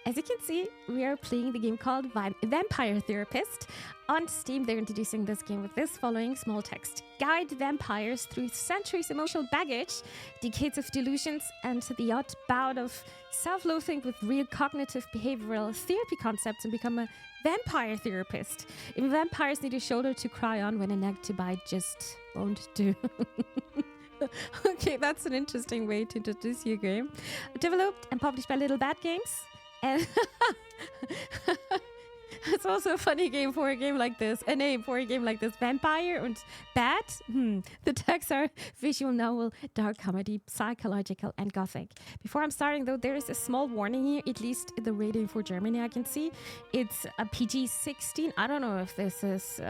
As you can see, we are playing the game called Vampire Therapist. On Steam, they're introducing this game with this following small text. Guide vampires through centuries emotional baggage, decades of delusions, and the odd bout of self-loathing with real cognitive behavioral therapy concepts and become a vampire therapist. If vampires need a shoulder to cry on when a neck to bite just won't do. Okay, that's an interesting way to introduce your game. Developed and published by Little Bad Games. And it's also a funny game for a game like this. A name for a game like this. Vampire and Bat. The texts are visual novel, dark comedy, psychological, and gothic. Before I'm starting, though, there is a small warning here. At least the rating for Germany I can see. It's a PG-16. I don't know if this is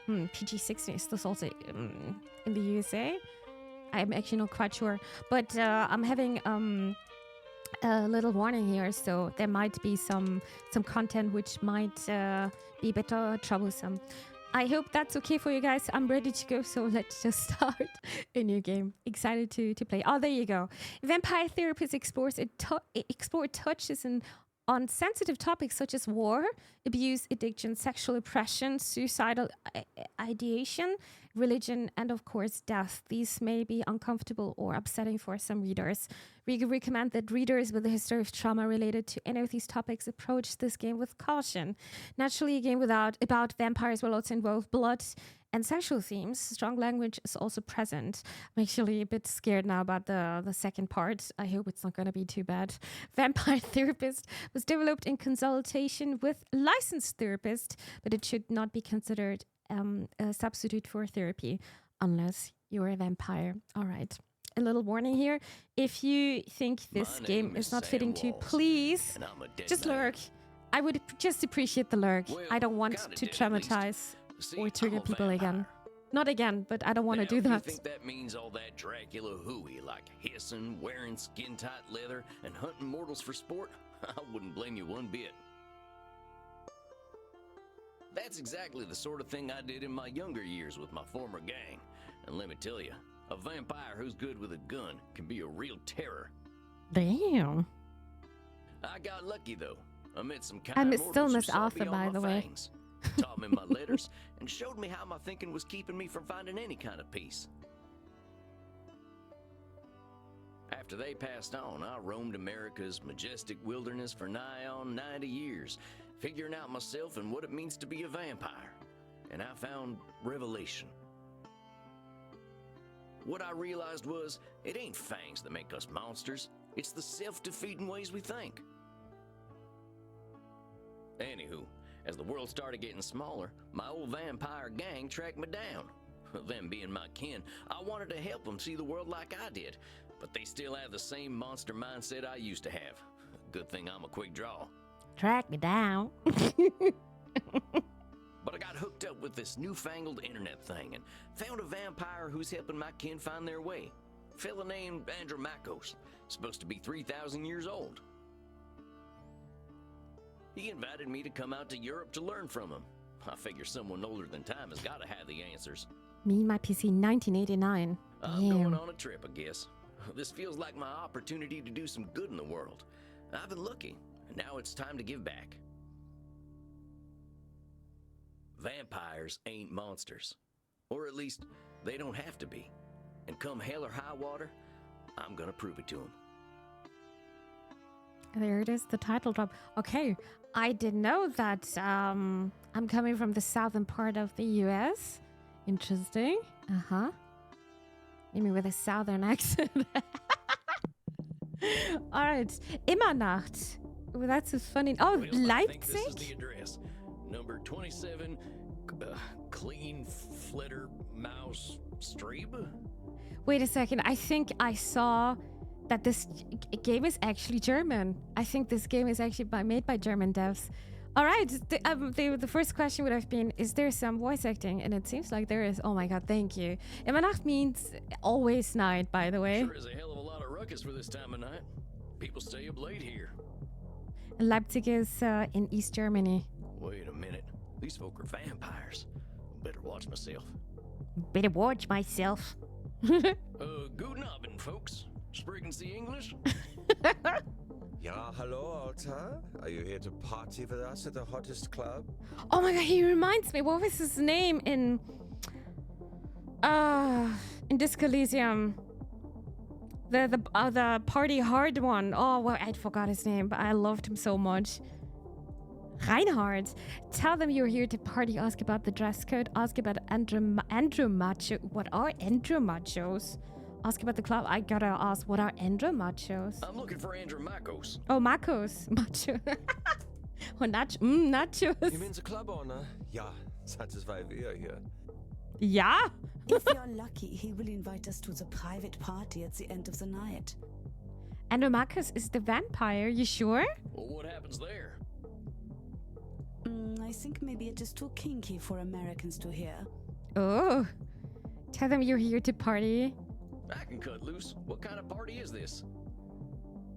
PG-16. Is this also in the USA? I'm actually not quite sure. But I'm having a little warning here, so there might be some content which might be a bit troublesome. I hope that's okay for you guys. I'm ready to go, so let's just start a new game. Excited to play. Oh, there you go. Vampire Therapist explores touches on sensitive topics such as war, abuse, addiction, sexual oppression, suicidal ideation, religion, and of course death. These may be uncomfortable or upsetting for some readers. We recommend that readers with a history of trauma related to any of these topics approach this game with caution. Naturally, a game about vampires will also involve blood and sexual themes. Strong language is also present. I'm actually a bit scared now about the second part. I hope it's not going to be too bad. Vampire Therapist was developed in consultation with licensed therapists, but it should not be considered a substitute for therapy unless you're a vampire. All right. A little warning here. If you think this game is not fitting to you, please just lurk. I would just appreciate the lurk. I don't want to traumatize or trigger people again. Not again, but I don't want to do that. You think that means all that Dracula hooey, like hissing, wearing skin-tight leather, and hunting mortals for sport? I wouldn't blame you one bit. That's exactly the sort of thing I did in my younger years with my former gang. And let me tell you, a vampire who's good with a gun can be a real terror. Damn. I got lucky, though. I met some kind I mortals still who miss saw Arthur, beyond by my the way. fangs, taught me my letters, and showed me how my thinking was keeping me from finding any kind of peace. After they passed on, I roamed America's majestic wilderness for nigh on 90 years, figuring out myself and what it means to be a vampire. And I found revelation. What I realized was, it ain't fangs that make us monsters. It's the self-defeating ways we think. Anywho, as the world started getting smaller, my old vampire gang tracked me down. Them being my kin, I wanted to help them see the world like I did, but they still have the same monster mindset I used to have. Good thing I'm a quick draw. Track me down. But I got hooked up with this newfangled internet thing and found a vampire who's helping my kin find their way. A fella named Andromachos, supposed to be 3,000 years old. He invited me to come out to Europe to learn from him. I figure someone older than time has got to have the answers. Me and my PC 1989. I'm going on a trip, I guess. This feels like my opportunity to do some good in the world. I've been lucky, and now it's time to give back. Vampires ain't monsters. Or at least, they don't have to be. And come hell or high water, I'm gonna prove it to them. There it is, the title drop. Okay, I didn't know that I'm coming from the southern part of the US. Interesting. Uh-huh. Maybe with a southern accent. All right. Immernacht. Well, that's a funny... Oh, Well, Leipzig? I think this is the address. Number 27, Clean Flitter Mouse Streeb. Wait a second. I think I saw that this game is actually German. I think this game is actually made by German devs. All right. The first question would have been, is there some voice acting? And it seems like there is. Oh my god, thank you. Immernacht means always night, by the way. Sure is a hell of a lot of ruckus for this time of night. People stay up late here. And Leipzig is in East Germany. Wait a minute. These folk are vampires. Better watch myself. Better watch myself. Guten Abend, folks. Sprechen Sie English? Ja, hello, Alta. Are you here to party with us at the hottest club? Oh my god, he reminds me. What was his name in Disco Elysium? The party hard one. Oh, well, I forgot his name, but I loved him so much. Reinhard. Tell them you're here to party. Ask about the dress code. Ask about andromacho. What are andromachos? Ask about the club. I gotta ask, what are andromachos? I'm looking for Andromachos. Oh, macos. Macho. Oh, nachos. You mean the club owner? Ja, das ist, weil wir hier. Ja? If you're lucky, he will invite us to the private party at the end of the night. Andromachus is the vampire. You sure? Well, what happens there? I think maybe it is too kinky for Americans to hear. Oh. Tell them you're here to party. I can cut loose. What kind of party is this?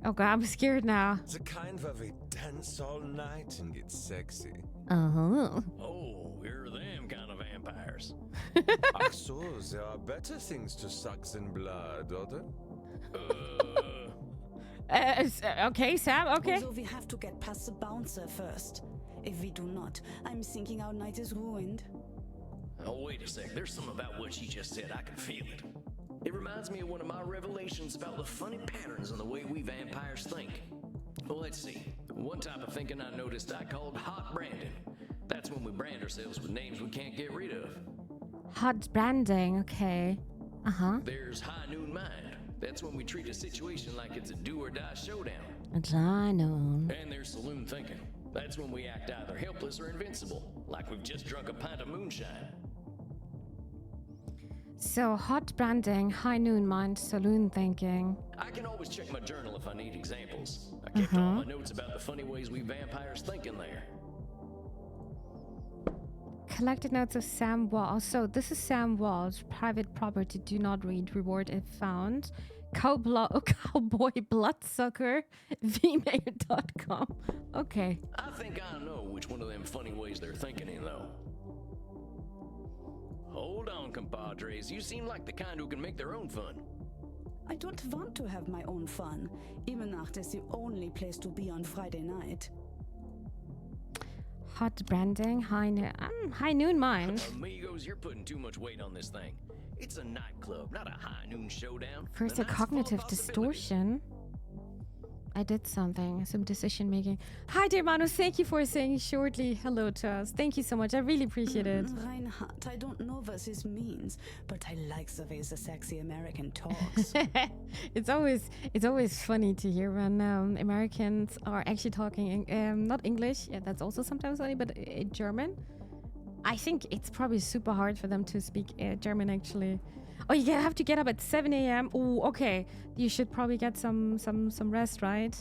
Oh god, I'm scared now. The kind where we dance all night and get sexy. Uh-huh. Oh, here are them kind of vampires. Ach so, there are better things to suck than blood, oder? Okay, Sam, okay. Although we have to get past the bouncer first. If we do not, I'm thinking our night is ruined. Oh, wait a sec. There's something about what she just said. I can feel it. It reminds me of one of my revelations about the funny patterns in the way we vampires think. Well, let's see. One type of thinking I noticed I called hot branding. That's when we brand ourselves with names we can't get rid of. Hot branding, okay. Uh-huh. There's high noon mind. That's when we treat a situation like it's a do or die showdown. I know. And there's saloon thinking. That's when we act either helpless or invincible, like we've just drunk a pint of moonshine. So, hot branding, high noon mind, saloon thinking. I can always check my journal if I need examples. I kept all my notes about the funny ways we vampires think in there. Collected notes of Sam Wall. So, this is Sam Wall's private property. Do not read. Reward if found. Cowboy bloodsucker. vmail.com. Okay. I think I know which one of them funny ways they're thinking in, though. Hold on, compadres. You seem like the kind who can make their own fun. I don't want to have my own fun. Imenacht is the only place to be on Friday night. Hot branding, high noon mind. Amigos, you're putting too much weight on this thing. It's a nightclub, not a high noon showdown. First, The a night's full of cognitive possibilities. distortion. I did something, some decision making. Hi, dear Manu. Thank you for saying shortly hello to us. Thank you so much. I really appreciate it. Reinhard, I don't know what this means, but I like the way the sexy American talks. It's always funny to hear when Americans are actually talking not English. Yeah, that's also sometimes funny, but German. I think it's probably super hard for them to speak German actually. Oh, you have to get up at 7 a.m. Oh, okay. You should probably get some rest, right?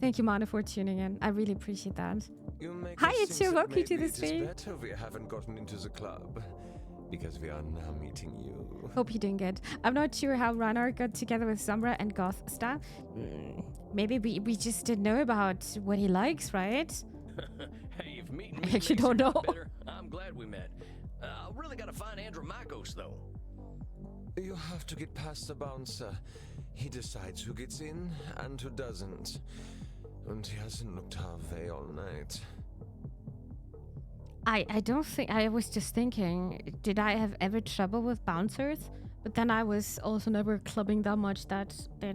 Thank you, Manu, for tuning in. I really appreciate that. You make Hi, us it's think you. that Welcome to maybe the it is stream. better we haven't gotten into the club, because we are now meeting you. Hope you're doing good. I'm not sure how Reinhard got together with Sombra and Goth stuff. Maybe we just didn't know about what he likes, right? Hey, if meeting I me actually makes don't you feel know. better, I'm glad we met. I really gotta find Andromachos, though. You have to get past the bouncer. He decides who gets in and who doesn't. And he hasn't looked our way all night. I don't think, I was just thinking, did I have ever trouble with bouncers? But then I was also never clubbing that much that they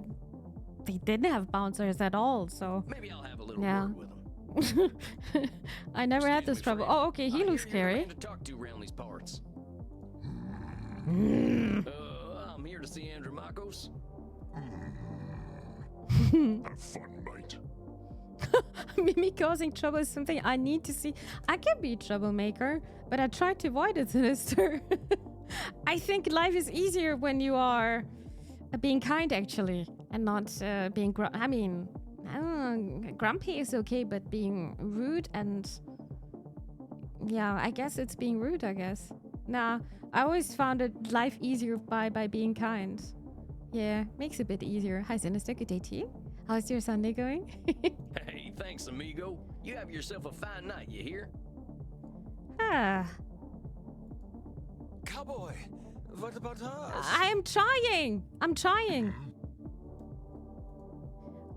didn't have bouncers at all, so Maybe I'll have a little Yeah. word with him. I never had Excuse this me, trouble. friend. Oh, okay, he I looks hear you're the scary. man to talk to around these parts. I'm here to see Andromachos. Have fun, mate. Me causing trouble is something I need to see. I can be a troublemaker, but I try to avoid it, Sinister. I think life is easier when you are being kind, actually, and not being grumpy is okay, but being rude and... Yeah, I guess it's being rude, I guess. Nah, I always found it life easier by being kind. Yeah, makes it a bit easier. Hi, Sinister. Good day to you. How's your Sunday going? Hey, thanks, amigo. You have yourself a fine night, you hear? Ah, Cowboy, what about us? I'm trying.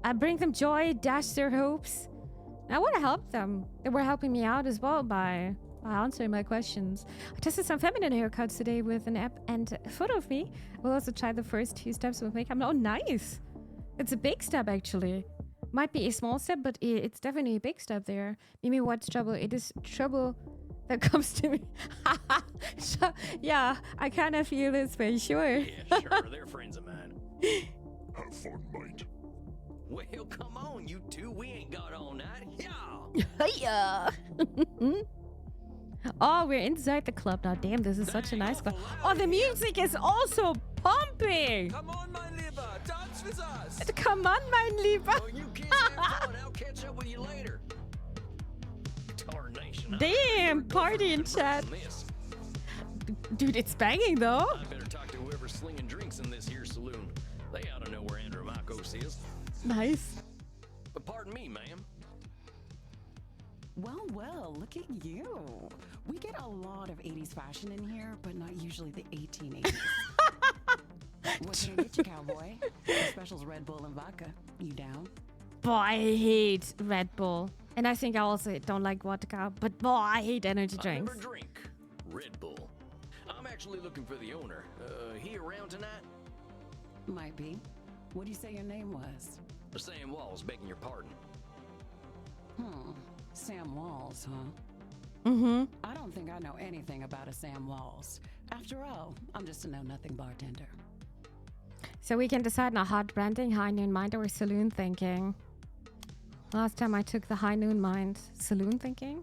I bring them joy, dash their hopes. I want to help them. They were helping me out as well by answering my questions. I tested some feminine haircuts today with an app and a photo of me. We'll also try the first 2 steps with makeup. Oh, nice. It's a big step, actually. Might be a small step, but it's definitely a big step there. Mimi, what's trouble? It is trouble that comes to me. Yeah, I kind of feel this way, sure. Yeah, sure, they're friends of mine. Have fun, mate. Well, come on, you two. We ain't got all night. Yeah. Yeah. Oh, we're inside the club now. Damn, this is such a nice club. Oh, the music is also pumping. Come on, mein Lieber, dance with us. Come on, mein Lieber. Well, you kids have fun. I'll catch up with you later. Tarnation. Damn, party in chat. Dude, it's banging though. I better talk to whoever's slinging drinks in this here saloon. They ought to know where Andrew Marcos is. Nice. But pardon me, ma'am. Well, look at you. We get a lot of 80s fashion in here, but not usually the 1880s. What can I get you, cowboy? The special's Red Bull and vodka. You down? Boy, I hate Red Bull. And I think I also don't like vodka, but boy, I hate energy I drinks. never drink Red Bull. I'm actually looking for the owner. He around tonight? Might be. What do you say your name was? Sam Walls, begging your pardon. Sam Walls, huh? Mm-hmm. I don't think I know anything about a Sam Walls. After all, I'm just a know-nothing bartender. So we can decide on hot branding, high noon mind, or saloon thinking. Last time I took the high noon mind. Saloon thinking?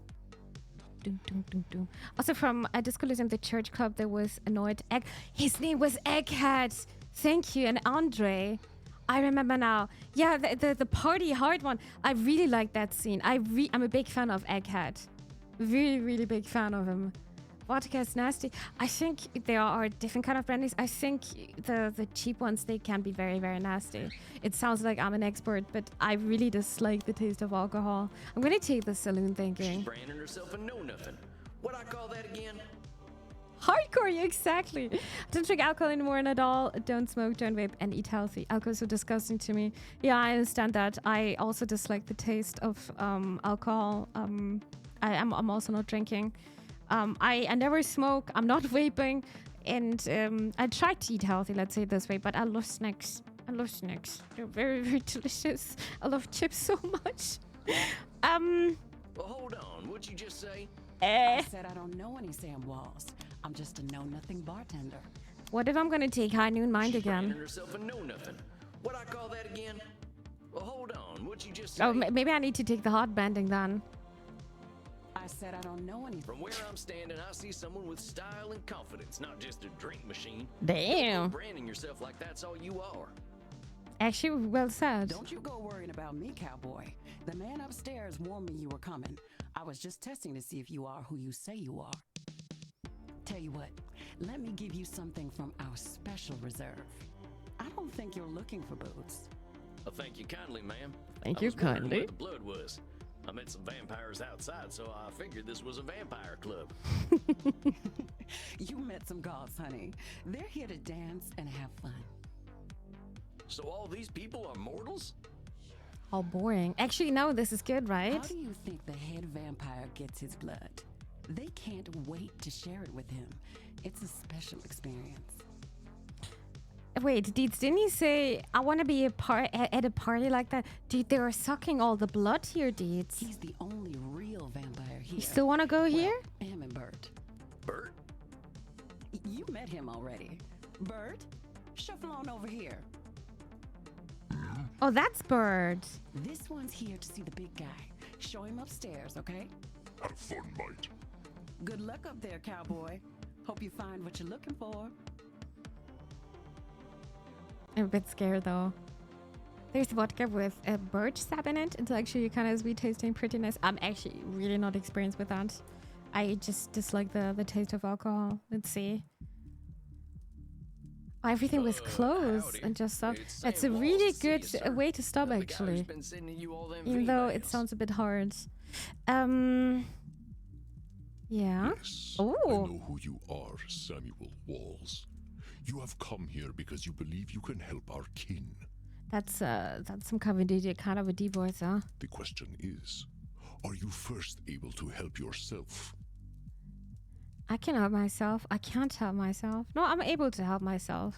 Doom, doom, doom, doom. Also from Discolism, the church club, there was annoyed egg. His name was Egghead. Thank you. And Andre. I remember now. Yeah, the party hard one. I really like that scene. I'm a big fan of Egghead. Really, really big fan of him. Vodka is nasty. I think there are different kind of brandings. I think the cheap ones, they can be very, very nasty. It sounds like I'm an expert, but I really dislike the taste of alcohol. I'm gonna take the saloon She's thinking. branding herself a know-nothing. What I call that again? Hardcore, yeah, exactly. Don't drink alcohol anymore at all. Don't smoke, don't vape, and eat healthy. Alcohol is so disgusting to me. Yeah, I understand that. I also dislike the taste of alcohol. I'm also not drinking. I never smoke. I'm not vaping, and I try to eat healthy. Let's say it this way. But I love snacks. They're very, very delicious. I love chips so much. Well, hold on. What'd you just say? I said I don't know any Sam Walls. I'm just a know-nothing bartender. What if I'm gonna take high noon mind She's again? branding herself a know-nothing. What I call that again? Well, hold on. What'd you just say? Oh, maybe I need to take the hot branding then. I said I don't know anything. From where I'm standing, I see someone with style and confidence, not just a drink machine. Damn. Branding yourself like that's all you are. Actually, well said. Don't you go worrying about me, cowboy. The man upstairs warned me you were coming. I was just testing to see if you are who you say you are. Tell you what, let me give you something from our special reserve. I don't think you're looking for boots. Well, thank you kindly, ma'am. Thank I you was wondering kindly. where the blood was. I met some vampires outside, so I figured this was a vampire club. You met some gods, honey. They're here to dance and have fun. So all these people are mortals? How boring. Actually, no, this is good, right? How do you think the head vampire gets his blood? They can't wait to share it with him. It's a special experience. Wait, Deeds, didn't he say, I want to be at a party like that? Dude, they are sucking all the blood here, Deeds. He's the only real vampire here. You still want to go here? Him and Bert. Bert? You met him already. Bert, shuffle on over here. Oh, that's Bird. This one's here to see the big guy. Show him upstairs, okay? Have fun, mate. Good luck up there, cowboy. Hope you find what you're looking for. I'm a bit scared, though. There's vodka with a birch sap in it. It's actually kind of sweet tasting, pretty nice. I'm actually really not experienced with that. I just dislike the taste of alcohol. Let's see. Oh, everything was closed howdy. and just stopped. It's That's a Sam really Walls to see you, good sir. way to stop, The guy who's actually. been sending you all them Even though it emails. sounds a bit hard. Yeah. Yes, Oh. I know who you are, Samuel Walls. You have come here because you believe you can help our kin. That's some kind of a deep voice, huh? The question is, are you first able to help yourself? I can help myself. I can't help myself. No, I'm able to help myself.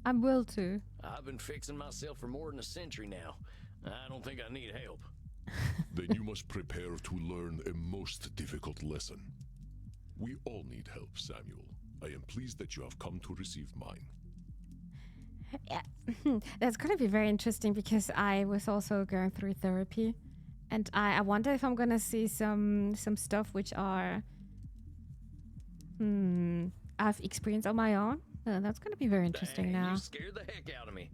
I'm will to. I've been fixing myself for more than a century now. I don't think I need help. Then you must prepare to learn a most difficult lesson. We all need help, Samuel. I am pleased that you have come to receive mine. Yeah, that's gonna be very interesting because I was also going through therapy, and I wonder if I'm gonna see some stuff which are I've experienced on my own. That's gonna be very interesting. Dang, Now you scared the heck out of me.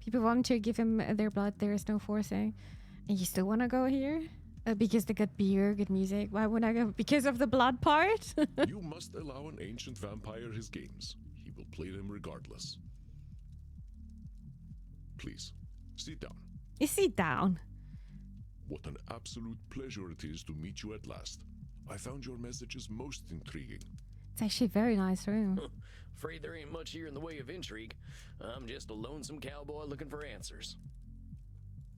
people want to give him their blood. There is no forcing, and you still want to go here because they got beer, good music. Why would I go? Because of the blood part. You must allow an ancient vampire his games. He will play them regardless. Please, sit down. You sit down. What an absolute pleasure it is to meet you at last. I found your messages most intriguing. It's actually a very nice room. Afraid there ain't much here in the way of intrigue. I'm just a lonesome cowboy looking for answers.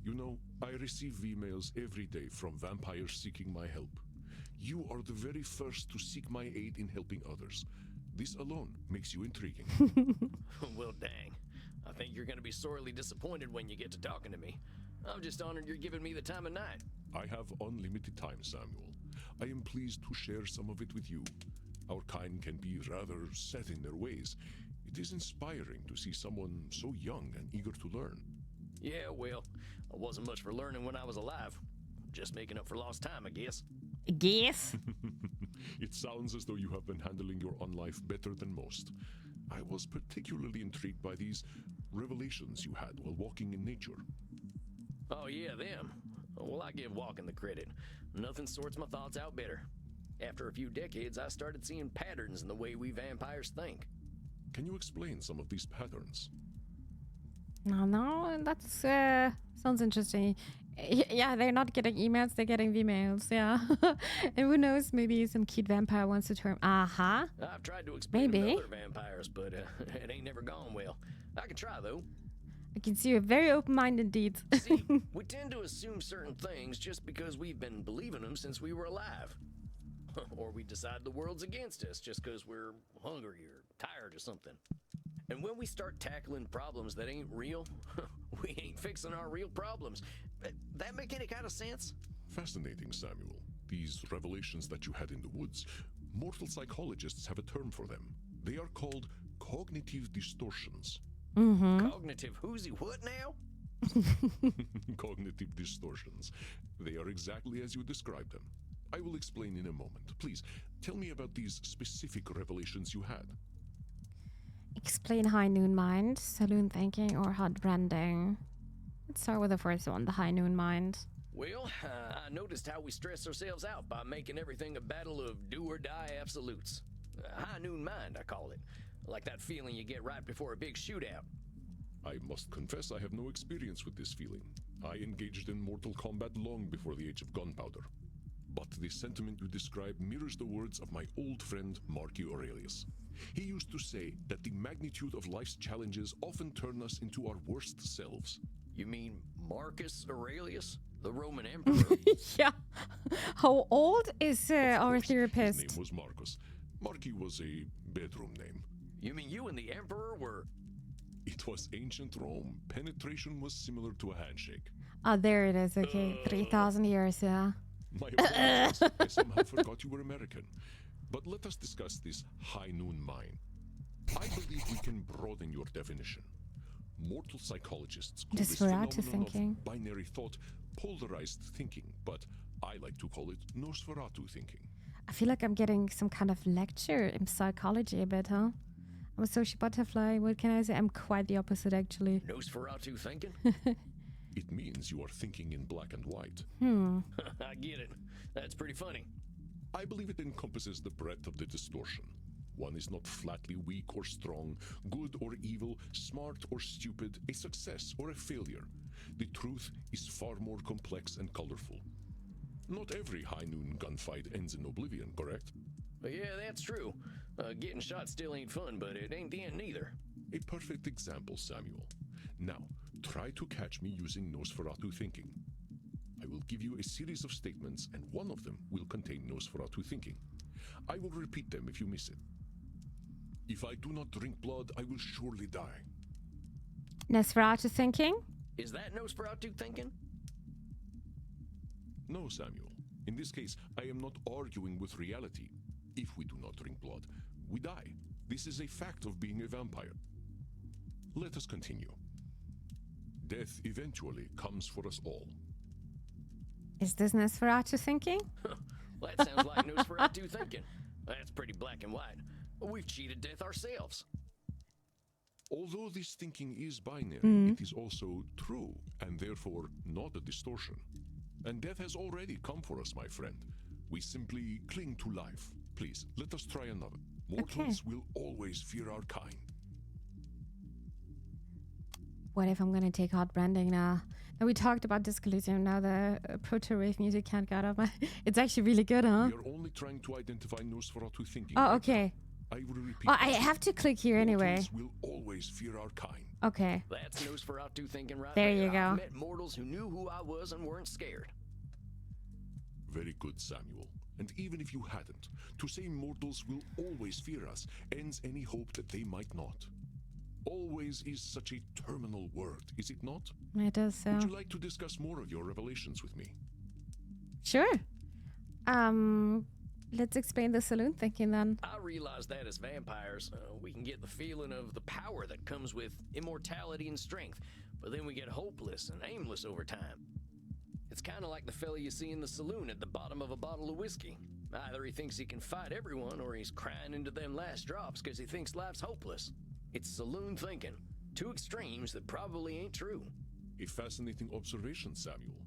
You know, I receive emails every day from vampires seeking my help. You are the very first to seek my aid in helping others. This alone makes you intriguing. Well, dang. I think you're going to be sorely disappointed when you get to talking to me. I'm just honored you're giving me the time of night. I have unlimited time, Samuel. I am pleased to share some of it with you. Our kind can be rather set in their ways. It is inspiring to see someone so young and eager to learn. Yeah, well, I wasn't much for learning when I was alive. Just making up for lost time, I guess. Guess. It sounds as though you have been handling your own life better than most. I was particularly intrigued by these revelations you had while walking in nature. Oh, yeah, them. Well, I give walking the credit. Nothing sorts my thoughts out better. After a few decades, I started seeing patterns in the way we vampires think. Can you explain some of these patterns? No, that's sounds interesting. Yeah, they're not getting emails, they're getting emails. Yeah, and who knows? Maybe some cute vampire wants to turn. I've tried to explain Maybe. to other vampires, but it ain't never gone well. I can try, though. I can see you're very open-minded indeed. See, we tend to assume certain things just because we've been believing them since we were alive. Or we decide the world's against us just because we're hungry or tired or something. And when we start tackling problems that ain't real, we ain't fixing our real problems. That make any kind of sense? Fascinating, Samuel. These revelations that you had in the woods, mortal psychologists have a term for them. They are called cognitive distortions. Cognitive whoozy what now? Cognitive distortions. They are exactly as you described them. I will explain in a moment. Please, tell me about these specific revelations you had. Explain high noon mind, saloon thinking, or hot branding. Let's start with the first one, the high noon mind. Well, I noticed how we stress ourselves out by making everything a battle of do or die absolutes. High noon mind, I call it. Like that feeling you get right before a big shootout. I must confess I have no experience with this feeling. I engaged in mortal combat long before the age of gunpowder. But the sentiment you describe mirrors the words of my old friend Marcus Aurelius. He used to say that the magnitude of life's challenges often turn us into our worst selves. You mean Marcus Aurelius, the Roman emperor? Yeah. How old is our Of course, therapist? His name was Marcus. Marcus was a bedroom name. You mean you and the emperor were... It was ancient Rome. Penetration was similar to a handshake. Oh, there it is. Okay, 3,000 years. Yeah. My apologies. I somehow forgot you were American. But let us discuss this high noon mind. I believe we can broaden your definition. Mortal psychologists call this Desperate phenomenon thinking. of binary thought polarized thinking, but I like to call it Nosferatu thinking. I feel like I'm getting some kind of lecture in psychology a bit, huh? I'm a social butterfly. What can I say? I'm quite the opposite, actually. Nosferatu thinking? It means you are thinking in black and white. I get it. That's pretty funny. I believe it encompasses the breadth of the distortion. One is not flatly weak or strong, good or evil, smart or stupid, a success or a failure. The truth is far more complex and colorful. Not every high noon gunfight ends in oblivion, correct? Yeah, that's true. Getting shot still ain't fun, but it ain't the end neither. A perfect example, Samuel. Now, Try to catch me using Nosferatu thinking. I will give you a series of statements, and one of them will contain Nosferatu thinking. I will repeat them if you miss it. If I do not drink blood, I will surely die. Nosferatu thinking? Is that Nosferatu thinking? No, Samuel. In this case, I am not arguing with reality. If we do not drink blood, we die. This is a fact of being a vampire. Let us continue. Death eventually comes for us all. Is this Nosferatu thinking? Well, that sounds like Nosferatu thinking. That's pretty black and white. We've cheated death ourselves. Although this thinking is binary, it is also true, and therefore not a distortion. And death has already come for us, my friend. We simply cling to life. Please, let us try another. Mortals will always fear our kind. What if I'm gonna take hot branding now? Now we talked about Disc Elysium, now the proto-rave music can't get out of my... It's actually really good, huh? We are only trying to identify Nosferatu thinking. Oh, okay. I will repeat. Oh, I have to click here anyway. Mortals will always fear our kind. Okay. That's Nosferatu thinking right There you go. I've met mortals who knew who I was and weren't scared. Very good, Samuel. And even if you hadn't, to say mortals will always fear us ends any hope that they might not. Always is such a terminal word, is it not? It is, so. Would you like to discuss more of your revelations with me? Sure. Let's explain the saloon thinking then. I realize that as vampires, we can get the feeling of the power that comes with immortality and strength, but then we get hopeless and aimless over time. It's kind of like the fella you see in the saloon at the bottom of a bottle of whiskey. Either he thinks he can fight everyone, or he's crying into them last drops because he thinks life's hopeless. It's saloon thinking. Two extremes that probably ain't true. A fascinating observation, Samuel.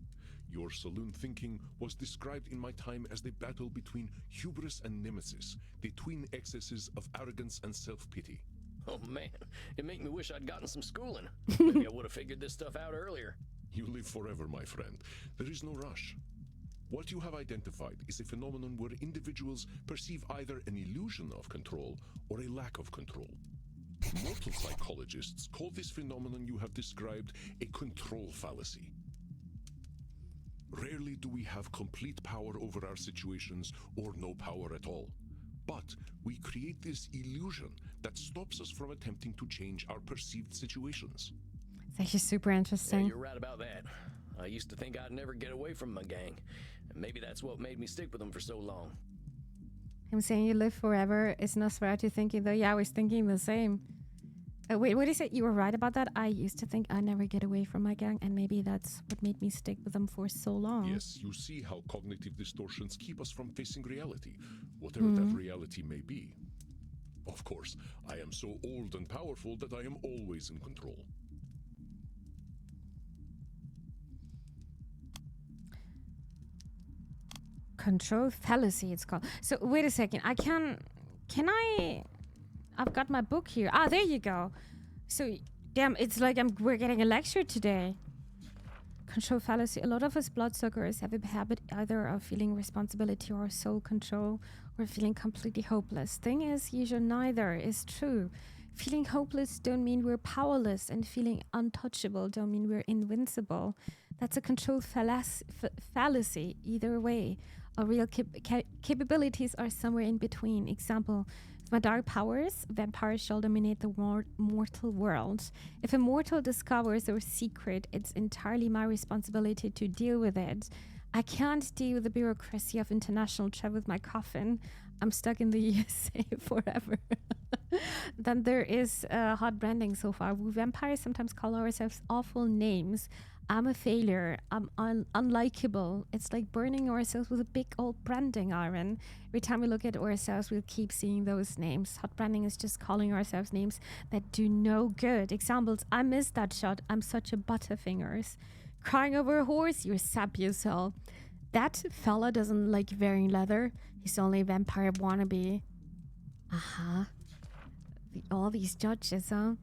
Your saloon thinking was described in my time as the battle between hubris and nemesis, the twin excesses of arrogance and self-pity. Oh man, it make me wish I'd gotten some schooling. Maybe I would have figured this stuff out earlier. You live forever, my friend. There is no rush. What you have identified is a phenomenon where individuals perceive either an illusion of control or a lack of control. Mortal psychologists call this phenomenon you have described a control fallacy. Rarely do we have complete power over our situations or no power at all. But we create this illusion that stops us from attempting to change our perceived situations. It's actually super Yeah, interesting. you're right about that. I used to think I'd never get away from my gang, and maybe that's what made me stick with them for so long. I'm saying you live forever. Is Nosferatu thinking though? Yeah, I was thinking the same. Wait, what is it? You were right about that? I used to think I'd never get away from my gang, and maybe that's what made me stick with them for so long. Yes, you see how cognitive distortions keep us from facing reality, whatever that reality may be. Of course, I am so old and powerful that I am always in control. Control fallacy, it's called. So wait a second. I've got my book here. Ah, there you go. So damn, it's like we're getting a lecture today. Control fallacy. A lot of us bloodsuckers have a habit either of feeling responsibility or soul control, or feeling completely hopeless. Thing is, usually neither is true. Feeling hopeless don't mean we're powerless, and feeling untouchable don't mean we're invincible. That's a control fallacy either way. Our real capabilities are somewhere in between. Example, with my dark powers, vampires shall dominate the mortal world. If a mortal discovers our secret, it's entirely my responsibility to deal with it. I can't deal with the bureaucracy of international travel with my coffin. I'm stuck in the USA forever. Then there is hot branding so far. We vampires sometimes call ourselves awful names. I'm a failure. I'm unlikable. It's like burning ourselves with a big old branding iron. Every time we look at ourselves, we'll keep seeing those names. Hot branding is just calling ourselves names that do no good. Examples, I missed that shot. I'm such a butterfingers. Crying over a horse, you sap yourself. That fella doesn't like wearing leather. He's only a vampire wannabe. Uh-huh. All these judges, huh?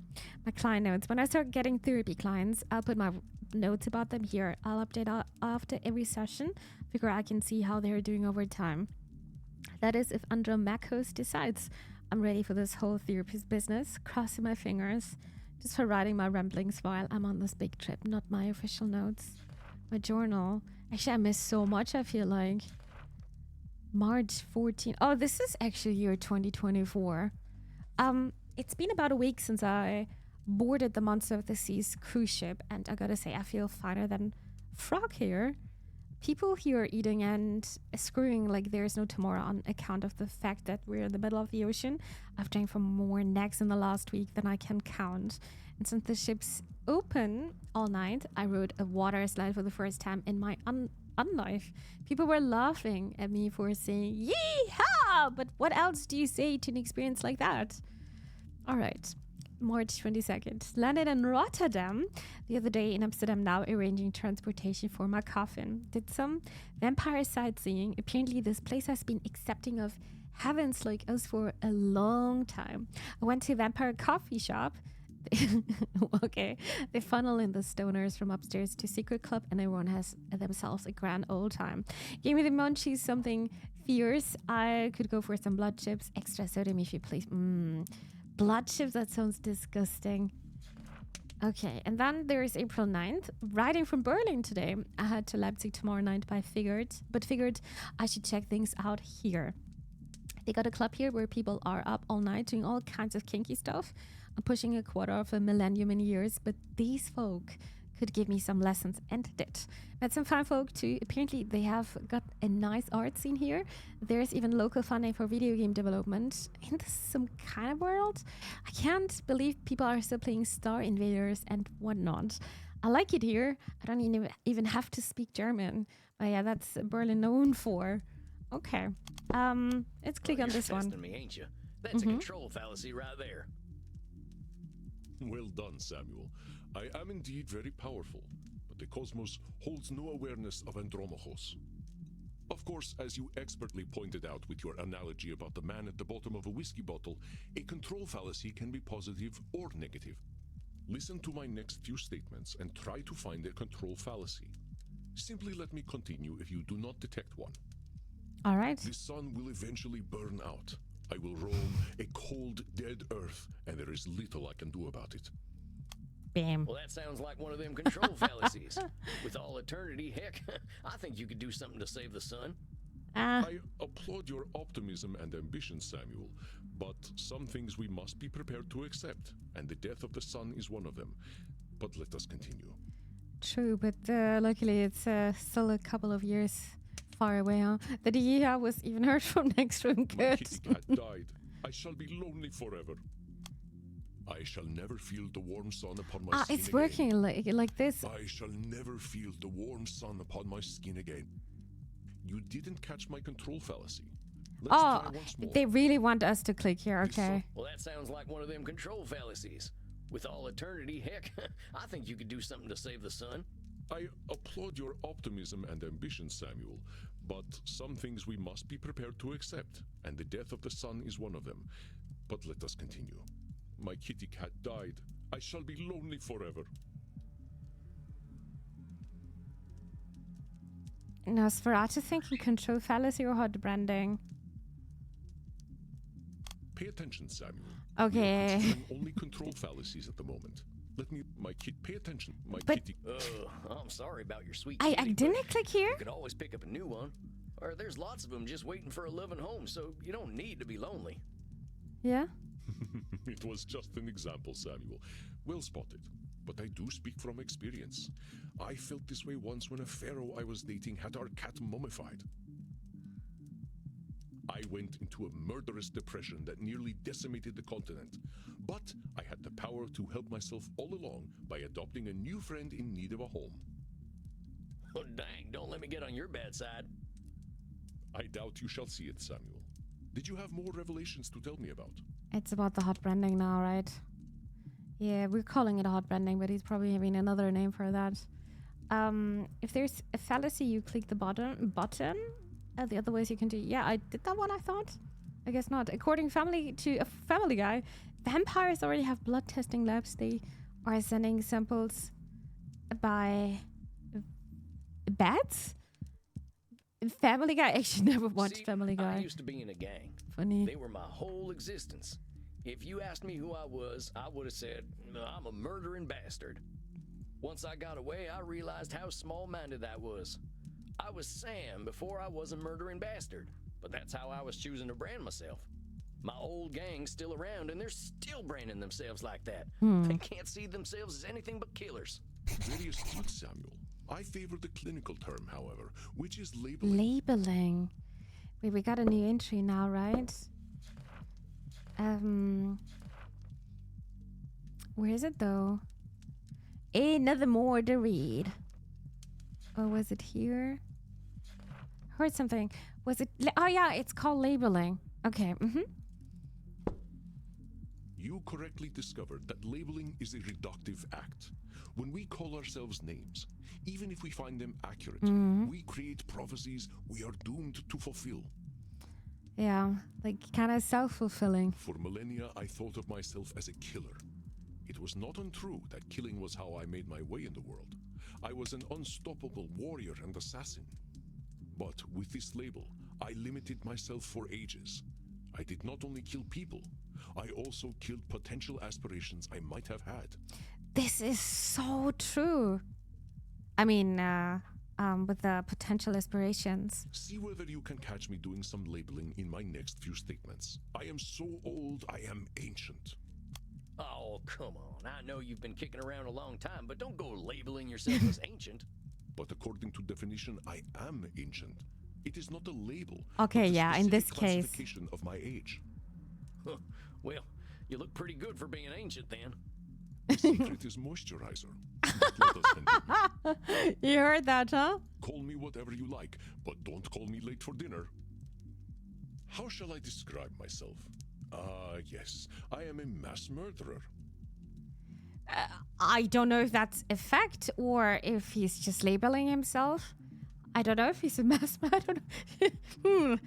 My client notes. When I start getting therapy clients, I'll put my notes about them here. I'll update after every session, figure I can see how they're doing over time. That is if Andromachos decides I'm ready for this whole therapist business. Crossing my fingers. Just for writing my ramblings while I'm on this big trip, not my official notes. My journal. Actually, I missed so much, I feel like. March 14. Oh, this is actually year 2024. It's been about a week since I boarded the Monster of the Seas cruise ship, and I gotta say, I feel finer than frog here. People here are eating and screwing like there's no tomorrow on account of the fact that we're in the middle of the ocean. I've drank from more necks in the last week than I can count. And since the ship's open all night, I rode a water slide for the first time in my unlife. People were laughing at me for saying, "Yee-haw!" But what else do you say to an experience like that? All right. March 22nd. Landed in Rotterdam the other day in Amsterdam, now arranging transportation for my coffin. Did some vampire sightseeing. Apparently this place has been accepting of heavens like us for a long time. I went to a vampire coffee shop. Okay. They funnel in the stoners from upstairs to secret club, and everyone has themselves a grand old time. Gave me the munchies, something fierce. I could go for some blood chips. Extra sodium if you please. Blood chips, that sounds disgusting. Okay, and then there is April 9th. Riding from Berlin today. I head to Leipzig tomorrow night, but figured I should check things out here. They got a club here where people are up all night doing all kinds of kinky stuff. I'm pushing a quarter of a millennium in years, but these folk could give me some lessons, and did. Met some fine folk too. Apparently they have got a nice art scene here. There's even local funding for video game development. In this some kind of world? I can't believe people are still playing Star Invaders and whatnot. I like it here. I don't even have to speak German. But yeah, that's Berlin known for. Okay. Let's click on this one. Testing me, ain't you? That's a control fallacy right there. Well done, Samuel. I am indeed very powerful, but the cosmos holds no awareness of Andromachos. Of course, as you expertly pointed out with your analogy about the man at the bottom of a whiskey bottle, a control fallacy can be positive or negative. Listen to my next few statements and try to find a control fallacy. Simply let me continue if you do not detect one. All right. The sun will eventually burn out. I will roam a cold, dead earth, and there is little I can do about it. Bam. Well, that sounds like one of them control fallacies. With all eternity, heck, I think you could do something to save the sun. I applaud your optimism and ambition, Samuel, but some things we must be prepared to accept, and the death of the sun is one of them. But let us continue. True, but luckily it's still a couple of years far away, huh? The Yeehaw was even heard from next room. My Good. kitty cat died. I shall be lonely forever. I shall never feel the warm sun upon my skin It's again. working like this. I shall never feel the warm sun upon my skin again. You didn't catch my control fallacy. Let's try once more. They really want us to click here, The sun- okay. Well, that sounds like one of them control fallacies. With all eternity, heck, I think you could do something to save the sun. I applaud your optimism and ambition, Samuel, but some things we must be prepared to accept, and the death of the sun is one of them. But let us continue. My kitty cat died. I shall be lonely forever. Nosferatu thinking control fallacy or hot branding? Pay attention, Samuel. Okay. We are considering only control fallacies at the moment. Pay attention. Kitty. I'm sorry about your sweet I kitty, didn't but click here. You could always pick up a new one. Or there's lots of them just waiting for a loving home, so you don't need to be lonely. Yeah. It was just an example, Samuel. Well spotted. But I do speak from experience. I felt this way once when a pharaoh I was dating had our cat mummified. I went into a murderous depression that nearly decimated the continent. But I had the power to help myself all along by adopting a new friend in need of a home. Oh, dang, don't let me get on your bad side. I doubt you shall see it, Samuel. Did you have more revelations to tell me about? It's about the hot branding now, right? Yeah, we're calling it a hot branding, but he's probably having another name for that. If there's a fallacy, you click the button. The other ways you can do. Yeah, I did that one, I thought. I guess not. According to a Family Guy, vampires already have blood testing labs. They are sending samples by bats. Family Guy. I actually never watched Family Guy. I used to be in a gang. Funny. They were my whole existence. If you asked me who I was, I would have said, I'm a murdering bastard. Once I got away, I realized how small-minded that was. I was Sam before I was a murdering bastard, but that's how I was choosing to brand myself. My old gang's still around, and they're still branding themselves like that. They can't see themselves as anything but killers. Very astute, Samuel. I favor the clinical term, however, which is labeling. Labeling. Wait, we got a new entry now, right? Where is it though? Another more to read. Or was it here? Heard something. Was it? Oh yeah, it's called labeling. Okay. You correctly discovered that labeling is a reductive act. When we call ourselves names, even if we find them accurate, we create prophecies we are doomed to fulfill. Yeah, like kind of self-fulfilling. For millennia, I thought of myself as a killer. It was not untrue that killing was how I made my way in the world. I was an unstoppable warrior and assassin. But with this label, I limited myself for ages. I did not only kill people, I also killed potential aspirations I might have had. This is so true. I mean, with the potential aspirations. See whether you can catch me doing some labeling in my next few statements. I am so old, I am ancient. Oh, come on. I know you've been kicking around a long time, but don't go labeling yourself as ancient. But according to definition, I am ancient. It is not a label. Okay, but a yeah, in this specific case. classification of my age. Well, you look pretty good for being ancient then. The secret is moisturizer. But let us continue. You heard that, huh? Call me whatever you like, but don't call me late for dinner. How shall I describe myself? Yes, I am a mass murderer. I don't know if that's a fact or if he's just labeling himself. I don't know if he's a mass man. I don't know.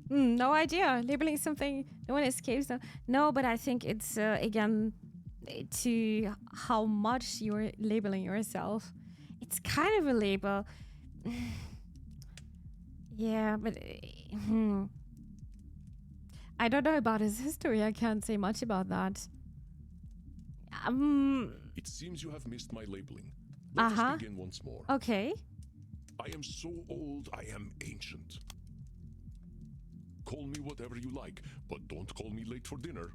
No idea. Labeling something, no one escapes them. No, but I think it's, again, to how much you're labeling yourself. It's kind of a label. Yeah, but... I don't know about his history. I can't say much about that. It seems you have missed my labeling. Let us begin once more. Okay. I am so old, I am ancient. Call me whatever you like, but don't call me late for dinner.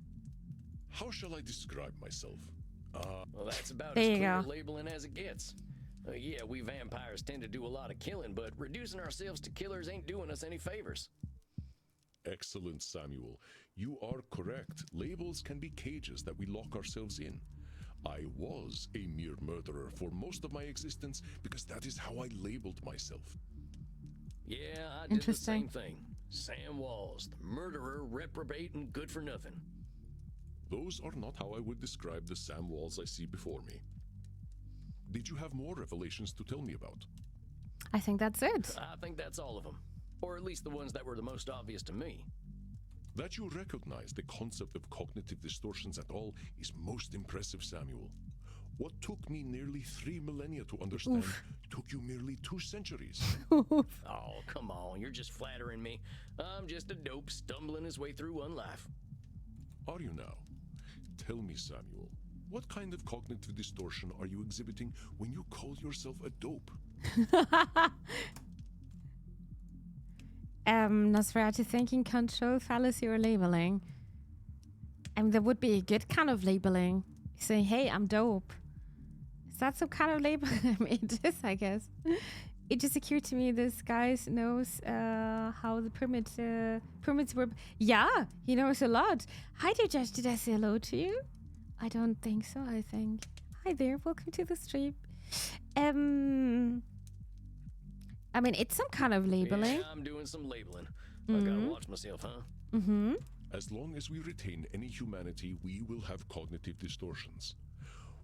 How shall I describe myself? Well, that's about There as you clear go. labeling as it gets. Yeah, we vampires tend to do a lot of killing, but reducing ourselves to killers ain't doing us any favors. Excellent, Samuel. You are correct. Labels can be cages that we lock ourselves in. I was a mere murderer for most of my existence because that is how I labeled myself. Yeah, I did the same thing. Sam Walls, the murderer, reprobate, and good for nothing. Those are not how I would describe the Sam Walls I see before me. Did you have more revelations to tell me about? I think that's it. I think that's all of them. Or at least the ones that were the most obvious to me. That you recognize the concept of cognitive distortions at all is most impressive, Samuel. What took me nearly 3 millennia to understand took you merely 2 centuries. Oh, come on, you're just flattering me. I'm just a dope stumbling his way through one life. Are you now? Tell me, Samuel, what kind of cognitive distortion are you exhibiting when you call yourself a dope? Nosferatu thinking, control, fallacy, or labeling. I mean, there would be a good kind of labeling. Saying, hey, I'm dope. Is that some kind of label? I mean, it is, I guess. It just occurred to me this guy knows how the pyramids were. Yeah, he knows a lot. Hi there, Judge. Did I say hello to you? I don't think so, I think. Hi there. Welcome to the stream. I mean, it's some kind of labeling. Yeah, I'm doing some labeling. I gotta watch myself, huh? Mm-hmm. As long as we retain any humanity, we will have cognitive distortions.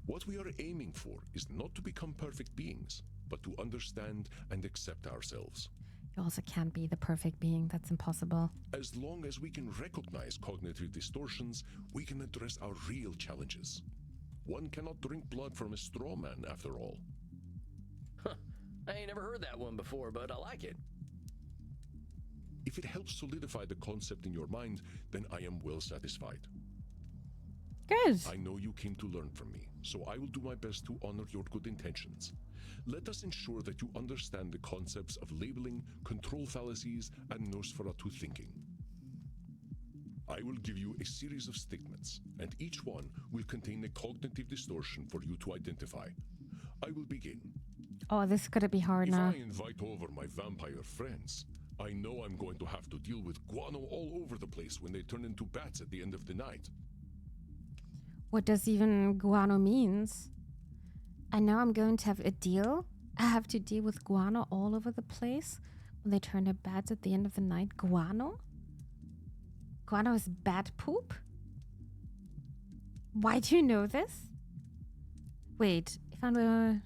What we are aiming for is not to become perfect beings, but to understand and accept ourselves. You also can't be the perfect being. That's impossible. As long as we can recognize cognitive distortions, we can address our real challenges. One cannot drink blood from a straw man, after all. Huh. I ain't never heard that one before, but I like it. If it helps solidify the concept in your mind, then I am well satisfied. Good. I know you came to learn from me, so I will do my best to honor your good intentions. Let us ensure that you understand the concepts of labeling, control fallacies, and Nosferatu thinking. I will give you a series of statements, and each one will contain a cognitive distortion for you to identify. I will begin. Oh, this is gonna be hard If now. I invite over my vampire friends, I know I'm going to have to deal with guano all over the place when they turn into bats at the end of the night. What does even guano means? I know I'm going to have a deal. I have to deal with guano all over the place when they turn to bats at the end of the night. Guano? Guano is bat poop? Why do you know this? Wait, if I'm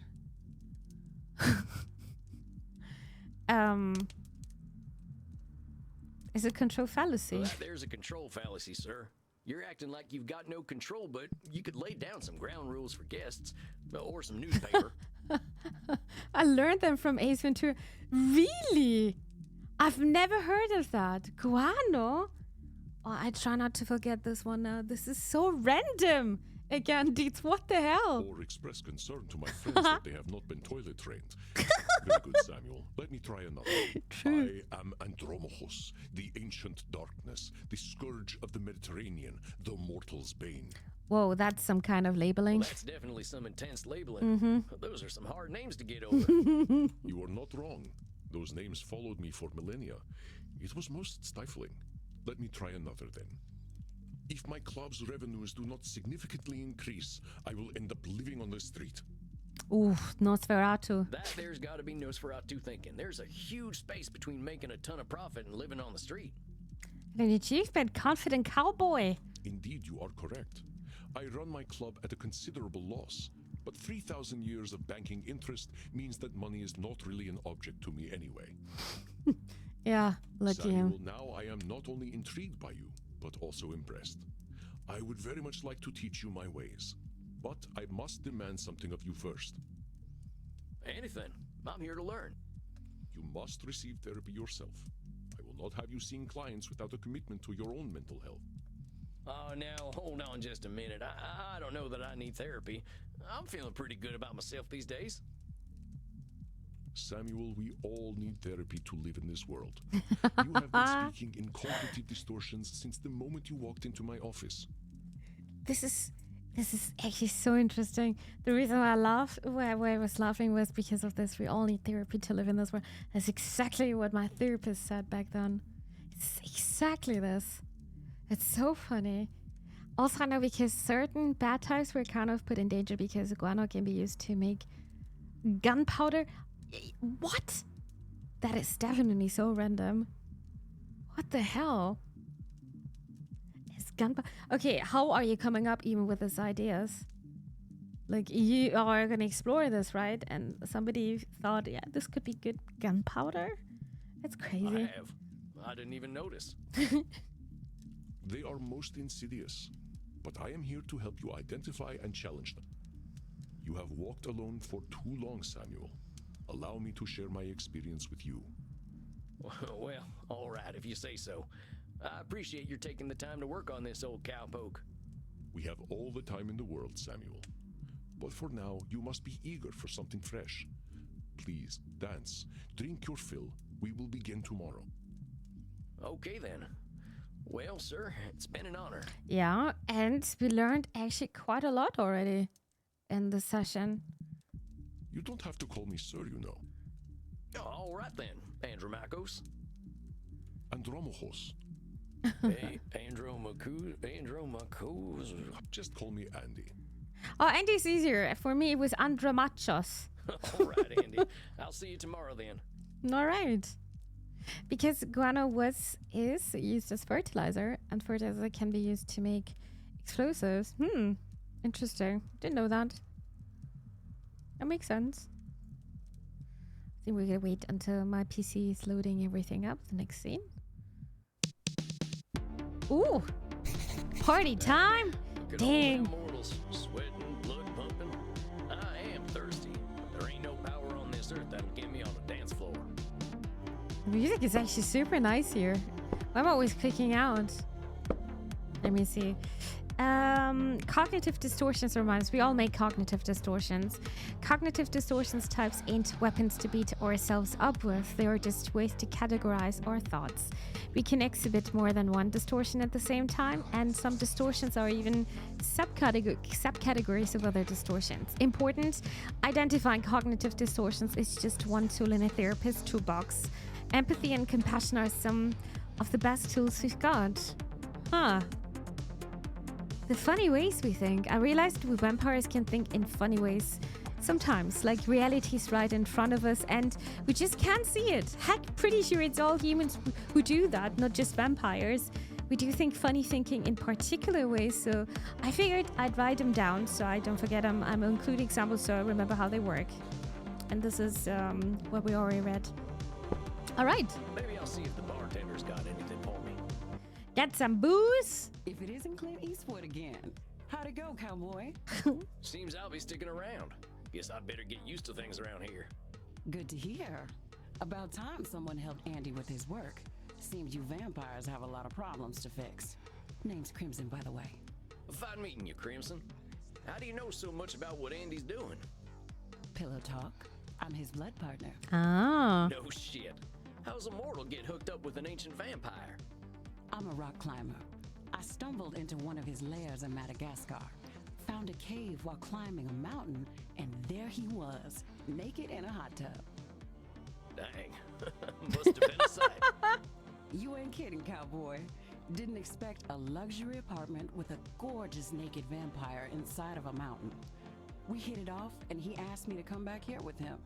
is it control fallacy? Well, that there's a control fallacy, sir. You're acting like you've got no control, but you could lay down some ground rules for guests, or some newspaper. I learned them from Ace Ventura. Really? I've never heard of that. Guano? Oh, I try not to forget this one now. This is so random. Again, Deets, what the hell? Or express concern to my friends that they have not been toilet trained. Very good, Samuel. Let me try another. True. I am Andromachus, the ancient darkness, the scourge of the Mediterranean, the mortal's bane. Whoa, that's some kind of labeling. Well, that's definitely some intense labeling. Those are some hard names to get over. You are not wrong. Those names followed me for millennia. It was most stifling. Let me try another then. If my club's revenues do not significantly increase, I will end up living on the street. Ooh, Nosferatu. That there's got to be Nosferatu thinking. There's a huge space between making a ton of profit and living on the street. An achievement, confident cowboy. Indeed, you are correct. I run my club at a considerable loss, but 3,000 years of banking interest means that money is not really an object to me anyway. Yeah, lucky him. Samuel, now I am not only intrigued by you, but also impressed. I would very much like to teach you my ways, but I must demand something of you first. Anything. I'm here to learn. You must receive therapy yourself. I will not have you seeing clients without a commitment to your own mental health. Oh, now, hold on just a minute. I don't know that I need therapy. I'm feeling pretty good about myself these days. Samuel, we all need therapy to live in this world. You have been speaking in cognitive distortions since the moment you walked into my office. This is actually so interesting. The reason why I was laughing was because of this. We all need therapy to live in this world. That's exactly what my therapist said back then. It's exactly this. It's so funny. Also, I know because certain bad types were kind of put in danger because guano can be used to make gunpowder. What? That is definitely so random. What the hell? Is gunpowder? Okay, how are you coming up even with these ideas? Like, you are going to explore this, right? And somebody thought, yeah, this could be good gunpowder? That's crazy. I have. I didn't even notice. They are most insidious, but I am here to help you identify and challenge them. You have walked alone for too long, Samuel. Allow me to share my experience with you. Well, all right, if you say so. I appreciate your taking the time to work on this old cowpoke. We have all the time in the world, Samuel. But for now, you must be eager for something fresh. Please, dance, drink your fill. We will begin tomorrow. Okay, then. Well, sir, it's been an honor. Yeah, and we learned actually quite a lot already in the session. You don't have to call me sir, you know. All right, then, Andromachos. Andromachos. Hey, Andromachos. Just call me Andy. Oh, Andy's easier. For me, it was Andromachos. All right, Andy. I'll see you tomorrow, then. All right. Because guano is used as fertilizer, and fertilizer can be used to make explosives. Interesting. Didn't know that. That makes sense. I think we're gonna wait until my PC is loading everything up. The next scene. Ooh! Party time! Look at Dang. all them mortals, sweating, blood pumping. I am thirsty, but there ain't no power on this earth that'll get me on the dance floor. The music is actually super nice here. I'm always clicking out. Let me see. Cognitive distortions reminds we all make cognitive distortions. Cognitive distortions types ain't weapons to beat ourselves up with. They are just ways to categorize our thoughts. We can exhibit more than one distortion at the same time, and some distortions are even subcategories of other distortions. Important, identifying cognitive distortions is just one tool in a therapist's toolbox. Empathy and compassion are some of the best tools we've got. Huh. The funny ways we think. I realized we vampires can think in funny ways sometimes, like reality's right in front of us and we just can't see it. Heck, pretty sure it's all humans who do that, not just vampires. We do think funny thinking in particular ways, so I figured I'd write them down so I don't forget them. I'm including examples so I remember how they work. And this is what we already read. All right. Maybe I'll see if the bartender's got anything for me. Get some booze. If it isn't Clint Eastwood again. How'd it go, cowboy? Seems I'll be sticking around. Guess I'd better get used to things around here. Good to hear. About time someone helped Andy with his work. Seems you vampires have a lot of problems to fix. Name's Crimson, by the way. Fine meeting you, Crimson. How do you know so much about what Andy's doing? Pillow talk. I'm his blood partner. Ah. No shit. How's a mortal get hooked up with an ancient vampire? I'm a rock climber. I stumbled into one of his lairs in Madagascar, found a cave while climbing a mountain, and there he was, naked in a hot tub. Dang. Must have been a sight. You ain't kidding, cowboy. Didn't expect a luxury apartment with a gorgeous naked vampire inside of a mountain. We hit it off, and he asked me to come back here with him.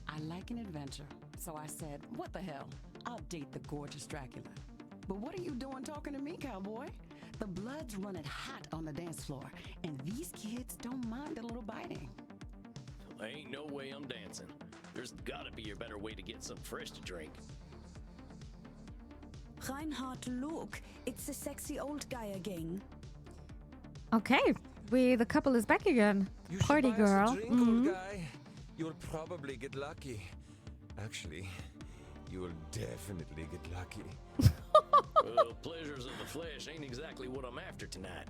I like an adventure, so I said, what the hell? I'll date the gorgeous Dracula. But what are you doing talking to me, cowboy? The blood's running hot on the dance floor, and these kids don't mind a little biting. Ain't no way I'm dancing. There's gotta be a better way to get something fresh to drink. Reinhard, look. It's the sexy old guy again. Okay, the couple is back again. You Party should buy us a girl. drink, old guy. You'll probably get lucky. Actually, you will definitely get lucky. Well, pleasures of the flesh ain't exactly what I'm after tonight.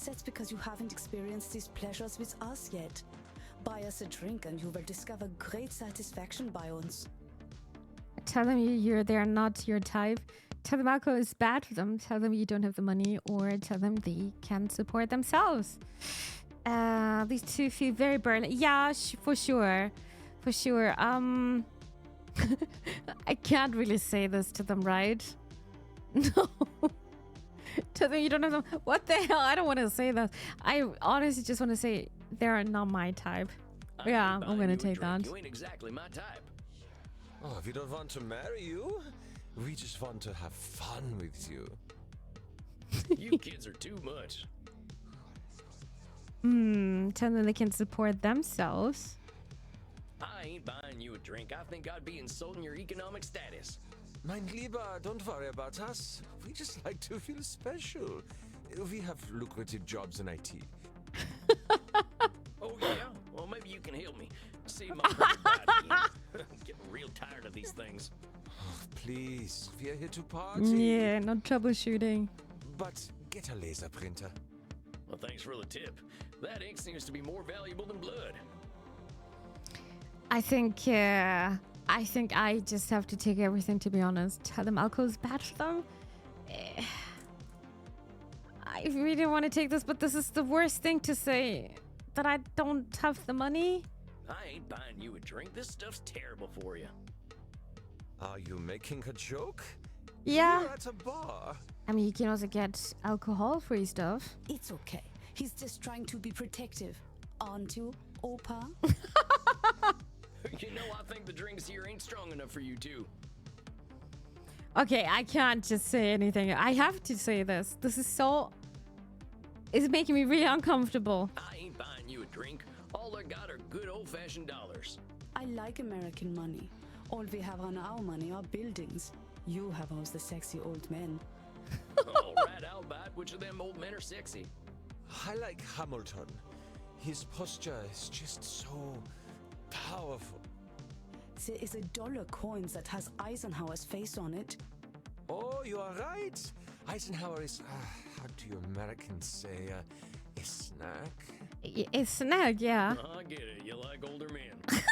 That's because you haven't experienced these pleasures with us yet. Buy us a drink and you will discover great satisfaction by uns. Tell them they're not your type. Tell them alcohol is bad for them. Tell them you don't have the money, or tell them they can support themselves. These two feel very burly. Yeah, for sure. For sure. I can't really say this to them, right? No. Tell them you don't have them. What the hell? I don't want to say that. I honestly just want to say they're not my type. Yeah, I'm going to take that. You ain't exactly my type. Oh, we don't want to marry you. We just want to have fun with you. You kids are too much. Tell them they can support themselves. I ain't buying you a drink. I think I'd be insulting your economic status. Mein Lieber, don't worry about us. We just like to feel special. We have lucrative jobs in IT. Oh, yeah? Well, maybe you can help me. See my credit bad again. Getting real tired of these things. Oh, please, we are here to party. Yeah, not troubleshooting. But get a laser printer. Well, thanks for the tip. That ink seems to be more valuable than blood. I think I just have to take everything, to be honest. Tell them alcohol's bad for them. I really want to take this, but this is the worst thing to say. That I don't have the money. I ain't buying you a drink. This stuff's terrible for you. Are you making a joke? Yeah. You're at a bar. I mean, you can also get alcohol-free stuff. It's okay. He's just trying to be protective. Aren't you, Opa? You know, I think the drinks here ain't strong enough for you two. Okay, I can't just say anything. I have to say this. This is so... It's making me really uncomfortable. I ain't buying you a drink. All I got are good old-fashioned dollars. I like American money. All we have on our money are buildings. You have all the sexy old men. All right, I'll buy it. Which of them old men are sexy? I like Hamilton. His posture is just so powerful. There is a dollar coin that has Eisenhower's face on it. Oh, so you are right. Eisenhower is, how do you Americans say, a snack? It's snag, yeah. I get it. You like older men.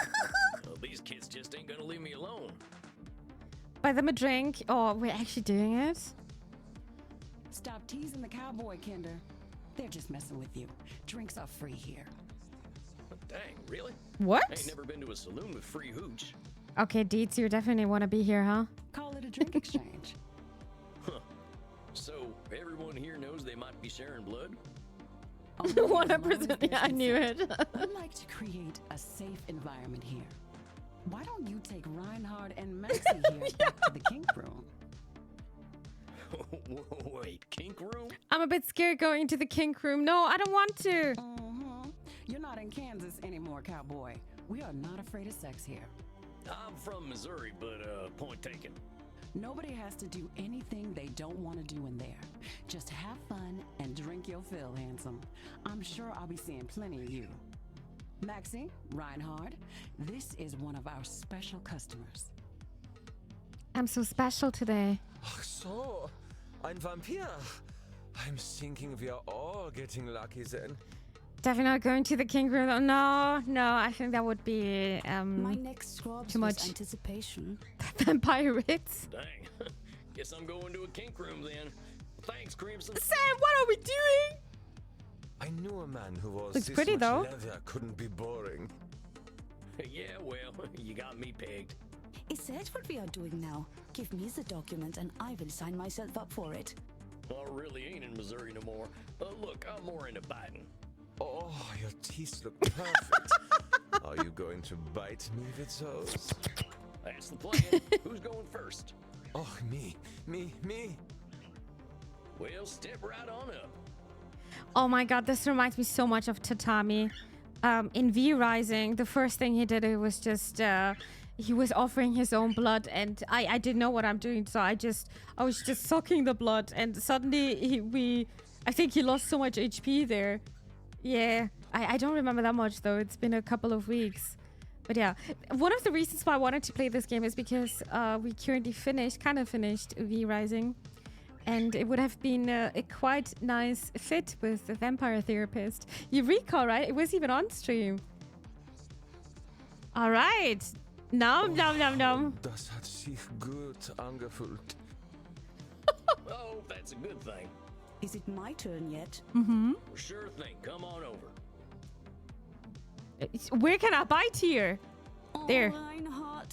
Well, these kids just ain't gonna leave me alone. Buy them a drink. Oh, we're actually doing it. Stop teasing the cowboy, Kinder. They're just messing with you. Drinks are free here. Dang, really? What? I ain't never been to a saloon with free hooch. Okay, Deets, you definitely want to be here, huh? Call it a drink exchange. So, everyone here knows they might be sharing blood? Only as long as 100%. there's Yeah, I knew consent. it. I'd like to create a safe environment here. Why don't you take Reinhard and Maxie here back to the kink room? Wait, kink room? I'm a bit scared going into the kink room. No, I don't want to. Mm-hmm. You're not in Kansas anymore, cowboy. We are not afraid of sex here. I'm from Missouri, but point taken. Nobody has to do anything they don't want to do in there. Just have fun and drink your fill, handsome. I'm sure I'll be seeing plenty of you. Maxie, Reinhard, this is one of our special customers. I'm so special today. Ach so, ein Vampir. I'm thinking we are all getting lucky then. Definitely not going to the kink room. Oh, no, I think that would be My next scrubs too was much. anticipation. vampire ritz. Dang. Guess I'm going to a kink room then. Thanks, Crimson. Sam, what are we doing? I knew a man who was Looks this pretty, much though. leather couldn't be boring. Yeah, well, you got me pegged. Is that what we are doing now? Give me the document and I will sign myself up for it. I really ain't in Missouri no more. Look, I'm more into biting. Oh, your teeth look perfect. Are you going to bite me with those? That's the plan. Who's going first? Oh, me. Well, step right on up. Oh my god, this reminds me so much of Tatami. In V Rising, the first thing he did, it was just he was offering his own blood, and I didn't know what I'm doing, so I was just sucking the blood, and suddenly I think he lost so much HP there. Yeah, I don't remember that much though. It's been a couple of weeks. But yeah, one of the reasons why I wanted to play this game is because we currently finished V Rising. And it would have been a quite nice fit with the vampire therapist. You recall, right? It was even on stream. All right. Nom. Das hat sich gut angefühlt. Oh, that's a good thing. Is it my turn yet? Well, sure thing. Come on over. Where can I bite here? There. Oh, Reinhard.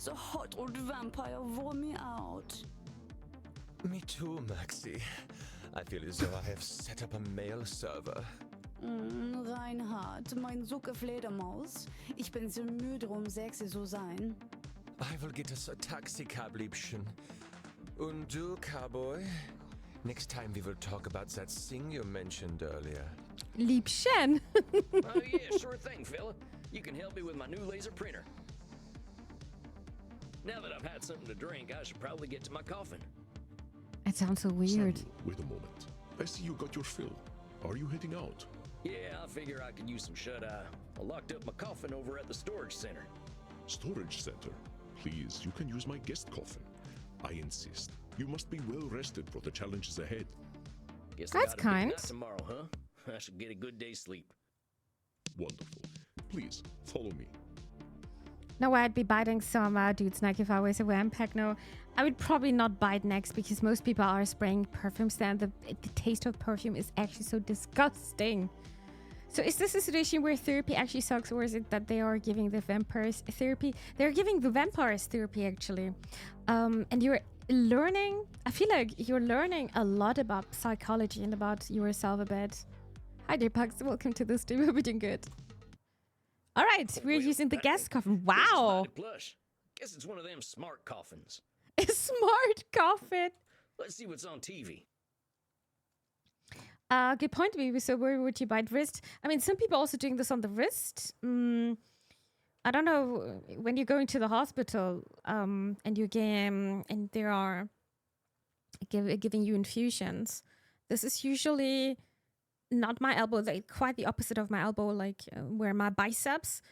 The hot old vampire wore me out. Me too, Maxie. I feel as though I have set up a mail server. Reinhard, mein Sucke Fledermaus. Ich bin so müde, sexy zu sein. I will get us a taxi cab, Liebchen. Und du, cowboy? Next time we will talk about that thing you mentioned earlier. Liebchen. Oh, yeah, sure thing, fella. You can help me with my new laser printer. Now that I've had something to drink, I should probably get to my coffin. It sounds so weird. Samuel, wait a moment. I see you got your fill. Are you heading out? Yeah, I figure I could use some shut-eye. I locked up my coffin over at the storage center. Storage center. Please, you can use my guest coffin. I insist. You must be well rested for the challenges ahead. Guess That's I got a big kind. night tomorrow, huh? I should get a good day's sleep. Wonderful. Please, follow me. No, I'd be biting some dude snack if I was a vampire. No, I would probably not bite next because most people are spraying perfumes there and the taste of perfume is actually so disgusting. So is this a situation where therapy actually sucks, or is it that they are giving the vampires therapy? They're giving the vampires therapy actually. And you're learning, I feel like you're learning a lot about psychology and about yourself a bit. Hi there, Pugs. Welcome to the stream. Hope you're doing good. All right, we're Well, using the that- guest coffin. This is Wow. mighty plush. Guess it's one of them smart coffins. A smart coffin. Let's see what's on TV. Good point, maybe. So where would you bite wrist? I mean, some people also doing this on the wrist. I don't know, when you're going to the hospital and you and they are giving you infusions. This is usually not my elbow, like quite the opposite of my elbow, like where my biceps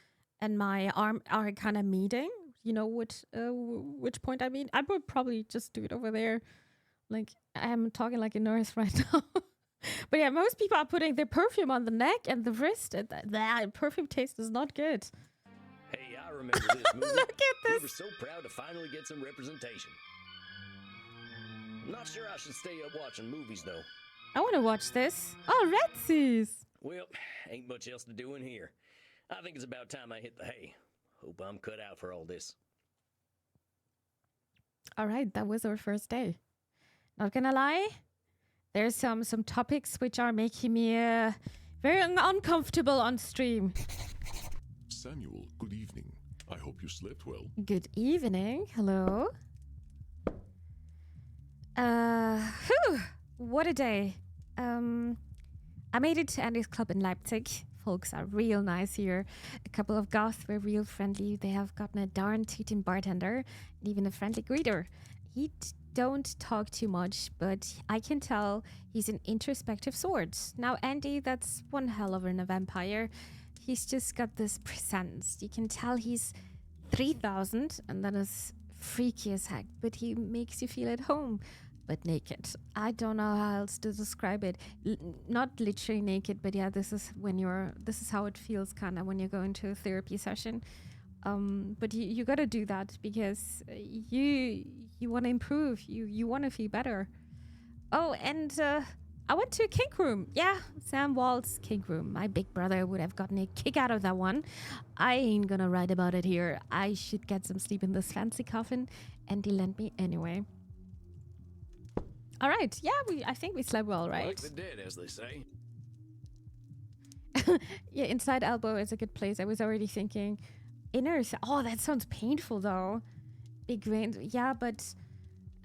and my arm are kind of meeting. you know which point I mean. I would probably just do it over there. Like, I'm talking like a nurse right now. But yeah, most people are putting their perfume on the neck and the wrist. And that perfume taste is not good. Hey, I remember this movie. Look at We this. were so proud to finally get some representation. I'm not sure I should stay up watching movies, though. I want to watch this. Oh, Redsies. Well, ain't much else to do in here. I think it's about time I hit the hay. Hope I'm cut out for all this. All right, that was our first day. Not gonna lie, there's some topics which are making me very uncomfortable on stream. Samuel, good evening. I hope you slept well. Good evening. Hello. Whew, what a day. I made it to Andy's club in Leipzig. Folks are real nice here. A couple of goths were real friendly. They have gotten a darn tooting bartender and even a friendly greeter. He don't talk too much, but I can tell he's an introspective sort. Now, Andy, that's one hell of a vampire. He's just got this presence. You can tell he's 3,000 and that is freaky as heck, but he makes you feel at home, but naked. I don't know how else to describe it. Not literally naked, but yeah, this is how it feels kind of when you go into a therapy session. But you got to do that because you want to improve. You want to feel better. Oh, and I went to a kink room. Yeah, Sam Wald's kink room. My big brother would have gotten a kick out of that one. I ain't gonna write about it here. I should get some sleep in this fancy coffin, and they lent me anyway. All right. Yeah, I think we slept well, right? Like the dead, as they say. Yeah, inside elbow is a good place. I was already thinking. Oh, that sounds painful though. Big veins. Yeah, but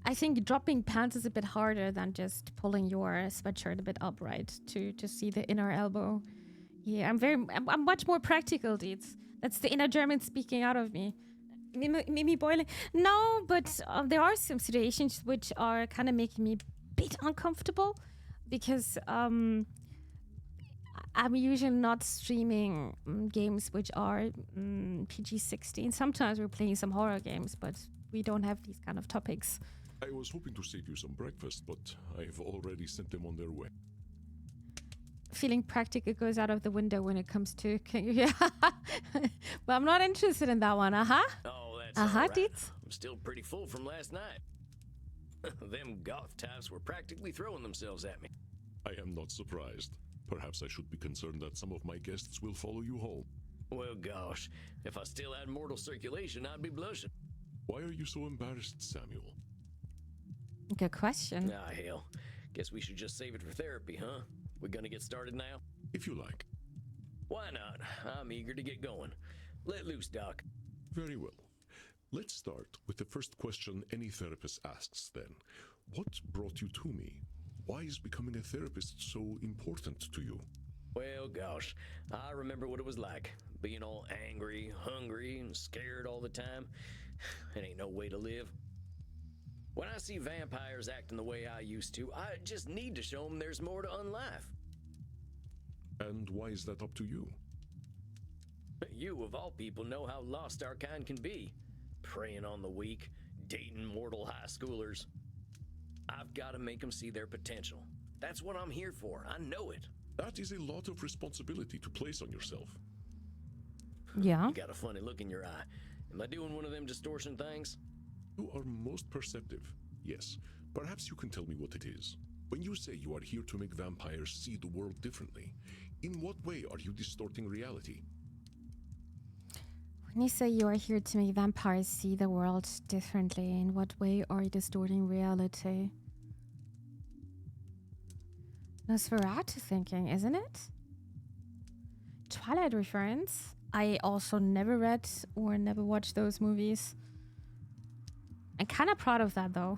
I think dropping pants is a bit harder than just pulling your sweatshirt a bit upright to see the inner elbow. Yeah, I'm much more practical, dudes. That's the inner German speaking out of me. Mimi boiling. No, but there are some situations which are kind of making me a bit uncomfortable because I'm usually not streaming games which are PG-16. Sometimes we're playing some horror games, but we don't have these kind of topics. I was hoping to save you some breakfast, but I've already sent them on their way. Feeling practical goes out of the window when it comes to... Yeah. But I'm not interested in that one. Uh-huh. Oh, that's all right. Deets. I'm still pretty full from last night. Them goth types were practically throwing themselves at me. I am not surprised. Perhaps I should be concerned that some of my guests will follow you home. Well, gosh, if I still had mortal circulation, I'd be blushing. Why are you so embarrassed, Samuel? Good question. Ah, hell. Guess we should just save it for therapy, huh? We gonna get started now? If you like. Why not? I'm eager to get going. Let loose, Doc. Very well. Let's start with the first question any therapist asks then. What brought you to me? Why is becoming a therapist so important to you? Well, gosh, I remember what it was like. Being all angry, hungry, and scared all the time. It ain't no way to live. When I see vampires acting the way I used to, I just need to show them there's more to unlife. And why is that up to you? You, of all people, know how lost our kind can be. Preying on the weak, dating mortal high schoolers. I've got to make them see their potential. That's what I'm here for. I know it. That is a lot of responsibility to place on yourself. Yeah. You got a funny look in your eye. Am I doing one of them distortion things? You are most perceptive. Yes. Perhaps you can tell me what it is. When you say you are here to make vampires see the world differently, in what way are you distorting reality? When you say you are here to make vampires see the world differently, in what way are you distorting reality? Nosferatu thinking, isn't it? Twilight reference. I also never read or never watched those movies. I'm kind of proud of that though.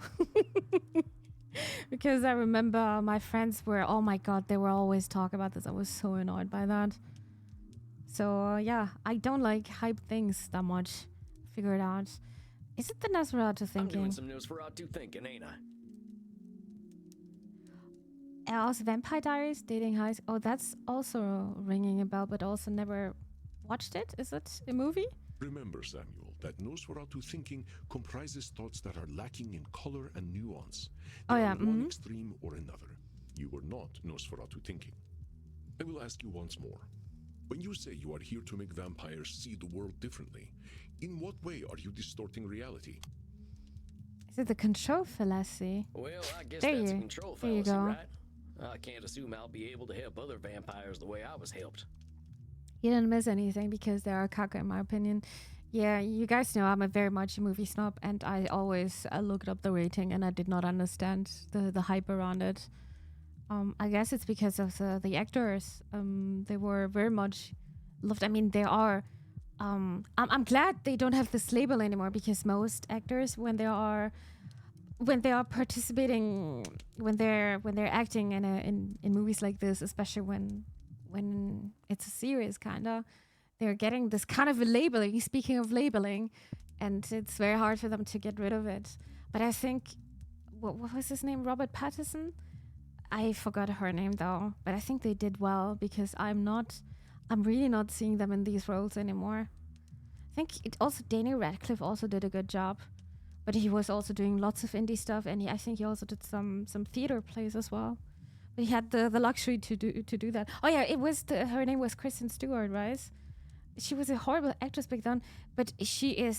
Because I remember my friends were, oh my god, they were always talking about this. I was so annoyed by that. So yeah, I don't like hype things that much. Figure it out. Is it the Nosferatu I'm thinking? doing some Nosferatu thinking, ain't I? Also Vampire Diaries, Dating Highs. Oh, that's also ringing a bell, but also never watched it. Is it a movie? Remember, Samuel, that Nosferatu thinking comprises thoughts that are lacking in color and nuance. They Oh, yeah, are one extreme or another. You were not Nosferatu thinking. I will ask you once more. When you say you are here to make vampires see the world differently, in what way are you distorting reality? Is it the control fallacy? Well, I guess There that's a you- control there you fallacy, go. right? I can't assume I'll be able to help other vampires the way I was helped. You didn't miss anything because they are caca, in my opinion. Yeah, you guys know I'm a very much a movie snob, and I always looked up the rating, and I did not understand the hype around it. I guess it's because of the actors. They were very much loved. I mean, they are. I'm glad they don't have this label anymore, because most actors, when they are participating, when they're acting in movies like this, especially when it's a series kinda, they're getting this kind of a labeling. Speaking of labeling, and it's very hard for them to get rid of it. But I think what was his name? Robert Pattinson? I forgot her name though. But I think they did well, because I'm really not seeing them in these roles anymore. I think it also Daniel Radcliffe also did a good job. But he was also doing lots of indie stuff, and I think he also did some theater plays as well. But he had the luxury to do that. Oh yeah, her name was Kristen Stewart, right? She was a horrible actress back then, but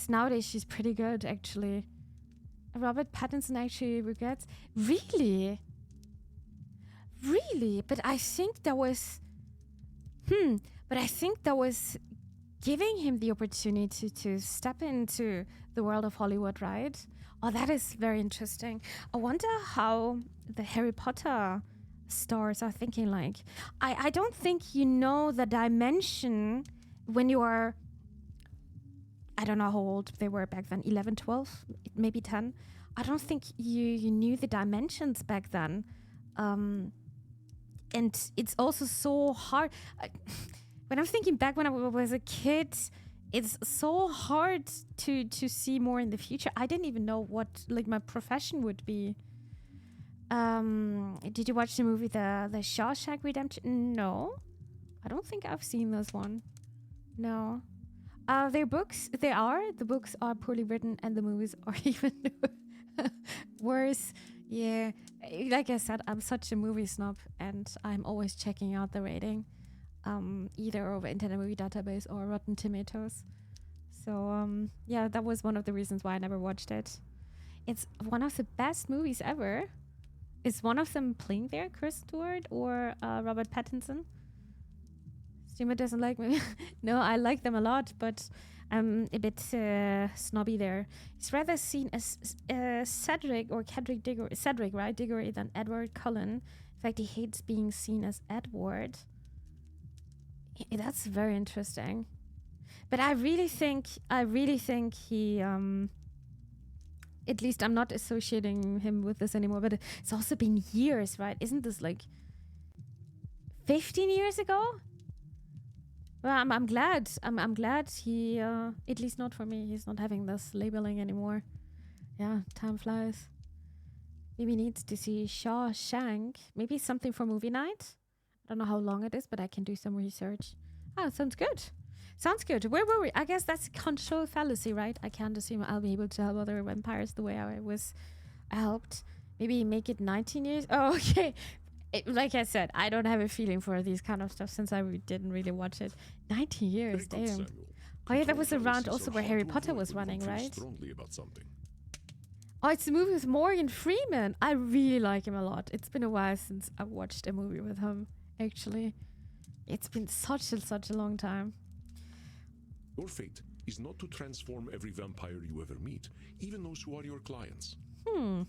nowadays she's pretty good actually. Robert Pattinson actually regrets. Really? But I think that was giving him the opportunity to step into the world of Hollywood, right? Oh, that is very interesting. I wonder how the Harry Potter stars are thinking. Like, I don't think you know the dimension when you are, I don't know how old they were back then, 11, 12, maybe 10. I don't think you knew the dimensions back then. And it's also so hard. When I'm thinking back when I was a kid, it's so hard to see more in the future. I didn't even know what like my profession would be. Did you watch the movie the Shawshank Redemption? No, I don't think I've seen this one. No, their books. The books are poorly written, and the movies are even worse. Yeah, like I said, I'm such a movie snob, and I'm always checking out the rating, either over Internet Movie Database or Rotten Tomatoes. So yeah, that was one of the reasons why I never watched it. It's one of the best movies ever. Is one of them playing there, Chris Stewart or Robert Pattinson? Steamer doesn't like me. No, I like them a lot, but I'm a bit snobby there. He's rather seen as Cedric or Cedric Diggory, Cedric, right? Diggory than Edward Cullen. In fact, he hates being seen as Edward. That's very interesting. But I really think he at least I'm not associating him with this anymore, but it's also been years, right? Isn't this like 15 years ago? Well, I'm glad. I'm glad he, at least not for me, he's not having this labeling anymore. Yeah, time flies. Maybe needs to see Shawshank. Maybe something for movie night. I don't know how long it is, but I can do some research. Oh, sounds good. Sounds good. Where were we? I guess that's control fallacy, right? I can't assume I'll be able to help other vampires the way I was helped. Maybe make it 19 years. Oh, okay. Like I said, I don't have a feeling for these kind of stuff since I didn't really watch it. 19 years, Very good, damn. Samuel. Oh yeah, that was Control around fallacies also are where hard Harry to Potter avoid was when one running, feels right? strongly about something. Oh, it's a movie with Morgan Freeman. I really like him a lot. It's been a while since I watched a movie with him, actually. It's been such a long time. Your fate is not to transform every vampire you ever meet, even those who are your clients.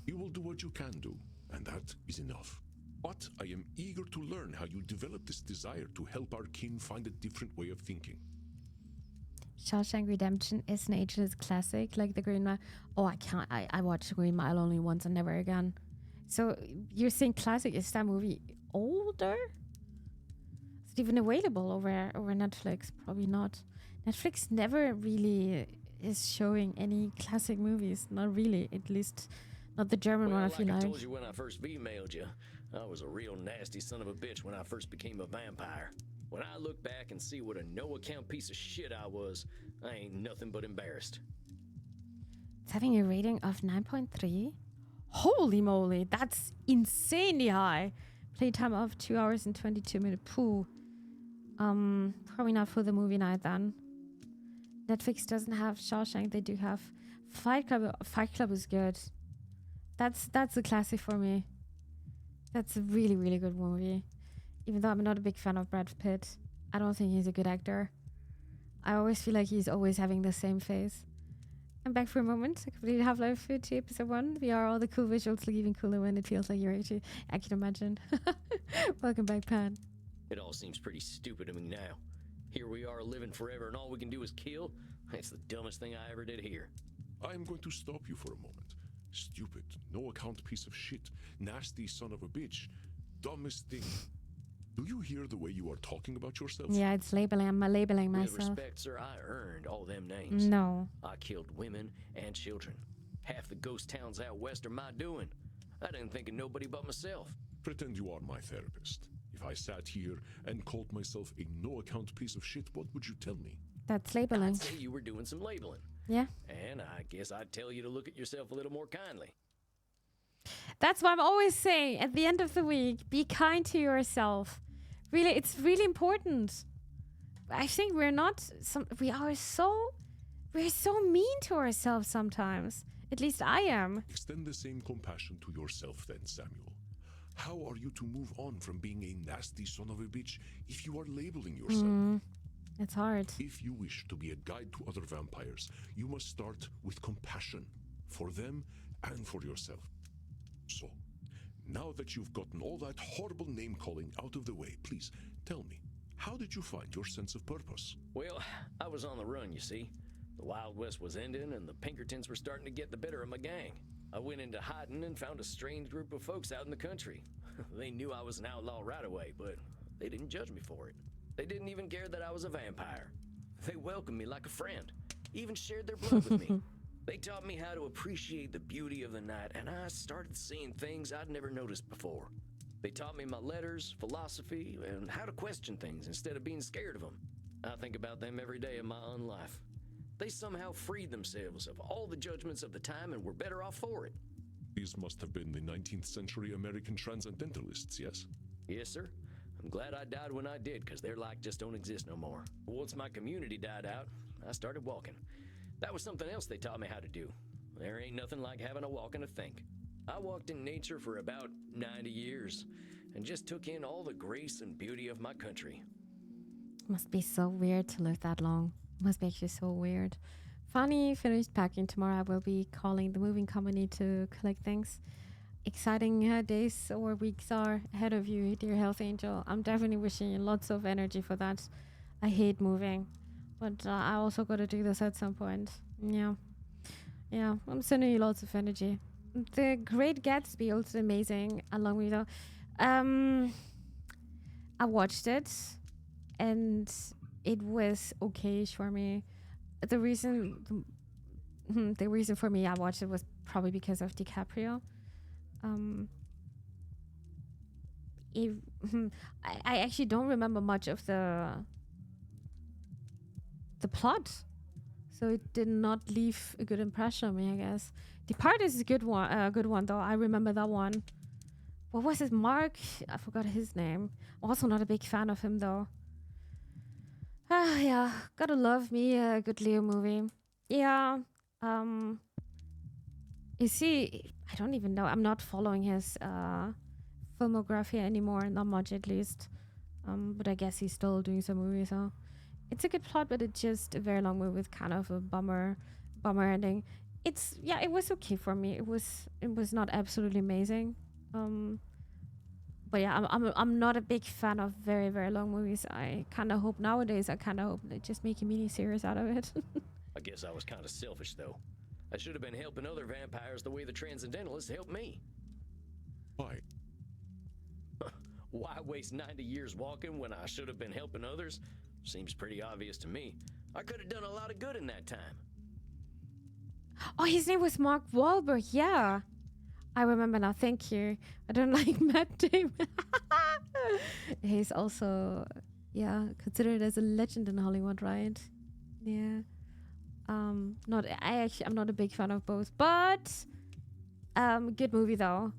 You will do what you can do, and that is enough. But I am eager to learn how you develop this desire to help our kin find a different way of thinking. Shawshank Redemption is an ageless classic, like the Green Mile. Oh, I can't. I watched the Green Mile only once and never again. So you're saying classic? Is that movie older? Is it even available over Netflix? Probably not. Netflix never really is showing any classic movies. Not really, at least not the German one. I feel I like. told you when I first emailed you, I was a real nasty son of a bitch when I first became a vampire. When I look back and see what a no-account piece of shit I was, I ain't nothing but embarrassed. It's having a rating of 9.3. Holy moly, that's insanely high. Playtime of 2 hours and 22 minutes. Pooh. Probably not for the movie night then. Netflix doesn't have Shawshank. They do have Fight Club. Fight Club is good. That's a classic for me. That's a really, really good movie. Even though I'm not a big fan of Brad Pitt. I don't think he's a good actor. I always feel like he's always having the same face. I'm back for a moment. I completed Half-Life 2 episode 1. We are all the cool visuals look even cooler when it feels like you're actually... I can imagine. Welcome back, Pan. It all seems pretty stupid to me now. Here we are living forever and all we can do is kill? It's the dumbest thing I ever did here. I'm going to stop you for a moment. Stupid, no account piece of shit, nasty son of a bitch, dumbest thing. Do you hear the way you are talking about yourself? Yeah, it's labeling. I'm labeling With myself. respect, sir, I earned all them names. No. I killed women and children. Half the ghost towns out west are my doing. I didn't think of nobody but myself. Pretend you are my therapist. If I sat here and called myself a no-account piece of shit, what would you tell me? That's labeling. I'd say you were doing some labeling. Yeah. And I guess I'd tell you to look at yourself a little more kindly. That's why I'm always saying at the end of the week, be kind to yourself. Really, it's really important. I think we're so mean to ourselves sometimes. At least I am. Extend the same compassion to yourself then, Samuel. How are you to move on from being a nasty son of a bitch if you are labeling yourself? It's hard. If you wish to be a guide to other vampires, you must start with compassion for them and for yourself. So, now that you've gotten all that horrible name-calling out of the way, please tell me, how did you find your sense of purpose? Well, I was on the run, you see. The Wild West was ending and the Pinkertons were starting to get the better of my gang. I went into hiding and found a strange group of folks out in the country. They knew I was an outlaw right away, but they didn't judge me for it. They didn't even care that I was a vampire. They welcomed me like a friend, even shared their blood with me. They taught me how to appreciate the beauty of the night, and I started seeing things I'd never noticed before. They taught me my letters, philosophy, and how to question things instead of being scared of them. I think about them every day of my own life. They somehow freed themselves of all the judgments of the time and were better off for it. These must have been the 19th century American transcendentalists, yes? Yes, sir. I'm glad I died when I did, because their like just don't exist no more. Once my community died out, I started walking. That was something else they taught me how to do. There ain't nothing like having a walk and a think. I walked in nature for about 90 years and just took in all the grace and beauty of my country. Must be so weird to live that long. Must be actually so weird. Finally finished packing. Tomorrow I will be calling the moving company to collect things. Exciting days or weeks are ahead of you, dear Health Angel. I'm definitely wishing you lots of energy for that. I hate moving, but I also got to do this at some point. Yeah, I'm sending you lots of energy. The Great Gatsby also amazing. Along with I watched it, and it was okay-ish for me. The reason for me I watched it was probably because of DiCaprio. I actually don't remember much of the plot, so it did not leave a good impression on me, I guess. The part is a good one though. I remember that one. What was it, Mark? I forgot his name. Also not a big fan of him though. Yeah, gotta love me a good Leo movie. Yeah, is he? I don't even know. I'm not following his filmography anymore, not much at least. But I guess he's still doing some movies. So it's a good plot, but it's just a very long movie with kind of a bummer ending. It was okay for me. It was not absolutely amazing. But yeah, I'm not a big fan of very, very long movies. I kind of hope nowadays. They just make a mini series out of it. I guess I was kind of selfish though. I should have been helping other vampires the way the Transcendentalists helped me. Why? Why waste 90 years walking when I should have been helping others? Seems pretty obvious to me. I could have done a lot of good in that time. Oh, his name was Mark Wahlberg. Yeah, I remember now. Thank you. I don't like Matt Damon. He's also considered as a legend in Hollywood, right? Yeah. Not I'm not a big fan of both, but good movie though.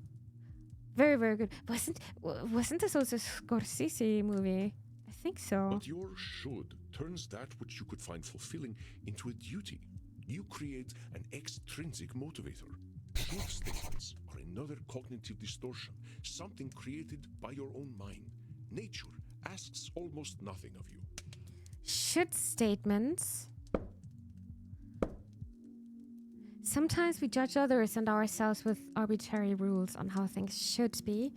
Very, very good. Wasn't this also a Scorsese movie? I think so. But your should turns that which you could find fulfilling into a duty. You create an extrinsic motivator. Should statements are another cognitive distortion, something created by your own mind. Nature asks almost nothing of you. Should statements. Sometimes we judge others and ourselves with arbitrary rules on how things should be.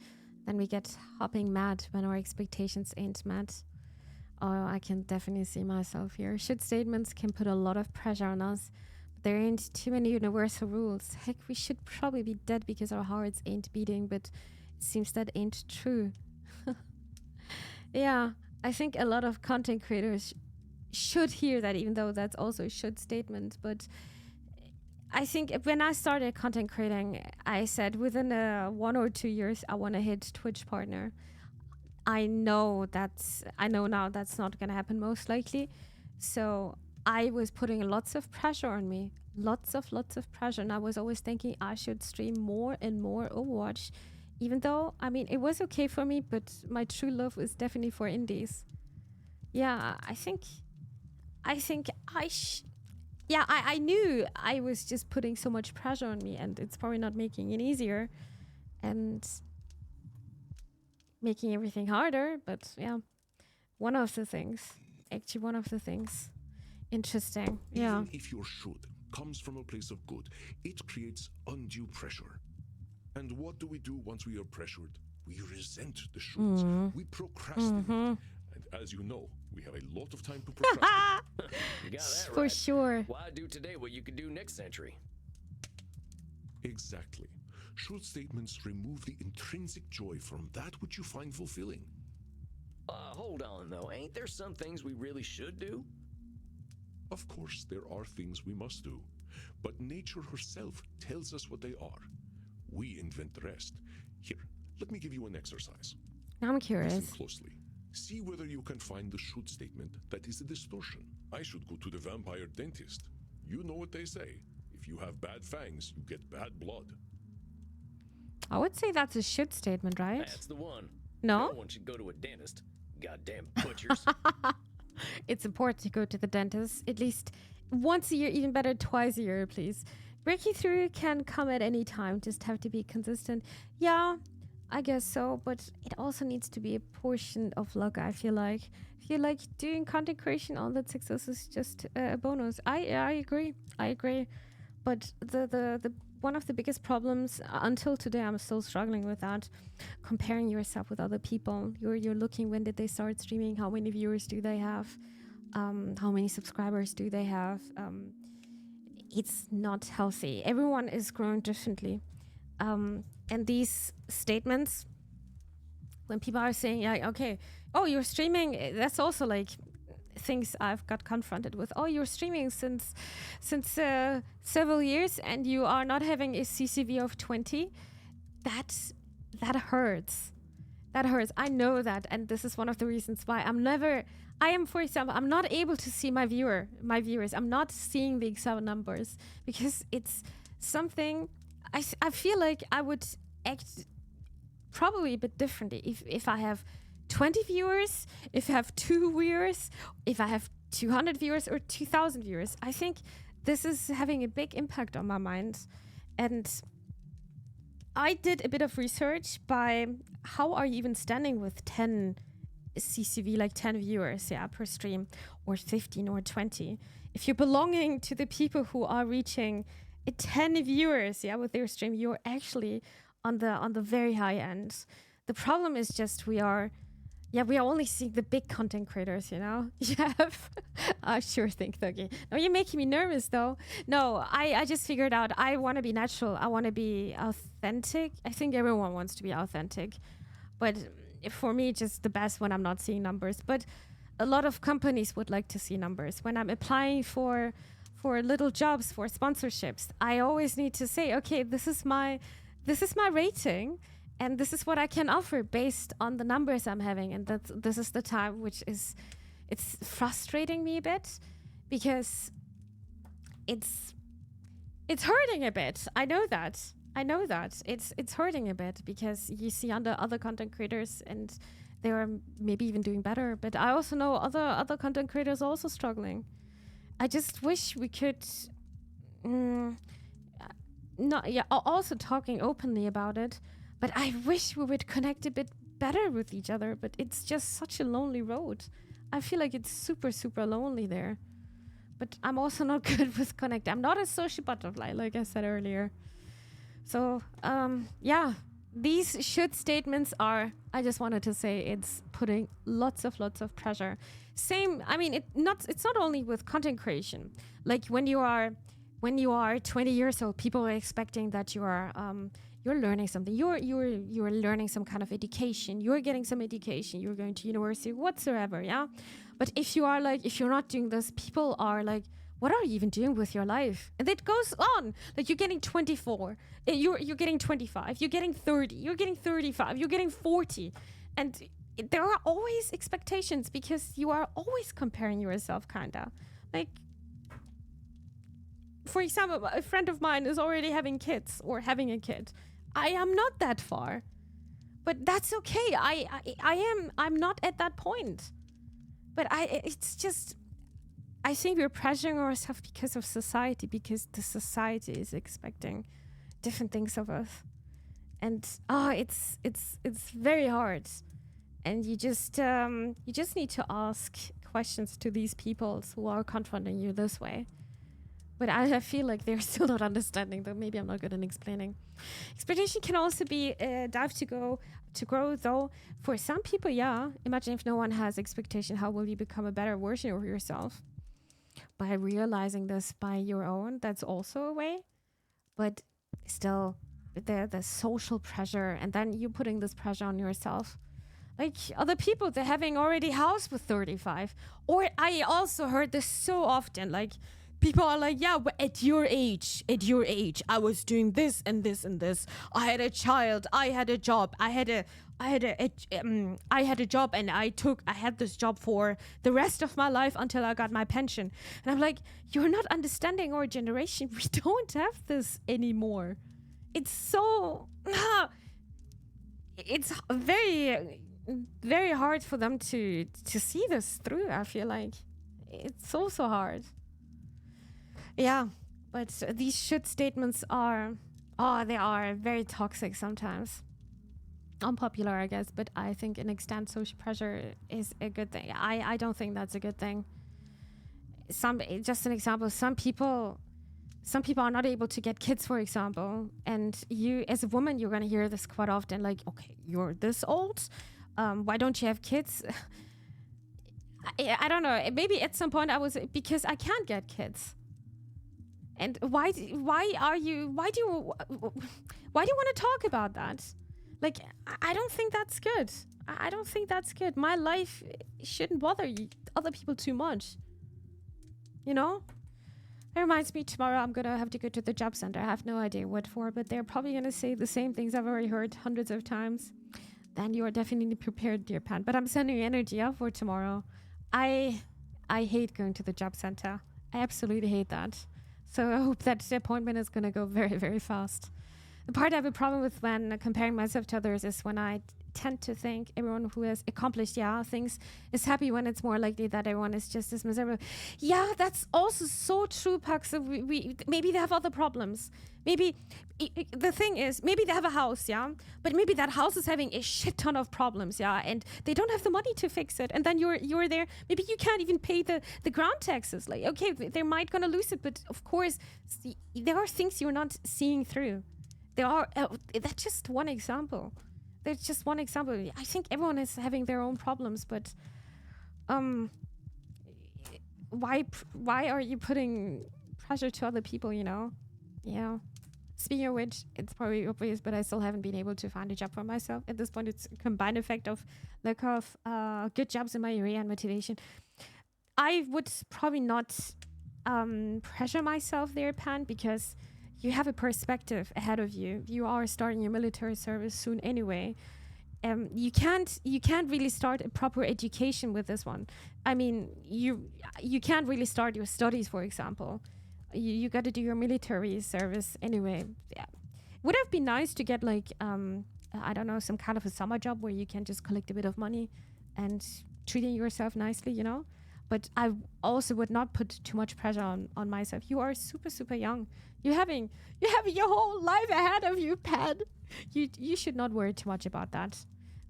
Then we get hopping mad when our expectations ain't met. Oh, I can definitely see myself here. Should statements can put a lot of pressure on us. But there ain't too many universal rules. Heck, we should probably be dead because our hearts ain't beating, but it seems that ain't true. Yeah, I think a lot of content creators should hear that, even though that's also a should statement. But I think when I started content creating, I said within 1 or 2 years, I want to hit Twitch partner. I know now that's not going to happen most likely. So I was putting lots of pressure on me, lots of pressure. And I was always thinking I should stream more and more Overwatch, even though, I mean, it was okay for me, but my true love was definitely for indies. Yeah, I knew I was just putting so much pressure on me, and it's probably not making it easier and making everything harder. But yeah, one of the things. Interesting. Yeah. Even if your should comes from a place of good, it creates undue pressure. And what do we do once we are pressured? We resent the shoulds. We procrastinate. And as you know, we have a lot of time to procrastinate. You got that For right. sure. Why do today what you could do next century? Exactly. Should statements remove the intrinsic joy from that which you find fulfilling? Hold on, though. Ain't there some things we really should do? Of course, there are things we must do, but nature herself tells us what they are. We invent the rest. Here, let me give you an exercise. Now I'm curious. Listen closely. See whether you can find the should statement that is a distortion. I should go to the vampire dentist. You know what they say. If you have bad fangs, you get bad blood. I would say that's a should statement, right? That's the one. No? No one should go to a dentist. Goddamn butchers. It's important to go to the dentist at least once a year, even better twice a year, please. Breaking through can come at any time, just have to be consistent. Yeah, I guess so, but it also needs to be a portion of luck, I feel like. Doing content creation, all that success is just a bonus. I agree. But the one of the biggest problems until today, I'm still struggling with that, comparing yourself with other people. You're looking, when did they start streaming? How many viewers do they have? How many subscribers do they have? It's not healthy. Everyone is growing differently. And these statements, when people are saying, like, okay, oh, you're streaming, that's also like things I've got confronted with. Oh, you're streaming since several years and you are not having a CCV of 20. That hurts. That hurts. I know that, and this is one of the reasons why for example, I'm not able to see my viewers. I'm not seeing the Excel numbers because it's something I feel like I would act probably a bit differently if I have 20 viewers, if I have 2 viewers, if I have 200 viewers or 2,000 viewers. I think this is having a big impact on my mind. And I did a bit of research by how are you even standing with 10 CCV, like 10 viewers, per stream, or 15 or 20. If you're belonging to the people who are reaching 10 viewers, with their stream, you're actually on the very high end. The problem is just we are only seeing the big content creators, I sure think, okay. No, you're making me nervous, though. No, I just figured out I want to be natural. I want to be authentic. I think everyone wants to be authentic. But for me, just the best when I'm not seeing numbers. But a lot of companies would like to see numbers. When I'm applying for little jobs, for sponsorships, I always need to say, okay, this is my rating. And this is what I can offer based on the numbers I'm having. And this is the time which is, it's frustrating me a bit because it's hurting a bit. I know that. It's hurting a bit because you see other content creators and they are maybe even doing better. But I also know other content creators are also struggling. I just wish we could also talking openly about it, but I wish we would connect a bit better with each other, but it's just such a lonely road. I feel like it's super, super lonely there. But I'm also not good with connect. I'm not a social butterfly, like I said earlier. So, these should statements are, I just wanted to say, it's putting lots of pressure. Same, I mean, it's not only with content creation. Like when you are 20 years old, people are expecting that you're learning something. You're learning some kind of education. You're getting some education. You're going to university, whatsoever. Yeah. But if you're not doing this, people are like, what are you even doing with your life? And it goes on. Like you're getting 24, you're getting 25, you're getting 30, you're getting 35, you're getting 40. And there are always expectations because you are always comparing yourself, kinda. Like, for example, a friend of mine is already having kids or having a kid. I am not that far. But that's okay. I'm not at that point. But it's just, I think we're pressuring ourselves because of society, because the society is expecting different things of us. And it's very hard. And you just need to ask questions to these people who are confronting you this way. But I feel like they're still not understanding, though maybe I'm not good at explaining. Expectation can also be a drive to grow, though. For some people, yeah. Imagine if no one has expectation, how will you become a better version of yourself? By realizing this by your own, that's also a way. But still, the social pressure, and then you putting this pressure on yourself. Like other people, they're having already house with 35. Or I also heard this so often, like, people are like, yeah, but at your age, I was doing this and this and this. I had a child. I had a job. I had a job, and I had this job for the rest of my life until I got my pension. And I'm like, you're not understanding our generation. We don't have this anymore. It's so, it's very, very hard for them to see this through. I feel like it's so hard. Yeah, but these should statements are very toxic sometimes. Unpopular, I guess, but I think an extent social pressure is a good thing. I don't think that's a good thing. Just an example, some people are not able to get kids, for example, and you, as a woman, you're going to hear this quite often, like, okay, you're this old, why don't you have kids? I don't know, maybe at some point because I can't get kids. And why do you want to talk about that? Like, I don't think that's good. I don't think that's good. My life shouldn't bother other people too much. You know? That reminds me, tomorrow I'm going to have to go to the job center. I have no idea what for, but they're probably going to say the same things I've already heard hundreds of times. Then you are definitely prepared, dear Pan. But I'm sending energy out for tomorrow. I hate going to the job center. I absolutely hate that. So I hope that the appointment is going to go very, very fast. The part I have a problem with when comparing myself to others is when I tend to think everyone who has accomplished things is happy, when it's more likely that everyone is just as miserable. Yeah, that's also so true, Pax. So we maybe they have other problems. Maybe the thing is, maybe they have a house, but maybe that house is having a shit ton of problems, and they don't have the money to fix it. And then you're there. Maybe you can't even pay the ground taxes. Like, okay, they might gonna lose it, but of course, there are things you're not seeing through. There are. That's just one example. There's just one example. I think everyone is having their own problems, but why are you putting pressure to other people? Yeah. Speaking of which, it's probably obvious, but I still haven't been able to find a job for myself. At this point, it's a combined effect of lack of good jobs in my area and motivation. I would probably not pressure myself there, Pan, because you have a perspective ahead of you. You are starting your military service soon anyway. You can't really start a proper education with this one. I mean, you can't really start your studies, for example. You got to do your military service anyway. Yeah. Would have been nice to get like I don't know, some kind of a summer job where you can just collect a bit of money and treating yourself nicely, you know. But I also would not put too much pressure on myself. You are super young. You're having your whole life ahead of you, Pat. You should not worry too much about that.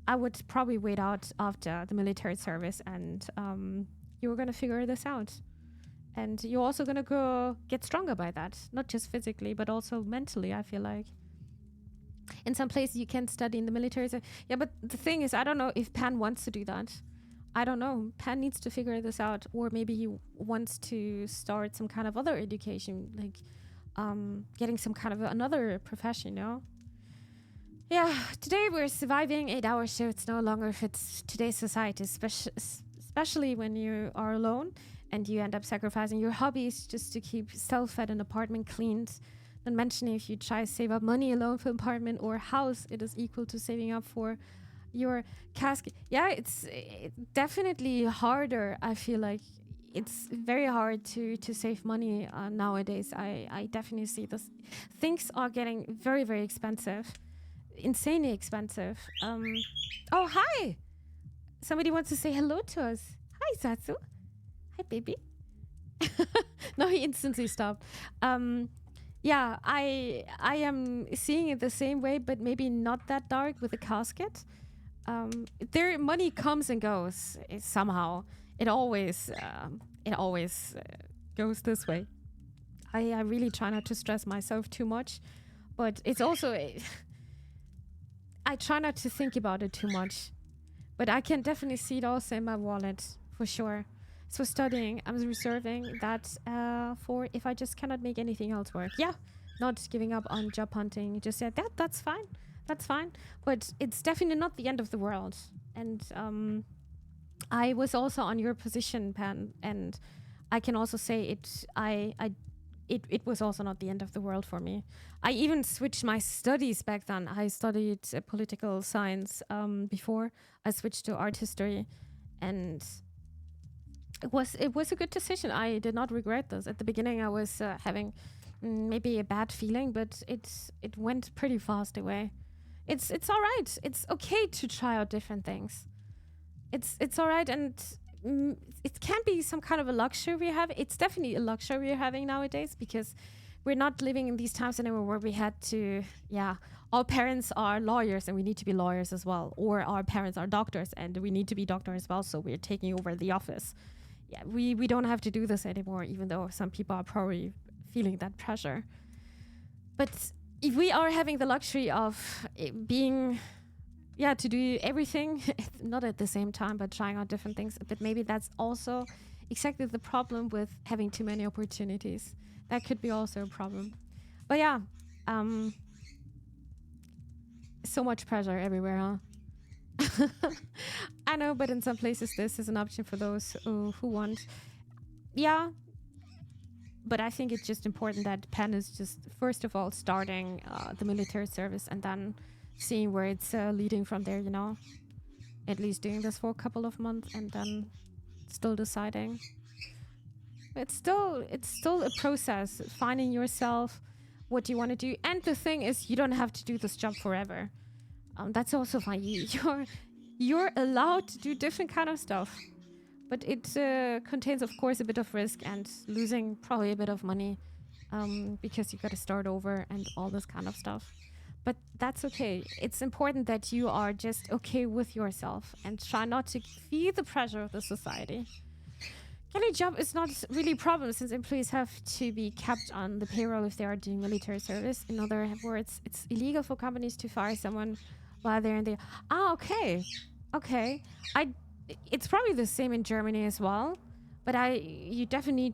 I would probably wait out after the military service, and you're gonna figure this out. And you're also gonna go get stronger by that, not just physically, but also mentally. I feel like in some places you can study in the military. Yeah, but the thing is, I don't know if Pan wants to do that. I don't know. Pan needs to figure this out, or maybe he wants to start some kind of other education, like getting some kind of another profession, you know? Yeah, today we're surviving 8-hour shifts no longer fits today's society, especially when you are alone and you end up sacrificing your hobbies just to keep self-fed and apartment cleaned. Not mentioning if you try to save up money alone for apartment or house, it is equal to saving up for your casket. Yeah, it's definitely harder. I feel like it's very hard to save money nowadays. I definitely see this. Things are getting very, very expensive. Insanely expensive. Oh, hi! Somebody wants to say hello to us. Hi, Satsu. Hi, baby. No, he instantly stopped. Yeah, I am seeing it the same way, but maybe not that dark with the casket. Their money comes and goes somehow. It always goes this way. I really try not to stress myself too much, but it's also I try not to think about it too much, but I can definitely see it also in my wallet for sure. So studying, I'm reserving that for if I just cannot make anything else work. Yeah, not giving up on job hunting. Just said that's fine. That's fine. But it's definitely not the end of the world. And I was also on your position, Pan, and I can also say it was also not the end of the world for me. I even switched my studies back then. I studied political science before I switched to art history, and it was a good decision. I did not regret this. At the beginning, I was having maybe a bad feeling, but it went pretty fast away. It's all right. It's okay to try out different things. It's all right, and it can be some kind of a luxury we have. It's definitely a luxury we're having nowadays because we're not living in these times anymore where we had to, our parents are lawyers and we need to be lawyers as well, or our parents are doctors and we need to be doctors as well, so we're taking over the office. Yeah, we don't have to do this anymore, even though some people are probably feeling that pressure. But if we are having the luxury of being, to do everything, not at the same time, but trying out different things, but maybe that's also exactly the problem with having too many opportunities. That could be also a problem. But yeah, so much pressure everywhere, huh? I know, but in some places this is an option for those who want. Yeah, but I think it's just important that Penn is just, first of all, starting the military service and then seeing where it's leading from there, you know? At least doing this for a couple of months and then still deciding. It's still a process, finding yourself, what you want to do. And the thing is, you don't have to do this job forever. That's also fine. You're allowed to do different kind of stuff, but it contains, of course, a bit of risk and losing probably a bit of money because you got to start over and all this kind of stuff. But that's okay. It's important that you are just okay with yourself and try not to feel the pressure of the society. Getting a job is not really a problem since employees have to be kept on the payroll if they are doing military service. In other words, it's illegal for companies to fire someone while they're in the... Okay. It's probably the same in Germany as well, but you definitely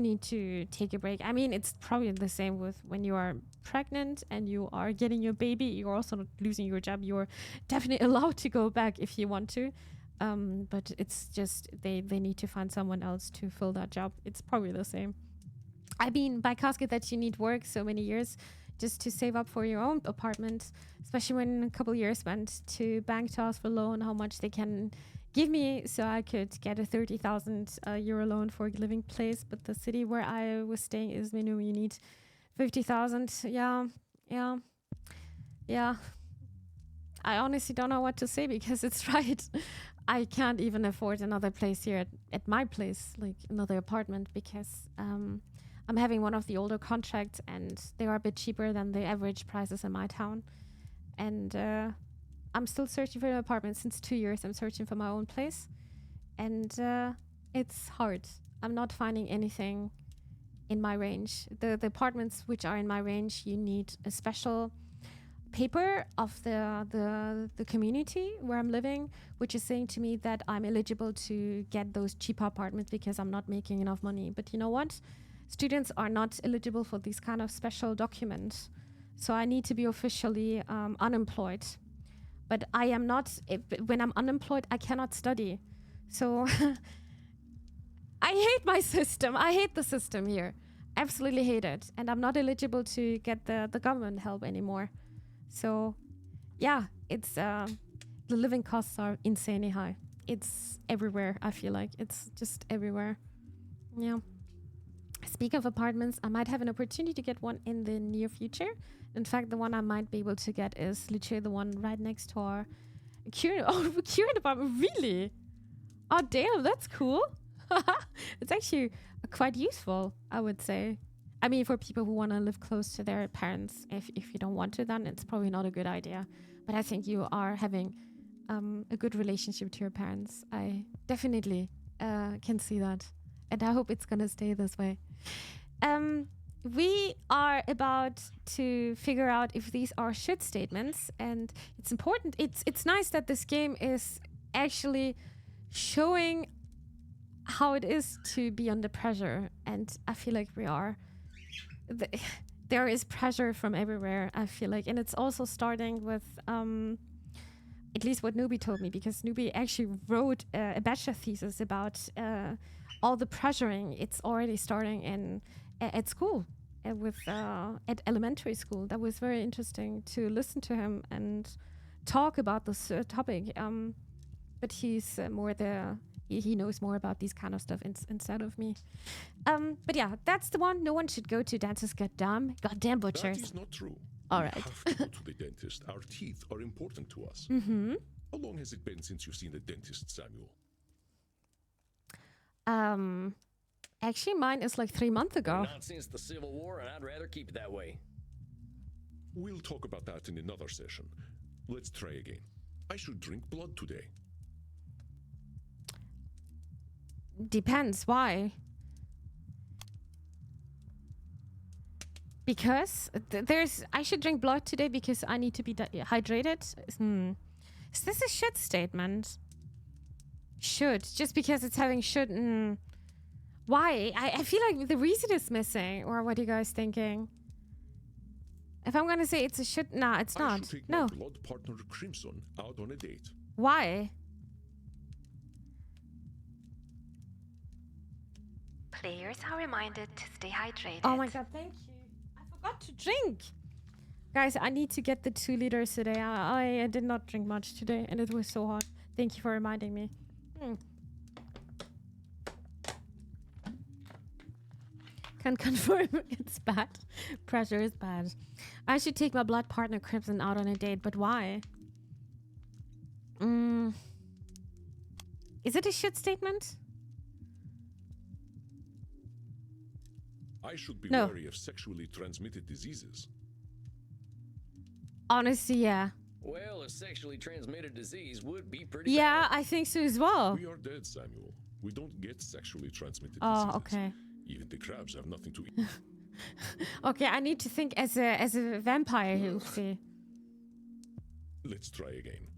need to take a break. I mean, it's probably the same with when you are pregnant and you are getting your baby. You're also not losing your job. You're definitely allowed to go back if you want to. But it's just they need to find someone else to fill that job. It's probably the same. I mean, by casket that you need work so many years just to save up for your own apartment, especially when a couple years went to bank to ask for loan, how much they can give me so I could get a 30,000 euro loan for a living place. But the city where I was staying is minimum you need 50,000. Yeah, yeah, yeah. I honestly don't know what to say because it's right. I can't even afford another place here at my place, like another apartment, because I'm having one of the older contracts and they are a bit cheaper than the average prices in my town. And I'm still searching for an apartment since 2 years. I'm searching for my own place. And it's hard. I'm not finding anything in my range. The apartments which are in my range, you need a special paper of the community where I'm living, which is saying to me that I'm eligible to get those cheaper apartments because I'm not making enough money. But you know what? Students are not eligible for these kind of special documents. So I need to be officially unemployed. But I am not, when I'm unemployed, I cannot study. So I hate my system. I hate the system here. Absolutely hate it. And I'm not eligible to get the government help anymore. So, yeah, it's the living costs are insanely high. It's everywhere, I feel like. It's just everywhere. Yeah. Speaking of apartments, I might have an opportunity to get one in the near future. In fact, the one I might be able to get is literally the one right next to our current apartment. Really? Oh, damn, that's cool. It's actually quite useful, I would say. I mean, for people who want to live close to their parents, if you don't want to, then it's probably not a good idea. But I think you are having a good relationship to your parents. I definitely can see that. And I hope it's going to stay this way. We are about to figure out if these are should statements. And it's important. It's nice that this game is actually showing how it is to be under pressure. And I feel like we are. There is pressure from everywhere, I feel like. And it's also starting with at least what Nubi told me, because Nubi actually wrote a bachelor thesis about all the pressuring. It's already starting at school, at elementary school. That was very interesting to listen to him and talk about this topic. But he's he knows more about these kind of stuff instead of me. But yeah, that's the one. No one should go to dentists. Goddamn butchers. That is not true. All We right. have to go to the dentist. Our teeth are important to us. Mm-hmm. How long has it been since you've seen the dentist, Samuel? Actually, mine is like 3 months ago. Not since the Civil War, and I'd rather keep it that way. We'll talk about that in another session. Let's try again. I should drink blood today. Depends. Why? Because I should drink blood today because I need to be hydrated. Is this a should statement? Should. Just because it's having should. Why? I feel like the reason is missing. Or what are you guys thinking? If I'm going to say it's a should. Nah, it's I not. should take No. my blood partner Crimson out on a date. Why? Players are reminded to stay hydrated. Oh my god, thank you. I forgot to drink. Guys, I need to get the 2 liters today. I did not drink much today and it was so hot. Thank you for reminding me. Can confirm it's bad. Pressure is bad. I should take my blood partner Crimson out on a date, but why? Is it a shit statement? I should be No. wary of sexually transmitted diseases. Honestly, yeah. Well, a sexually transmitted disease would be pretty Yeah, bad. I think so as well. We are dead, Samuel. We don't get sexually transmitted Oh, diseases. okay. Even the crabs have nothing to eat. Okay, I need to think as a vampire here. See. Let's try again.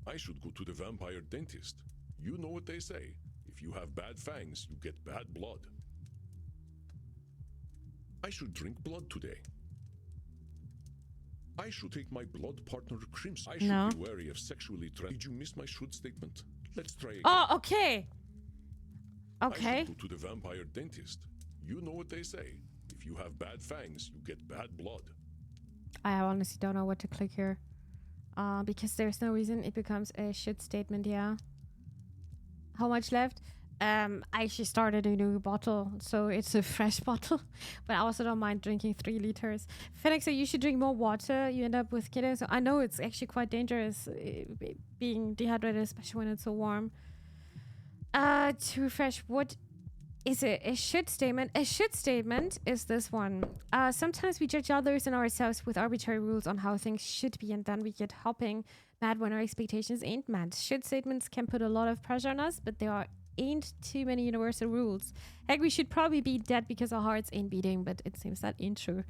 I should go to the vampire dentist. You know what they say. If you have bad fangs, you get bad blood. I should drink blood today. I should take my blood partner Crimson. I should No. be wary of sexually Did you miss my should statement? Let's try again. Oh, okay. I Okay. should go to the vampire dentist. You know what they say. If you have bad fangs, you get bad blood. I honestly don't know what to click here. Because there's no reason. It becomes a shit statement, yeah. How much left? I actually started a new bottle, so it's a fresh bottle. But I also don't mind drinking 3 liters. Phenexa, you should drink more water. You end up with kiddos. I know it's actually quite dangerous being dehydrated, especially when it's so warm. Too fresh. What is it? A should statement? A should statement is this one. Sometimes we judge others and ourselves with arbitrary rules on how things should be, and then we get hopping mad when our expectations ain't met. Should statements can put a lot of pressure on us, but there ain't too many universal rules. Heck, we should probably be dead because our hearts ain't beating, but it seems that ain't true.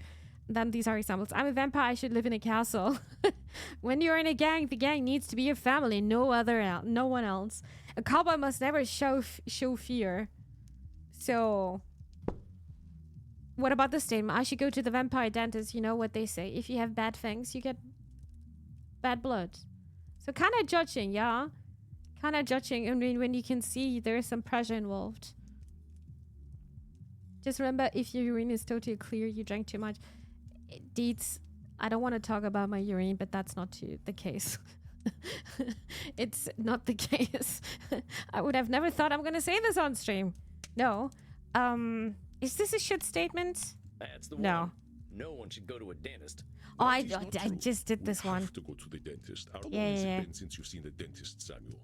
Then these are examples. I'm a vampire, I should live in a castle. When you're in a gang, the gang needs to be your family, no one else. A cowboy must never show fear. So, what about the statement? I should go to the vampire dentist. You know what they say. If you have bad fangs, you get bad blood. So kind of judging, yeah? Kind of judging. I mean, when you can see there is some pressure involved. Just remember, if your urine is totally clear, you drank too much. Deeds, I don't want to talk about my urine, but that's not the case. It's not the case. I would have never thought I'm going to say this on stream. No. Is this a shit statement? That's the No. one. No one should go to a dentist. Oh, I That is not true. just did this You one. have to go to the dentist. How long Yeah, has yeah. it been since you've seen the dentist, Samuel?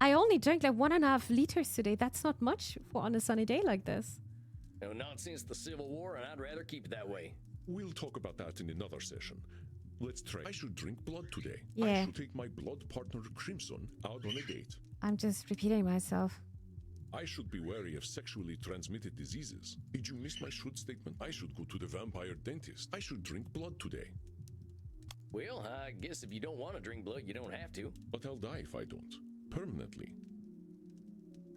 I only drank like 1.5 liters today. That's not much for on a sunny day like this. No, not since the Civil War, and I'd rather keep it that way. We'll talk about that in another session. Let's try. I should drink blood today. Yeah. I should take my blood partner Crimson out on a date. I'm just repeating myself. I should be wary of sexually transmitted diseases. Did you miss my should statement? I should go to the vampire dentist. I should drink blood today. Well, I guess if you don't want to drink blood, you don't have to. But I'll die if I don't. Permanently.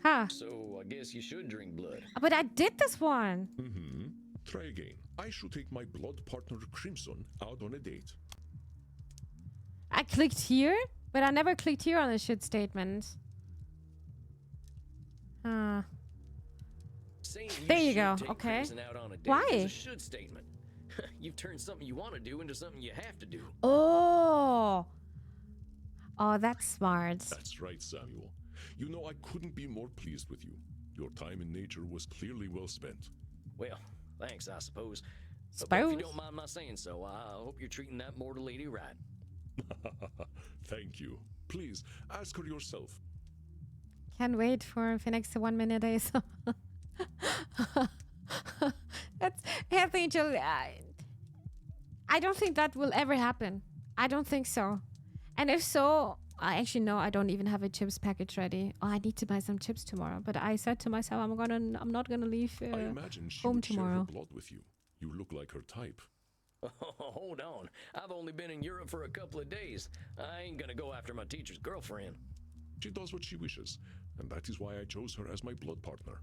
Huh. So I guess you should drink blood. But I did this one. Mm-hmm. Try again. I should take my blood partner Crimson out on a date. I clicked here, but I never clicked here on the shit statement. Saying There you should go, take okay. Crimson out on a date Why? is a should statement. You've turned something you want to do into something you have to do. Oh, that's smart. That's right, Samuel. You know, I couldn't be more pleased with you. Your time in nature was clearly well spent. Well, thanks, I suppose. But if you Suppose. don't mind my saying so, I hope you're treating that mortal lady right. Thank you. Please, ask her yourself. Can't wait for Phenexa 1 minute days. That's Anthony Jolie. I don't think that will ever happen. I don't think so. And if so, I actually know I don't even have a chips package ready. Oh, I need to buy some chips tomorrow. But I said to myself, I'm not gonna leave I imagine she home would share tomorrow. her blood with you. You look like her type. Hold on. I've only been in Europe for a couple of days. I ain't gonna go after my teacher's girlfriend. She does what she wishes, and that is why I chose her as my blood partner.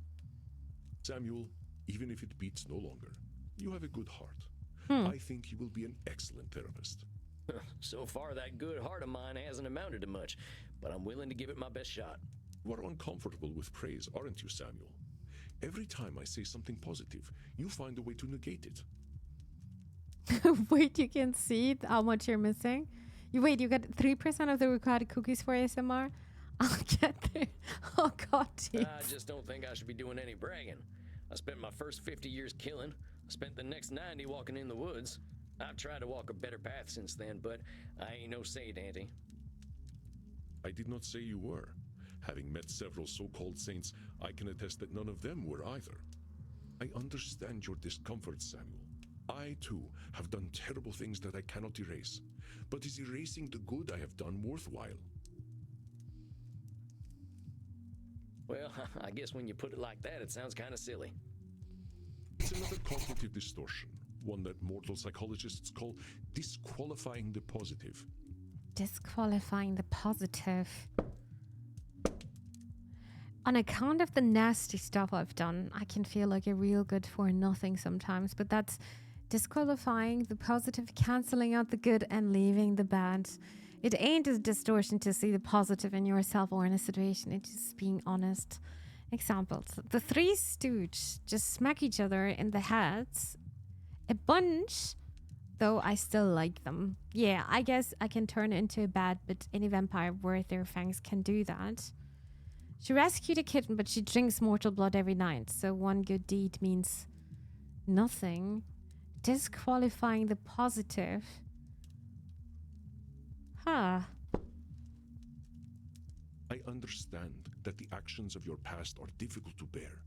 Samuel, even if it beats no longer, you have a good heart. I think you will be an excellent therapist. So far, that good heart of mine hasn't amounted to much, but I'm willing to give it my best shot. You are uncomfortable with praise, aren't you, Samuel? Every time I say something positive, you find a way to negate it. Wait, you can see how much you're missing? You got 3% of the required cookies for ASMR? I'll get there. Oh, God, I just don't think I should be doing any bragging. I spent my first 50 years killing. I spent the next 90 walking in the woods. I've tried to walk a better path since then, but I ain't no saint, Auntie. I did not say you were. Having met several so-called saints, I can attest that none of them were either. I understand your discomfort, Samuel. I, too, have done terrible things that I cannot erase. But is erasing the good I have done worthwhile? Well, I guess when you put it like that, it sounds kind of silly. It's another cognitive distortion, one that mortal psychologists call disqualifying the positive. Disqualifying the positive. On account of the nasty stuff I've done, I can feel like a real good for nothing sometimes, but that's disqualifying the positive, cancelling out the good and leaving the bad. It ain't a distortion to see the positive in yourself or in a situation. It's just being honest. Examples. The three stooges just smack each other in the heads. A bunch, though I still like them. Yeah, I guess I can turn into a bat, but any vampire worth their fangs can do that. She rescued a kitten, but she drinks mortal blood every night, so one good deed means nothing. Disqualifying the positive. Huh. I understand that the actions of your past are difficult to bear,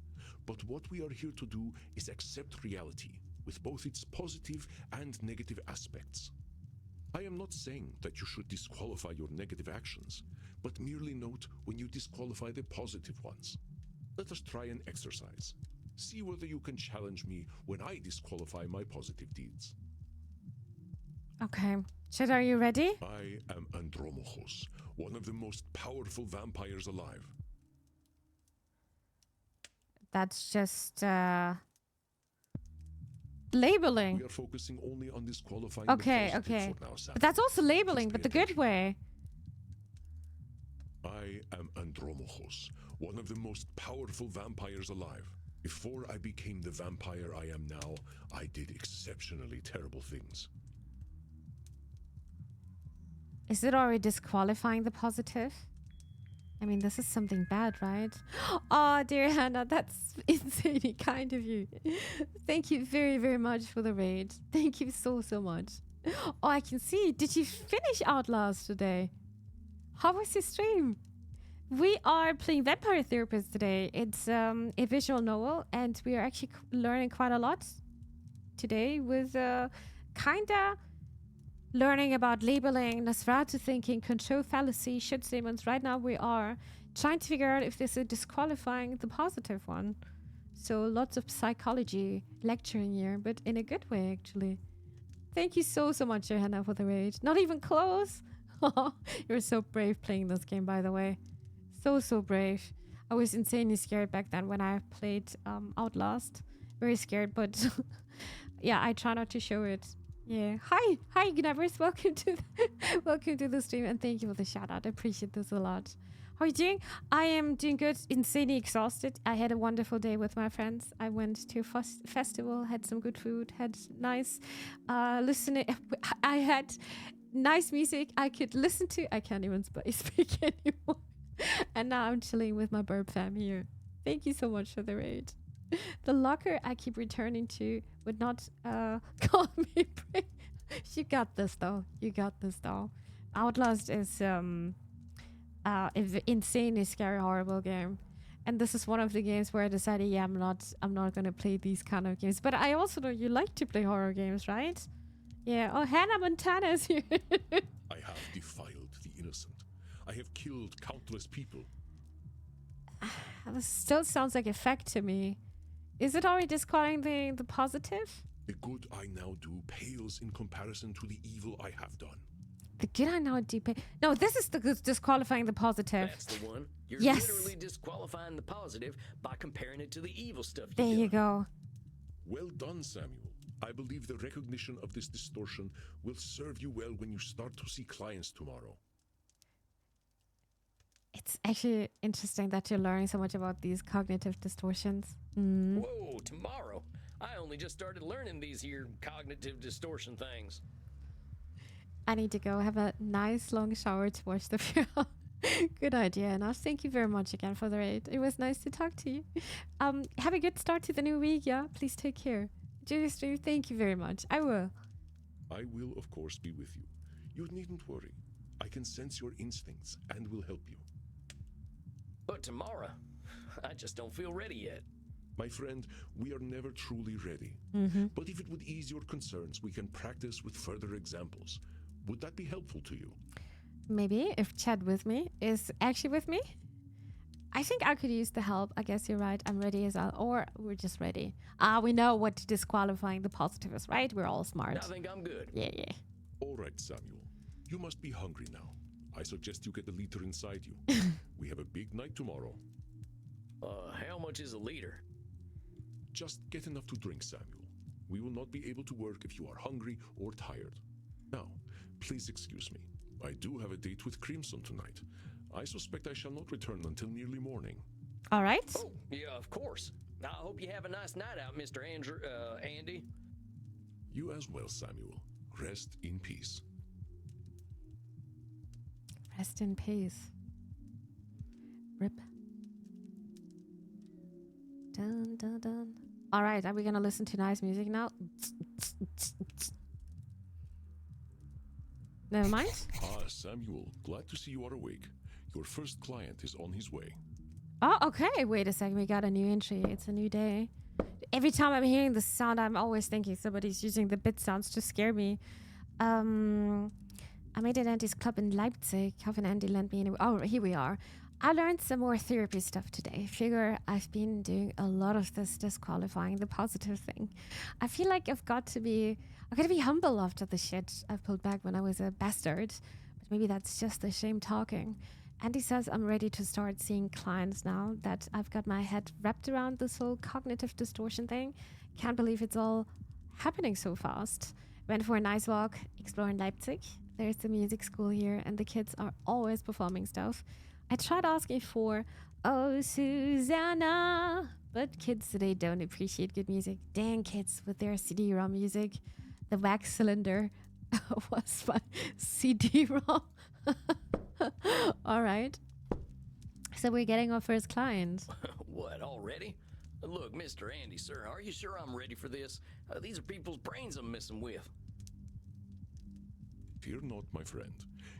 but what we are here to do is accept reality with both its positive and negative aspects. I am not saying that you should disqualify your negative actions, but merely note when you disqualify the positive ones. Let us try an exercise. See whether you can challenge me when I disqualify my positive deeds. Okay. Chet, are you ready? I am Andromachos, one of the most powerful vampires alive. That's just labeling. We are focusing only on disqualifying Okay, the positive okay. for now, Sam. But that's also labeling, Just but the pay good way. I am Andromachos, one of the most powerful vampires alive. Before I became the vampire I am now, I did exceptionally terrible things. Is it already disqualifying the positive? I mean, this is something bad, right? Oh, dear Hannah, that's insanely kind of you. Thank you very, very much for the raid. Thank you so, so much. Oh, I can see. Did you finish Outlast today? How was your stream? We are playing Vampire Therapist today. It's a visual novel, and we are actually learning quite a lot today with kinda learning about labeling, Nosferatu thinking, control fallacy, should statements. Right now we are trying to figure out if this is disqualifying the positive one. So lots of psychology lecturing here, but in a good way, actually. Thank you so, so much, Johanna, for the raid. Not even close. You're so brave playing this game, by the way. So, so brave. I was insanely scared back then when I played Outlast. Very scared, but yeah, I try not to show it. Yeah. Hi, Gnavers. Welcome to the stream, and thank you for the shout out. I appreciate this a lot. How are you doing? I am doing good. Insanely exhausted. I had a wonderful day with my friends. I went to a festival, had some good food, had nice listening. I had nice music I could listen to. I can't even speak anymore. And now I'm chilling with my burp fam here. Thank you so much for the raid. The locker I keep returning to would not call me brave. You got this though. You got this though. Outlast is insanely scary, horrible game. And this is one of the games where I decided, yeah, I'm not gonna play these kind of games. But I also know you like to play horror games, right? Yeah. Oh, Hannah Montana is here. I have defiled the innocent. I have killed countless people. This still sounds like a fact to me. Is it already disqualifying the positive? The good I now do pales in comparison to the evil I have done. The good I now do. No, this is the disqualifying the positive. That's the one. You're Yes. literally disqualifying the positive by comparing it to the evil stuff There you've you done. go. Well done, Samuel. I believe the recognition of this distortion will serve you well when you start to see clients tomorrow. It's actually interesting that you're learning so much about these cognitive distortions. Mm. Whoa, tomorrow? I only just started learning these here cognitive distortion things. I need to go have a nice long shower to watch the film. Good idea, Enosh. Thank you very much again for the raid. It was nice to talk to you. Have a good start to the new week, yeah? Please take care. Enjoy the stream. Thank you very much. I will. I will, of course, be with you. You needn't worry. I can sense your instincts and will help you. But tomorrow, I just don't feel ready yet. My friend, we are never truly ready. But if it would ease your concerns, we can practice with further examples. Would that be helpful to you? Maybe if Chad with me is actually with me. I think I could use the help. I guess you're right. I'm ready as well. Or we're just ready. We know what disqualifying the positive is, right? We're all smart. I think I'm good. Yeah, yeah. All right, Samuel. You must be hungry now. I suggest you get a liter inside you. We have a big night tomorrow. How much is a liter? Just get enough to drink, Samuel. We will not be able to work if you are hungry or tired. Now, please excuse me. I do have a date with Crimson tonight. I suspect I shall not return until nearly morning. All right. Oh, yeah, of course. I hope you have a nice night out, Mr. Andy. You as well, Samuel. Rest in peace. Rest in peace. Rip. Dun, dun, dun. All right, are we gonna listen to nice music now? Never mind. Ah, Samuel, glad to see you are awake. Your first client is on his way. Oh, okay. Wait a second. We got a new entry. It's a new day. Every time I'm hearing the sound, I'm always thinking somebody's using the bit sounds to scare me. I made an Andy's club in Leipzig. Have an Andy lend me. Oh, here we are. I learned some more therapy stuff today. Figure I've been doing a lot of this disqualifying the positive thing. I feel like I've got to be humble after the shit I've pulled back when I was a bastard. But maybe that's just the shame talking. Andy says I'm ready to start seeing clients now that I've got my head wrapped around this whole cognitive distortion thing. Can't believe it's all happening so fast. Went for a nice walk, exploring Leipzig. There's the music school here and the kids are always performing stuff. I tried asking for Oh Susanna, but kids today don't appreciate good music. Dang kids with their CD-ROM music. The wax cylinder was my CD-ROM. All right. So we're getting our first client. What, already? Look, Mr. Andy, sir, are you sure I'm ready for this? These are people's brains I'm messing with. Fear not, my friend.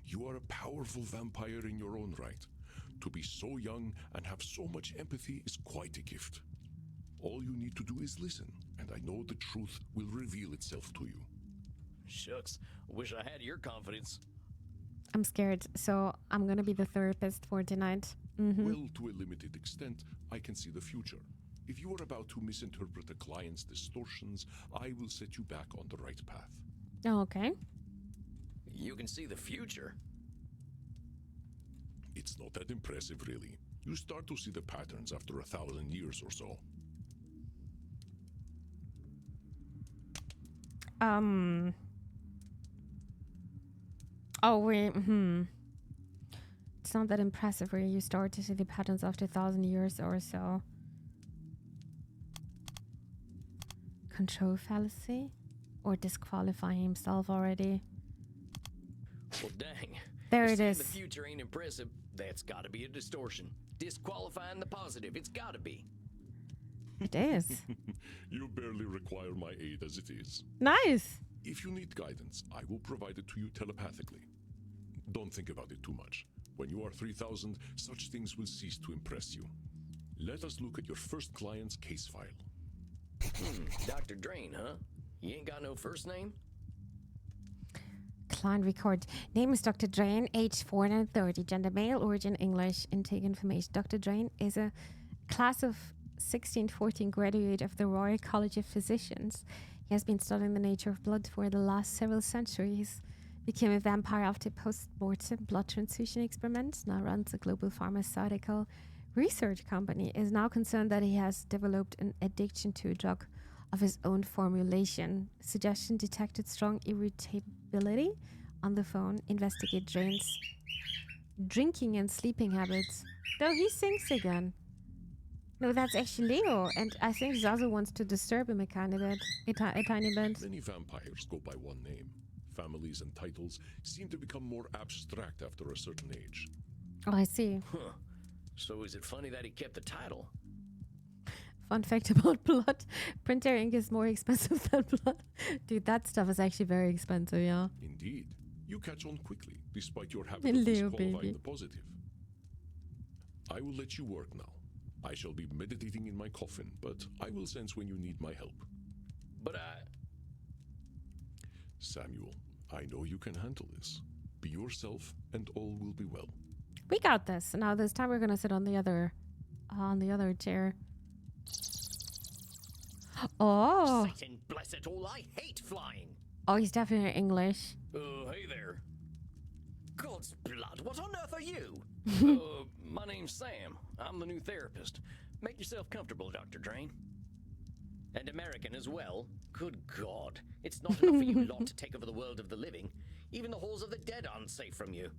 You are a powerful vampire in your own right. To be so young and have so much empathy is quite a gift. All you need to do is listen, and I know the truth will reveal itself to you. Shucks, wish I had your confidence. I'm scared, so I'm gonna be the therapist for tonight. Well, to a limited extent, I can see the future. If you are about to misinterpret a client's distortions, I will set you back on the right path. Oh, okay. You can see the future? It's not that impressive, really. You start to see the patterns after 1,000 years or so. Oh, wait. It's not that impressive where you start to see the patterns after 1,000 years or so. Control fallacy? Or disqualifying himself already? Well, dang. There If it seeing is. the future ain't impressive, that's gotta be a distortion. Disqualifying the positive, it's gotta be. It is. You barely require my aid as it is. Nice. If you need guidance, I will provide it to you telepathically. Don't think about it too much. When you are 3,000, such things will cease to impress you. Let us look at your first client's case file. Dr. Drain, huh? You ain't got no first name? Client record. Name is Dr. Drain, age 430, gender male, origin English, intake information. Dr. Drain is a class of 1614 graduate of the Royal College of Physicians. He has been studying the nature of blood for the last several centuries. Became a vampire after post-mortem blood transfusion experiments. Now runs a global pharmaceutical research company. Is now concerned that he has developed an addiction to a drug of his own formulation. Suggestion detected strong irritability on the phone. Investigate Drain's drinking and sleeping habits. No, he sings again. No, that's actually Leo, and I think Zazu wants to disturb him a tiny bit. A tiny bit. Many vampires go by one name. Families and titles seem to become more abstract after a certain age. Oh, I see. Huh. So is it funny that he kept the title? Fun fact about blood. Printer ink is more expensive than blood. Dude, that stuff is actually very expensive, yeah. Indeed. You catch on quickly, despite your habit of Leo, disqualifying baby. the positive. I will let you work now. I shall be meditating in my coffin, but I will sense when you need my help. But Samuel, I know you can handle this. Be yourself, and all will be well. We got this. Now this time we're gonna sit on the other chair. Oh, Satan bless it all, I hate flying. oh, he's definitely English. Hey there. God's blood, what on earth are you? My name's Sam. I'm the new therapist. Make yourself comfortable, Dr. Drain. And American as well. Good God. It's not enough for you lot to take over the world of the living. Even the halls of the dead aren't safe from you.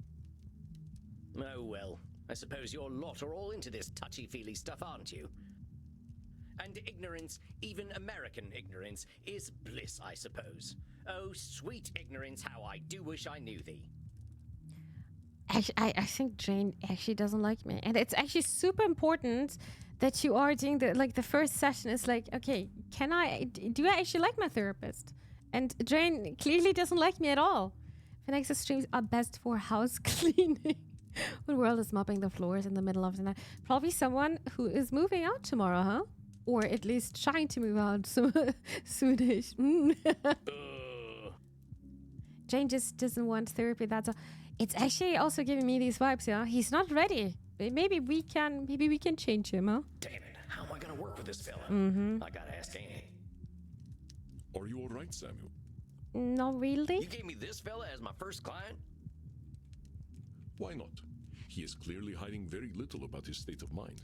Oh well. I suppose your lot are all into this touchy-feely stuff, aren't you? And ignorance, even American ignorance, is bliss, I suppose. Oh, sweet ignorance, how I do wish I knew thee. Actually, I think Jane actually doesn't like me. And it's actually super important that you are doing the first session is like, okay, do I actually like my therapist? And Jane clearly doesn't like me at all. Phenexa streams are best for house cleaning. When world is mopping the floors in the middle of the night. Probably someone who is moving out tomorrow, huh? Or at least trying to move out soonish. Jane just doesn't want therapy, that's all. It's actually also giving me these vibes, yeah? He's not ready. Maybe we can change him, huh? Damn it, how am I gonna work with this fella? I gotta ask Annie. Are you all right, Samuel? Not really. You gave me this fella as my first client? Why not? He is clearly hiding very little about his state of mind.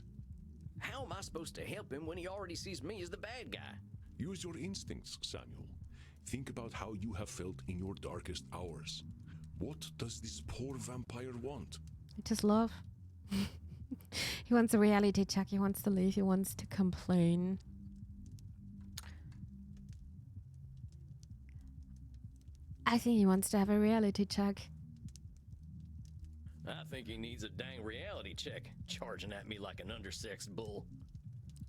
How am I supposed to help him when he already sees me as the bad guy? Use your instincts, Samuel. Think about how you have felt in your darkest hours. What does this poor vampire want? Just love. He wants a reality check. He wants to leave. He wants to complain. I think he wants to have a reality check. I think he needs a dang reality check, charging at me like an undersexed bull.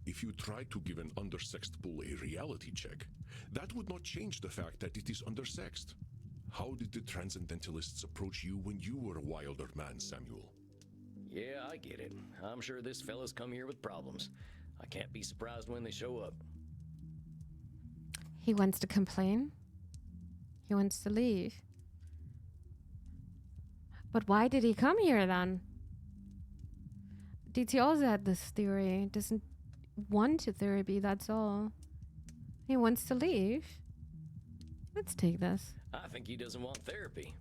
If you try to give an undersexed bull a reality check, that would not change the fact that it is undersexed. How did the transcendentalists approach you when you were a wilder man, Samuel? Yeah, I get it. I'm sure this fella's come here with problems. I can't be surprised when they show up. He wants to complain. He wants to leave. But why did he come here then? DT also had this theory. He doesn't want a therapy, that's all. He wants to leave. Let's take this. I think he doesn't want therapy.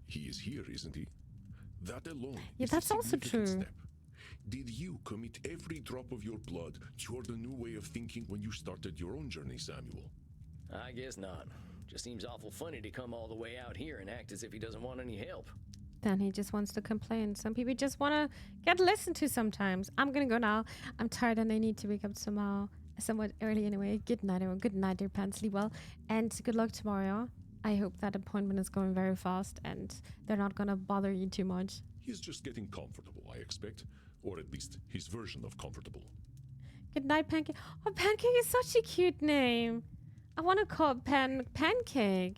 He is here, isn't he? That alone Yeah, is that's a also significant true. step. Did you commit every drop of your blood toward a new way of thinking when you started your own journey, Samuel? I guess not. Just seems awful funny to come all the way out here and act as if he doesn't want any help. Then he just wants to complain. Some people just want to get listened to sometimes. I'm going to go now. I'm tired and I need to wake up somewhat early anyway. Good night, everyone. Good night, dear pants. Sleep well. And good luck tomorrow. I hope that appointment is going very fast and they're not going to bother you too much. He's just getting comfortable, I expect. Or at least his version of comfortable. Good night, Pancake. Oh, Pancake is such a cute name. I want to call it Pancake.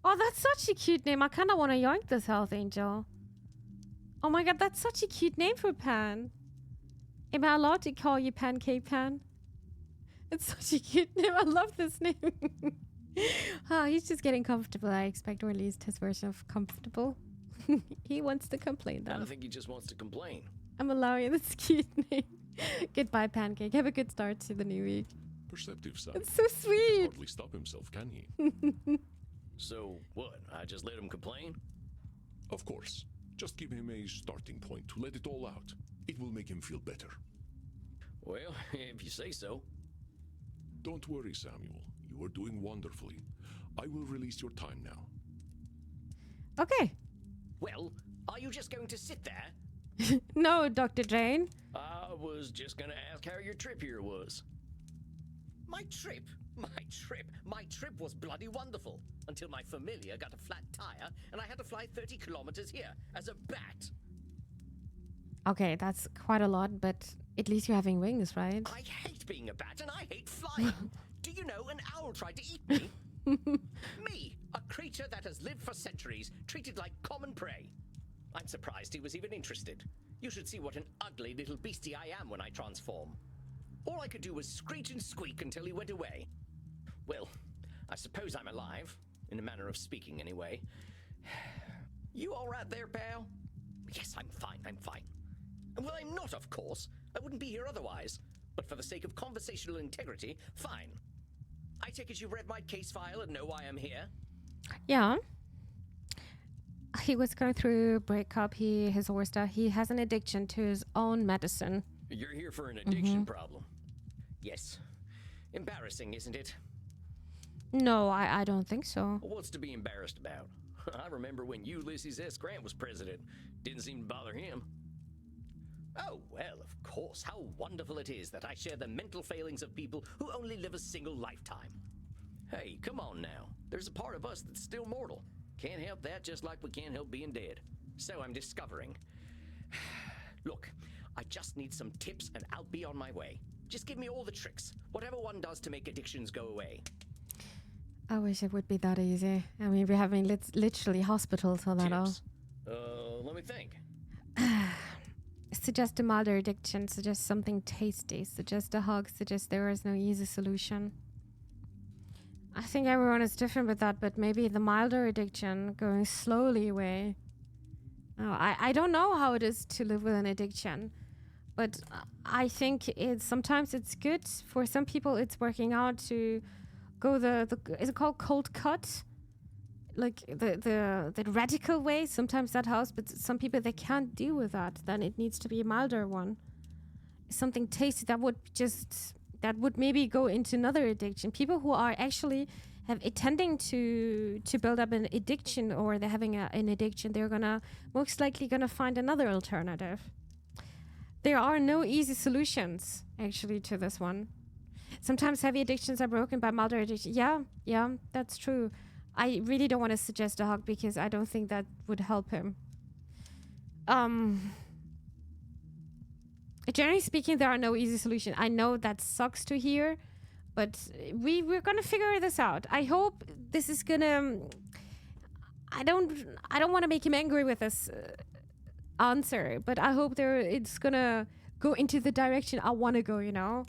Oh, that's such a cute name. I kind of want to yoink this health angel. Oh my god, that's such a cute name for Pan. Am I allowed to call you Pancake Pan? It's such a cute name. I love this name. Oh, he's just getting comfortable, I expect, or at least his version of comfortable. He wants to complain then. I think he just wants to complain. I'm allowing this cute name. Goodbye, Pancake. Have a good start to the new week. Perceptive, son. It's so He sweet. can hardly stop himself, can he? So, what? I just let him complain? Of course. Just give him a starting point to let it all out. It will make him feel better. Well, if you say so. Don't worry, Samuel. You are doing wonderfully. I will release your time now. Okay. Well, are you just going to sit there? No, Dr. Jane. I was just gonna ask how your trip here was. My trip? My trip was bloody wonderful. Until my familiar got a flat tire and I had to fly 30 kilometers here as a bat. Okay, that's quite a lot, but at least you're having wings, right? I hate being a bat and I hate flying. Do you know an owl tried to eat me? Me, a creature that has lived for centuries, treated like common prey. I'm surprised he was even interested. You should see what an ugly little beastie I am when I transform. All I could do was screech and squeak until he went away. Well, I suppose I'm alive, in a manner of speaking anyway. You all right there, pal? Yes, I'm fine. Well, I'm not, of course. I wouldn't be here otherwise. But for the sake of conversational integrity, fine. I take it you read my case file and know why I'm here? Yeah. He was going through breakup. His Orsta. He has an addiction to his own medicine. You're here for an addiction problem. Yes. Embarrassing, isn't it? No, I don't think so. What's to be embarrassed about? I remember when Ulysses S. Grant was president. Didn't seem to bother him. Oh, well, of course. How wonderful it is that I share the mental failings of people who only live a single lifetime. Hey, come on now. There's a part of us that's still mortal. Can't help that, just like we can't help being dead. So I'm discovering. Look, I just need some tips and I'll be on my way. Just give me all the tricks. Whatever one does to make addictions go away. I wish it would be that easy. I mean, we're having literally hospitals for that all. Tips? Let me think. Suggest a milder addiction, suggest something tasty, suggest a hug, suggest there is no easy solution. I think everyone is different with that, but maybe the milder addiction going slowly away. Oh, I don't know how it is to live with an addiction, but I think sometimes it's good. For some people, it's working out to go is it called cold cut? Like the radical way. Sometimes that helps, but some people, they can't deal with that. Then it needs to be a milder one. Something tasty that would maybe go into another addiction. People who are actually tending to build up an addiction, or they're having an addiction, they're most likely gonna find another alternative. There are no easy solutions actually to this one. Sometimes heavy addictions are broken by milder addiction. Yeah, that's true. I really don't want to suggest a hug because I don't think that would help him. Generally speaking, there are no easy solutions. I know that sucks to hear, but we're gonna figure this out. I hope this is gonna. I don't want to make him angry with this answer, but I hope it's gonna go into the direction I want to go. You know.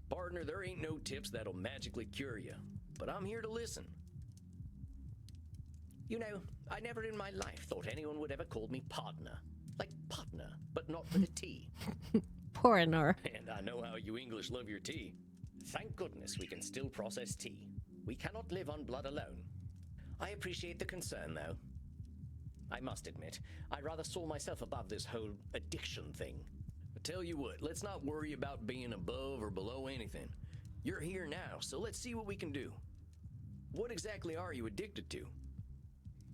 Partner, there ain't no tips that'll magically cure you, but I'm here to listen. You know, I never in my life thought anyone would ever call me partner. Like partner, but not with a T. Partner. And I know how you English love your tea. Thank goodness we can still process tea. We cannot live on blood alone. I appreciate the concern, though. I must admit, I rather saw myself above this whole addiction thing. I tell you what, let's not worry about being above or below anything. You're here now, so let's see what we can do. What exactly are you addicted to?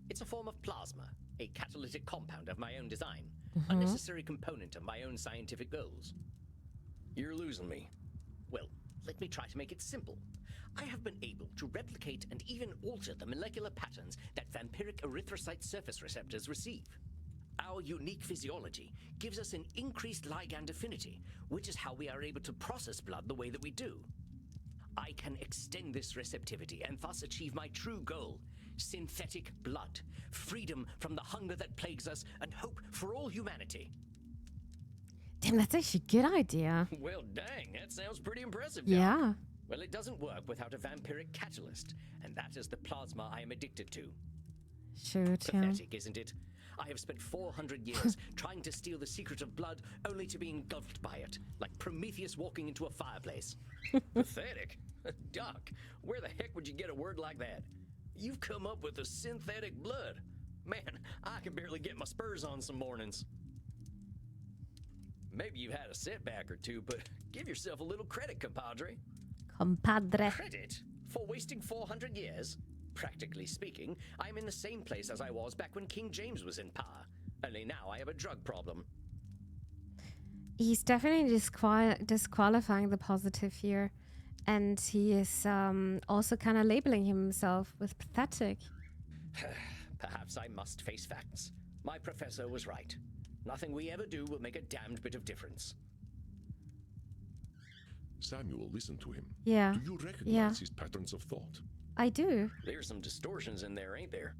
It's a form of plasma, a catalytic compound of my own design, a necessary component of my own scientific goals. You're losing me. Well, let me try to make it simple. I have been able to replicate and even alter the molecular patterns that vampiric erythrocyte surface receptors receive. Our unique physiology gives us an increased ligand affinity, which is how we are able to process blood the way that we do. I can extend this receptivity and thus achieve my true goal: synthetic blood, freedom from the hunger that plagues us, and hope for all humanity. Damn, that's actually a good idea. Well, dang, that sounds pretty impressive. Yeah. Doc. Well, it doesn't work without a vampiric catalyst, and that is the plasma I am addicted to. Shoot, yeah. Pathetic, isn't it? I have spent 400 years trying to steal the secret of blood, only to be engulfed by it, like Prometheus walking into a fireplace. Pathetic? Doc, where the heck would you get a word like that? You've come up with a synthetic blood. Man, I can barely get my spurs on some mornings. Maybe you've had a setback or two, but give yourself a little credit, compadre. Compadre. Credit? For wasting 400 years? Practically speaking, I'm in the same place as I was back when King James was in power. Only now I have a drug problem. He's definitely disqualifying the positive here. And he is also kind of labeling himself with pathetic. Perhaps I must face facts. My professor was right. Nothing we ever do will make a damned bit of difference. Samuel, listen to him. Yeah. Do you recognize his patterns of thought? I do. There's some distortions in there, ain't there?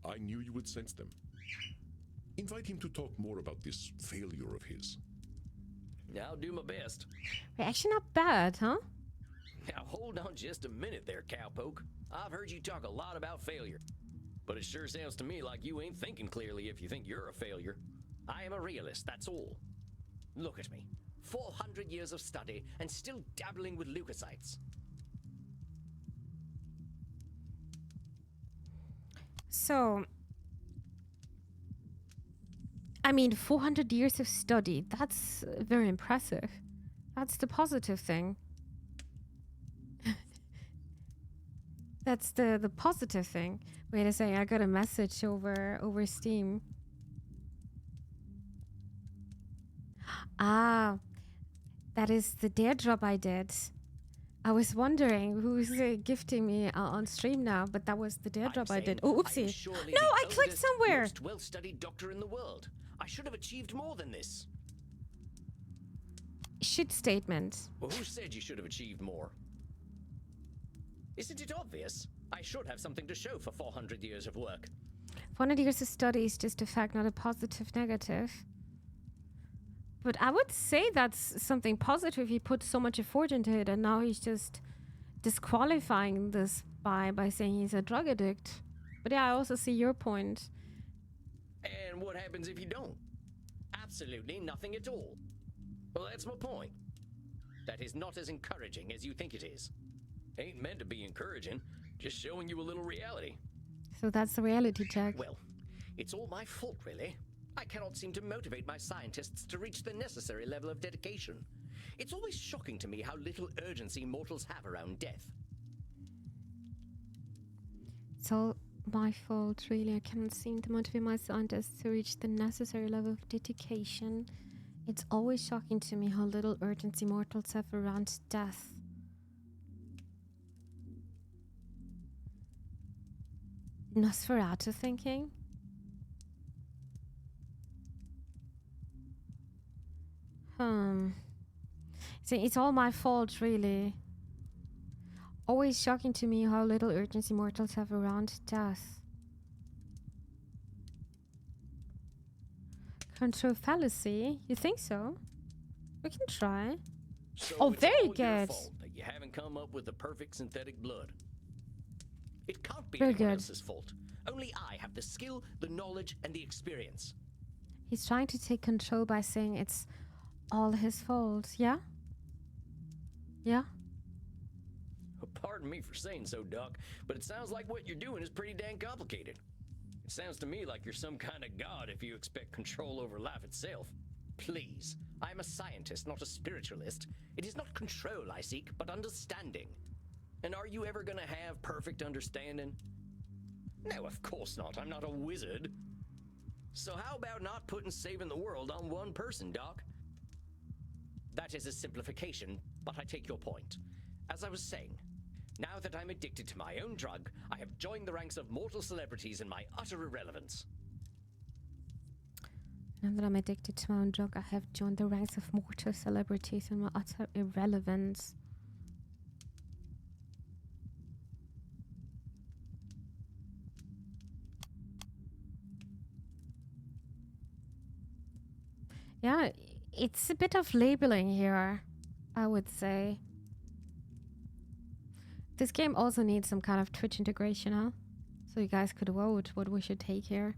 I knew you would sense them. Invite him to talk more about this failure of his. I'll do my best. We're actually not bad, huh? Now hold on just a minute there, cowpoke. I've heard you talk a lot about failure. But it sure sounds to me like you ain't thinking clearly if you think you're a failure. I am a realist, that's all. Look at me. 400 years of study and still dabbling with leukocytes. So, I mean, 400 years of study, that's very impressive. That's the positive thing. That's the positive thing. Wait a second, I got a message over Steam. Ah, that is the dare drop I did. I was wondering who's gifting me on stream now, but that was the dare drop I did. Oh, I am oopsie. surely No, the I clicked oldest, somewhere. most well-studied doctor in the world. I should have achieved more than this. Shit statement. Well, who said you should have achieved more? Isn't it obvious? I should have something to show for 400 years of work. 400 years of study is just a fact, not a positive negative. But I would say that's something positive. He put so much effort into it, and now he's just disqualifying this by saying he's a drug addict. But yeah, I also see your point. And what happens if you don't? Absolutely nothing at all. Well, that's my point. That is not as encouraging as you think it is. Ain't meant to be encouraging, just showing you a little reality. So that's the reality check. Well, it's all my fault, really. I cannot seem to motivate my scientists to reach the necessary level of dedication. It's always shocking to me how little urgency mortals have around death. It's all my fault, really. I cannot seem to motivate my scientists to reach the necessary level of dedication. It's always shocking to me how little urgency mortals have around death. Nosferatu thinking? See, it's all my fault, really. Always shocking to me how little urgency mortals have around death. Control fallacy? You think so? We can try. So Oh, it's very all your good. fault that you haven't come up with the perfect synthetic blood. It can't be Very anyone good. else's fault. Only I have the skill, the knowledge, and the experience. He's trying to take control by saying it's all his fault. Yeah? Yeah? Pardon me for saying so, Doc, but it sounds like what you're doing is pretty dang complicated. It sounds to me like you're some kind of god if you expect control over life itself. Please, I'm a scientist, not a spiritualist. It is not control I seek, but understanding. And are you ever gonna have perfect understanding? No, of course not. I'm not a wizard. So how about not putting saving the world on one person, Doc? That is a simplification, but I take your point. As I was saying, now that I'm addicted to my own drug, I have joined the ranks of mortal celebrities in my utter irrelevance. Now that I'm addicted to my own drug, I have joined the ranks of mortal celebrities in my utter irrelevance. Yeah, it's a bit of labeling here, I would say. This game also needs some kind of Twitch integration, huh? So you guys could vote what we should take here.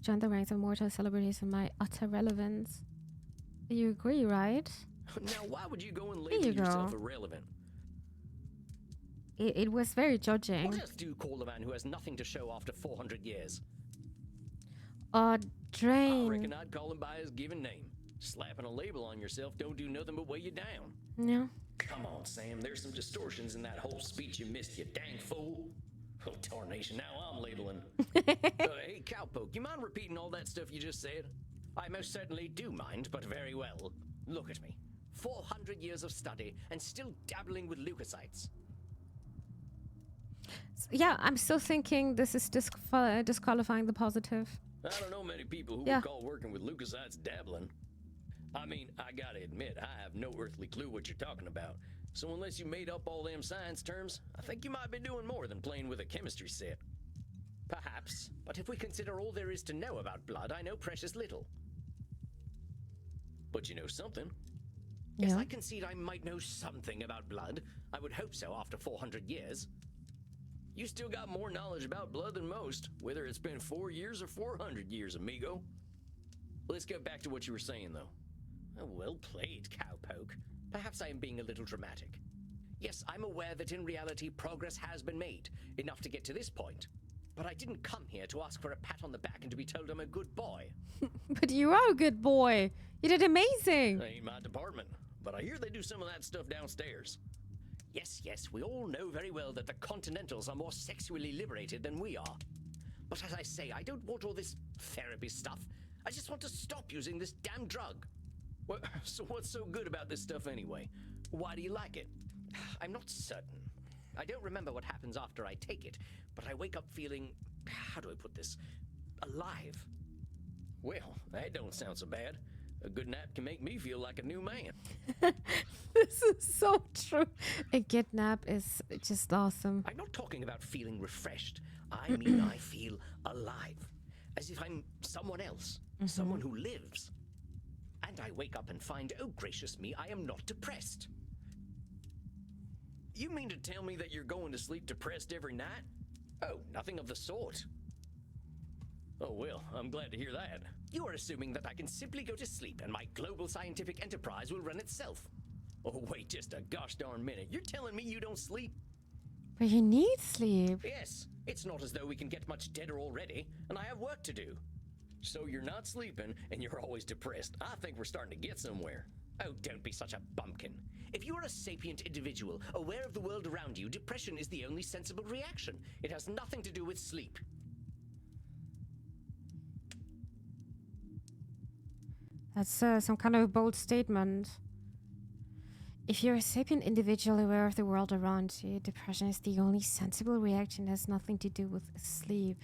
Join the ranks of mortal celebrities in my utter relevance. You agree, right? Now, why would you go and Here label you go. yourself irrelevant? It was very judging. What else do you call a man who has nothing to show after 400 years? Oh, I drain. reckon I'd call him by his given name. Slapping a label on yourself don't do nothing but weigh you down. No. Come on, Sam, there's some distortions in that whole speech you missed, you dang fool. Oh, tarnation, now I'm labeling. Hey, Cowpoke, you mind repeating all that stuff you just said? I most certainly do mind, but very well. Look at me. 400 years of study and still dabbling with leukocytes. Yeah, I'm still thinking this is disqualifying the positive. I don't know many people who Yeah. would call working with leukocytes dabbling. I mean, I gotta admit, I have no earthly clue what you're talking about. So unless you made up all them science terms, I think you might be doing more than playing with a chemistry set. Perhaps, but if we consider all there is to know about blood, I know precious little. But you know something. Yes, Yeah. I concede I might know something about blood. I would hope so after 400 years. You still got more knowledge about blood than most, whether it's been 4 years or 400 years, amigo. Let's get back to what you were saying, though. Oh, well played, Cowpoke. Perhaps I am being a little dramatic. Yes, I'm aware that in reality progress has been made, enough to get to this point. But I didn't come here to ask for a pat on the back and to be told I'm a good boy. But you are a good boy. You did amazing. That ain't my department, but I hear they do some of that stuff downstairs. Yes, we all know very well that the Continentals are more sexually liberated than we are. But as I say, I don't want all this therapy stuff. I just want to stop using this damn drug. So what's so good about this stuff anyway? Why do you like it? I'm not certain. I don't remember what happens after I take it, but I wake up feeling, how do I put this, alive. Well, that don't sound so bad. A good nap can make me feel like a new man. This is so true. A good nap is just awesome. I'm not talking about feeling refreshed. I mean I feel alive. As if I'm someone else. Someone who lives. And I wake up and find, oh gracious me, I am not depressed. You mean to tell me that you're going to sleep depressed every night? Oh, nothing of the sort. Oh well, I'm glad to hear that. You are assuming that I can simply go to sleep and my global scientific enterprise will run itself. Oh wait just a gosh darn minute. You're telling me you don't sleep? But you need sleep. Yes, it's not as though we can get much deader already, and I have work to do. So you're not sleeping, and you're always depressed. I think we're starting to get somewhere. Oh, don't be such a bumpkin. If you are a sapient individual, aware of the world around you, depression is the only sensible reaction. It has nothing to do with sleep. That's some kind of a bold statement. If you're a sapient individual aware of the world around you, depression is the only sensible reaction. It has nothing to do with sleep.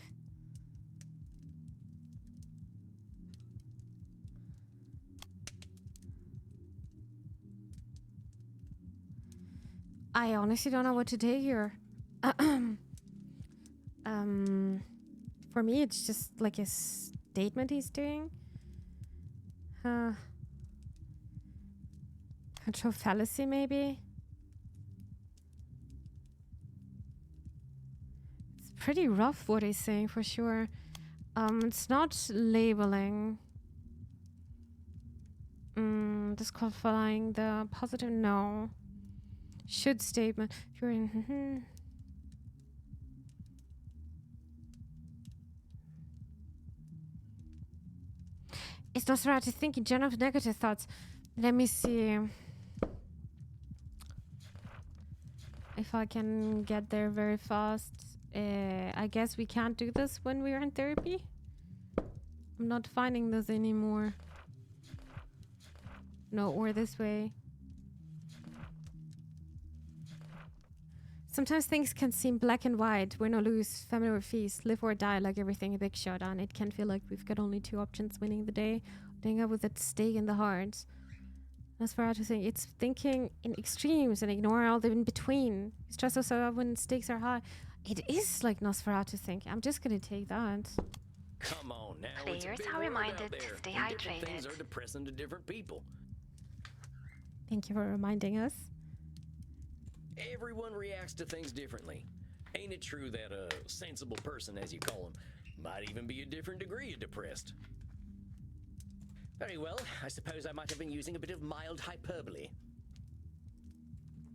I honestly don't know what to take here. For me, it's just like a statement he's doing. Control fallacy, maybe? It's pretty rough what he's saying, for sure. It's not labeling. Disqualifying the positive, no. Should statement. If you're in... It's not right to think in general negative thoughts. Let me see if I can get there very fast. I guess we can't do this when we're in therapy. I'm not finding this anymore. No, or this way. Sometimes things can seem black and white, win or lose, family or feast, live or die, like everything a big shot on. It can feel like we've got only two options: winning the day, ending up with that stake in the heart. That's for how to think. It's thinking in extremes and ignoring all the in between. Stress us out when stakes are high. It is like Nosferatu think. I'm just gonna take that. Come on now. Players it's a big are world reminded out to there, stay and different things hydrated. are depressing to different people. Thank you for reminding us. Everyone reacts to things differently. Ain't it true that a sensible person, as you call them, might even be a different degree of depressed? Very well, I suppose I might have been using a bit of mild hyperbole.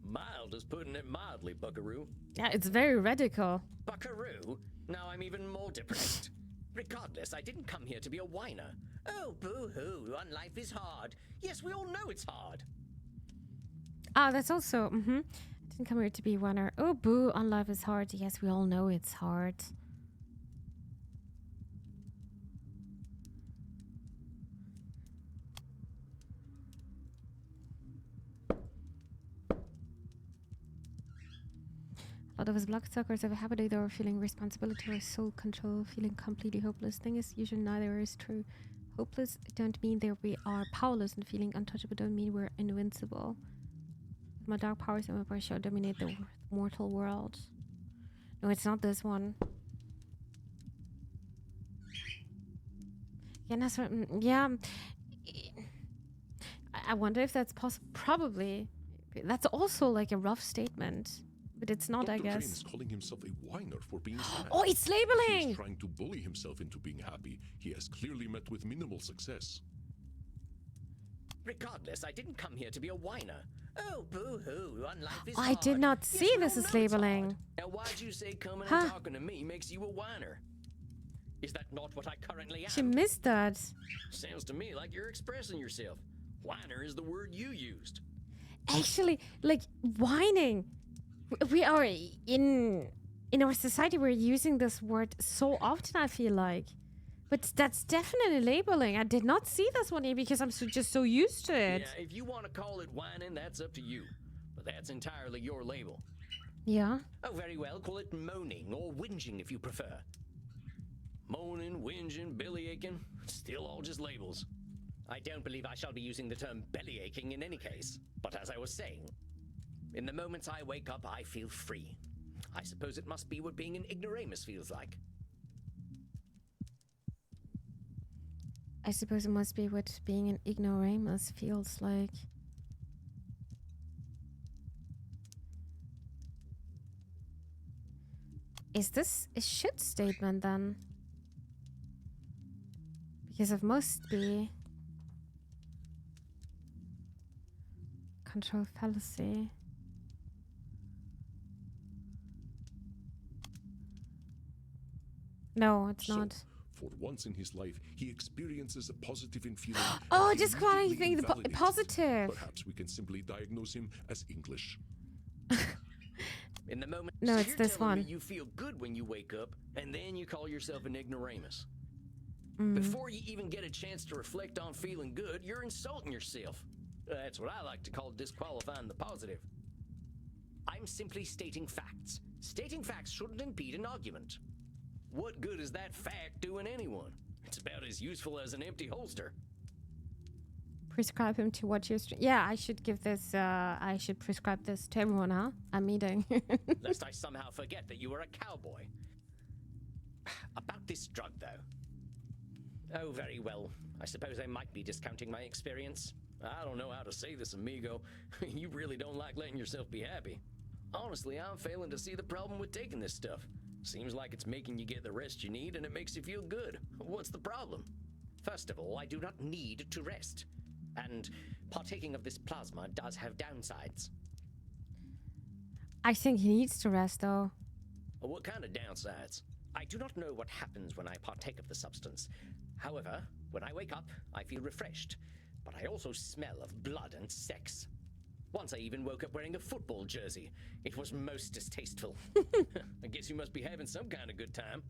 Mild is putting it mildly, Buckaroo. Yeah, it's very radical. Buckaroo? Now I'm even more depressed. Regardless, I didn't come here to be a whiner. Oh, boo-hoo, on life is hard. Yes, we all know it's hard. Ah, that's also, Didn't come here to be a winner. Oh, boo, on life is hard. Yes, we all know it's hard. A lot of us bloodsuckers have a habit either of feeling responsibility or soul control, feeling completely hopeless. Thing is, usually neither is true. Hopeless don't mean that we are powerless, and feeling untouchable don't mean we're invincible. My dark powers and my power shall dominate the mortal world. No, it's not this one. Yeah, that's right. Yeah. I wonder if that's possible. Probably. That's also like a rough statement. But it's not, I Dr. Crane guess. is calling himself a whiner for being sad. Oh, it's He labeling! is trying to bully himself into being happy. He has clearly met with minimal success. Regardless, I didn't come here to be a whiner. Oh, boo-hoo, on life is I hard. did not Yes, see we this all as know it's labeling. hard. Now, why'd you say coming Huh? and talking to me makes you a whiner? Is that not what I currently She am? missed that. Sounds to me like you're expressing yourself. Whiner is the word you used. Actually, like, whining. We are in our society, we're using this word so often, I feel like. But that's definitely labeling. I did not see this one here because I'm just so used to it. Yeah, if you want to call it whining, that's up to you. But that's entirely your label. Yeah. Oh, very well. Call it moaning or whinging if you prefer. Moaning, whinging, bellyaching, still all just labels. I don't believe I shall be using the term bellyaching in any case. But as I was saying, in the moments I wake up, I feel free. I suppose it must be what being an ignoramus feels like. I suppose it must be what being an ignoramus feels like. Is this a should statement then? Because it must be control fallacy. No, it's So, not. for once in his life, he experiences a positive in feeling. Oh, and he just calling immediately the invalidates it. positive. Perhaps we can simply diagnose him as English. In the moment, No, so it's you're this telling me one. you feel good when you wake up, and then you call yourself an ignoramus. Mm. Before you even get a chance to reflect on feeling good, you're insulting yourself. That's what I like to call disqualifying the positive. I'm simply stating facts. Stating facts shouldn't impede an argument. What good is that fact doing anyone? It's about as useful as an empty holster. Prescribe him to watch your stream. Yeah, I should give this. I should prescribe this to everyone, huh? I'm meeting. Lest I somehow forget that you were a cowboy. About this drug, though. Oh, very well. I suppose I might be discounting my experience. I don't know how to say this, amigo. You really don't like letting yourself be happy. Honestly, I'm failing to see the problem with taking this stuff. Seems like it's making you get the rest you need and it makes you feel good. What's the problem? First of all, I do not need to rest. And partaking of this plasma does have downsides. I think he needs to rest, though. What kind of downsides? I do not know what happens when I partake of the substance. However, when I wake up, I feel refreshed. But I also smell of blood and sex. Once I even woke up wearing a football jersey. It was most distasteful. I guess you must be having some kind of good time.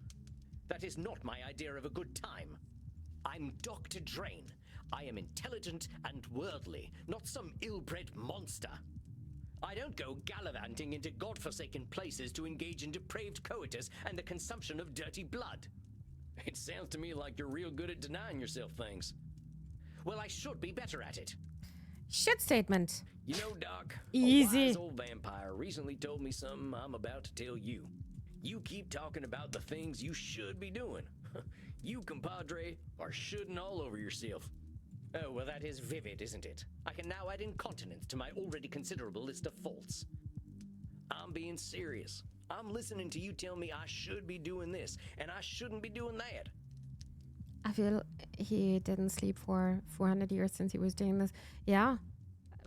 That is not my idea of a good time. I'm Dr. Drain. I am intelligent and worldly, not some ill-bred monster. I don't go gallivanting into godforsaken places to engage in depraved coitus and the consumption of dirty blood. It sounds to me like you're real good at denying yourself things. Well, I should be better at it. Should statement. You know, Doc, Easy. a wise old vampire recently told me something I'm about to tell you. You keep talking about the things you should be doing. You, compadre, are shoulding all over yourself. Oh, well, that is vivid, isn't it? I can now add incontinence to my already considerable list of faults. I'm being serious. I'm listening to you tell me I should be doing this, and I shouldn't be doing that. I feel he didn't sleep for 400 years since he was doing this. Yeah,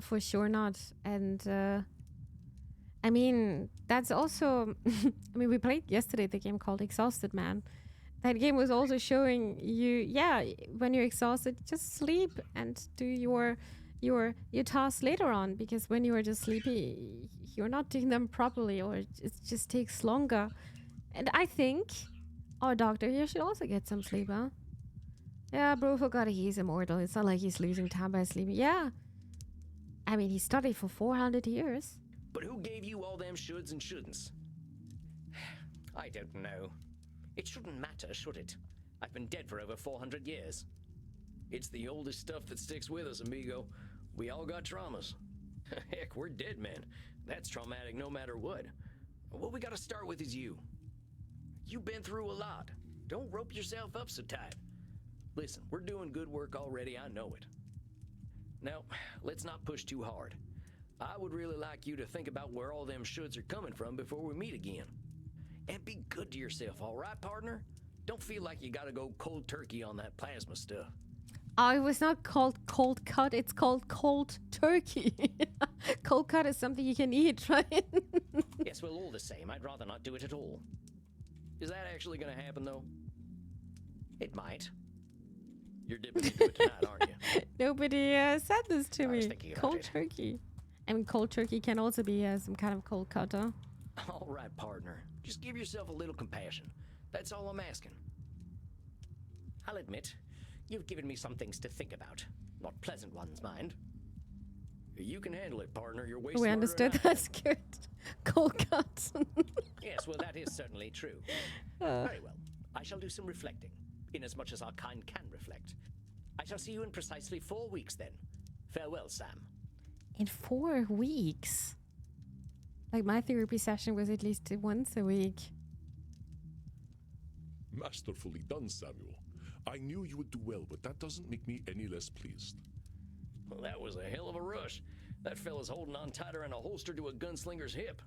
for sure not. And I mean, that's also. I mean, we played yesterday the game called Exhausted Man. That game was also showing you, yeah, when you're exhausted, just sleep and do your tasks later on. Because when you are just sleepy, you're not doing them properly, or it just takes longer. And I think our doctor here should also get some sleep, huh? Yeah, bro forgot he's immortal. It's not like he's losing time by sleeping. Yeah. I mean, he studied for 400 years. But who gave you all them shoulds and shouldn'ts? I don't know. It shouldn't matter, should it? I've been dead for over 400 years. It's the oldest stuff that sticks with us, amigo. We all got traumas. Heck, we're dead men. That's traumatic no matter what. What we gotta start with is you. You've been through a lot. Don't rope yourself up so tight. Listen, we're doing good work already, I know it. Now, let's not push too hard. I would really like you to think about where all them shoulds are coming from before we meet again. And be good to yourself, all right, partner? Don't feel like you gotta go cold turkey on that plasma stuff. Oh, it was not called cold cut. It's called cold turkey. Cold cut is something you can eat, right? Yes, well, all the same, I'd rather not do it at all. Is that actually gonna happen, though? It might. You're dipping into it tonight, aren't you? Nobody said this to I was me. thinking about Cold it. turkey. I mean, cold turkey can also be some kind of cold cut, huh? All right, partner. Just give yourself a little compassion. That's all I'm asking. I'll admit, you've given me some things to think about. Not pleasant ones, mind. You can handle it, partner. You're way We smarter understood. than I am. That's good. Cold cut. Yes, well, that is certainly true. Very well. I shall do some reflecting, inasmuch as our kind can reflect. I shall see you in precisely 4 weeks then. Farewell, Sam. In 4 weeks. Like my therapy session was at least once a week. Masterfully done, Samuel. I knew you would do well, but that doesn't make me any less pleased. Well, that was a hell of a rush. That fella's holding on tighter than a holster to a gunslinger's hip.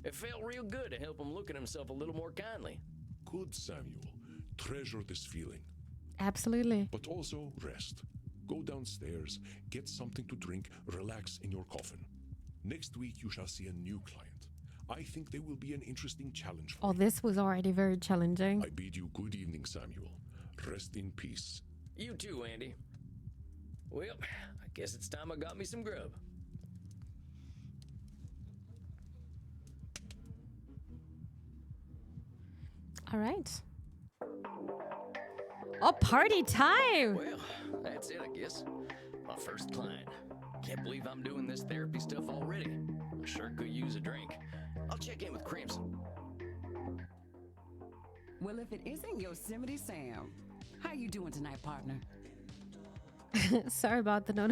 It felt real good to help him look at himself a little more kindly. Good, Samuel. Treasure this feeling. Absolutely. But also rest. Go downstairs, get something to drink, relax in your coffin. Next week you shall see a new client. I think they will be an interesting challenge for Oh, you. this was already very challenging. I bid you good evening, Samuel. Rest in peace. You too, Andy. Well, I guess it's time I got me some grub. All right. Oh, party time! Well, that's it, I guess. My first client. Can't believe I'm doing this therapy stuff already. I sure could use a drink. I'll check in with Crimson. Well, if it isn't Yosemite Sam, how you doing tonight, partner? Sorry about the no.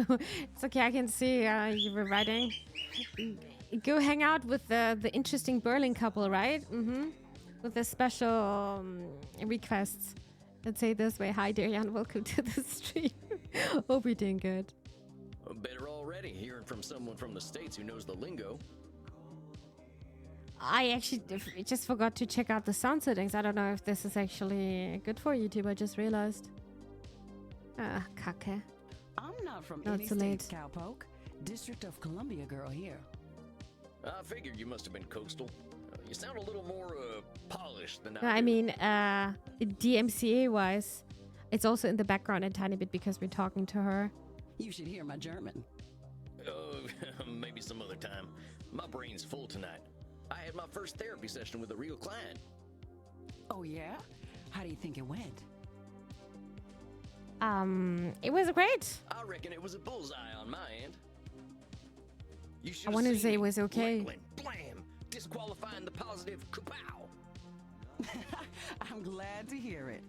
It's okay. I can see you were writing. Go hang out with the interesting Berlin couple, right? Mm-hmm. With the special requests. Let's say it this way. Hi, Darian. Welcome to the stream. Hope you're doing good. Better already, hearing from someone from the States who knows the lingo. I actually just forgot to check out the sound settings. I don't know if this is actually good for YouTube. I just realized. Ah, kacke. I'm not from Not any so late. states, cowpoke. District of Columbia girl here. I figured you must have been coastal. You sound a little more polished than No, I I do. mean, DMCA wise, it's also in the background a tiny bit because we're talking to her. You should hear my German. Maybe some other time. My brain's full tonight. I had my first therapy session with a real client. Oh, yeah? How do you think it went? It was great. I reckon it was a bullseye on my end. You should I have wanted to seen say it me was okay. wailing, blam, disqualifying the positive kapow. I'm glad to hear it.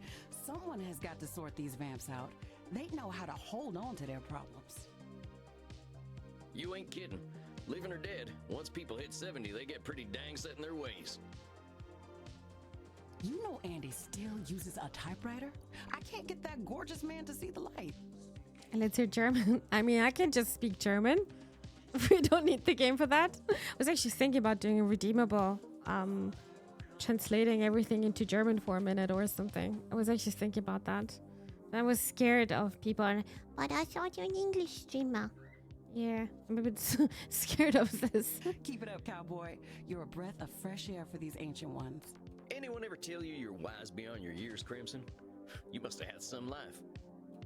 Someone has got to sort these vamps out. They know how to hold on to their problems. You ain't kidding. Living or dead, once people hit 70, they get pretty dang set in their ways. You know Andy still uses a typewriter? I can't get that gorgeous man to see the light. And let's hear German. I mean, I can just speak German. We don't need the game for that. I was actually thinking about doing a redeemable, translating everything into German for a minute or something. I was actually thinking about that. I was scared of people. But I thought you're an English streamer. Yeah, I'm a bit scared of this. Keep it up, cowboy. You're a breath of fresh air for these ancient ones. Anyone ever tell you you're wise beyond your years, Crimson? You must have had some life.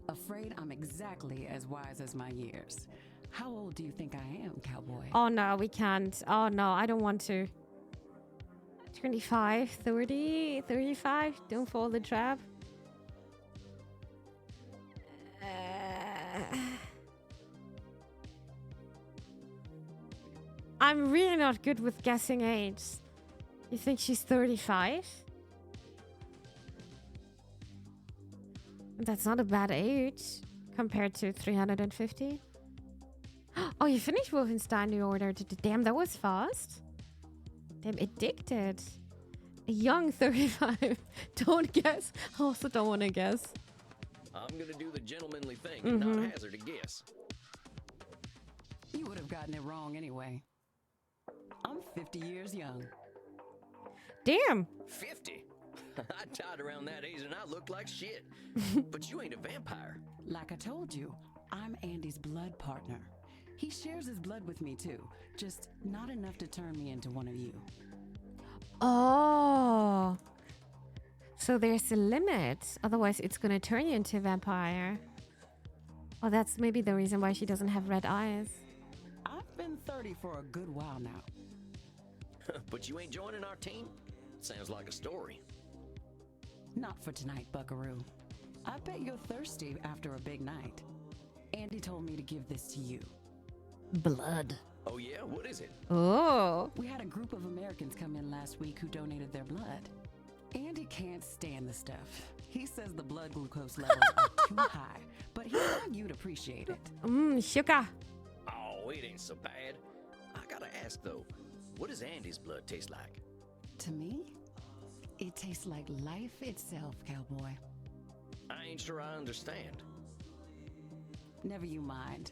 Afraid I'm exactly as wise as my years. How old do you think I am, cowboy? Oh no, we can't. Oh no, I don't want to. 25, 30, 35. Don't fall the trap. I'm really not good with guessing age. You think she's 35? That's not a bad age compared to 350. Oh, you finished Wolfenstein New Order. Damn, that was fast. Damn, addicted. A young 35. Don't guess. I also don't want to guess. I'm gonna do the gentlemanly thing and not hazard a guess. You would have gotten it wrong anyway. I'm 50 years young. Damn. 50? I died around that age and I looked like shit. But you ain't a vampire. Like I told you, I'm Andy's blood partner. He shares his blood with me too, just not enough to turn me into one of you. Oh. So there's a limit. Otherwise, it's going to turn you into a vampire. Oh, that's maybe the reason why she doesn't have red eyes. I've been 30 for a good while now. But you ain't joining our team? Sounds like a story. Not for tonight, buckaroo. I bet you're thirsty after a big night. Andy told me to give this to you. Blood. Oh, yeah? What is it? Oh. We had a group of Americans come in last week who donated their blood. Andy can't stand the stuff. He says the blood glucose levels are too high, but he thought you'd appreciate it. Sugar. Oh, it ain't so bad. I gotta ask, though, what does Andy's blood taste like? To me, it tastes like life itself, cowboy. I ain't sure I understand. Never you mind.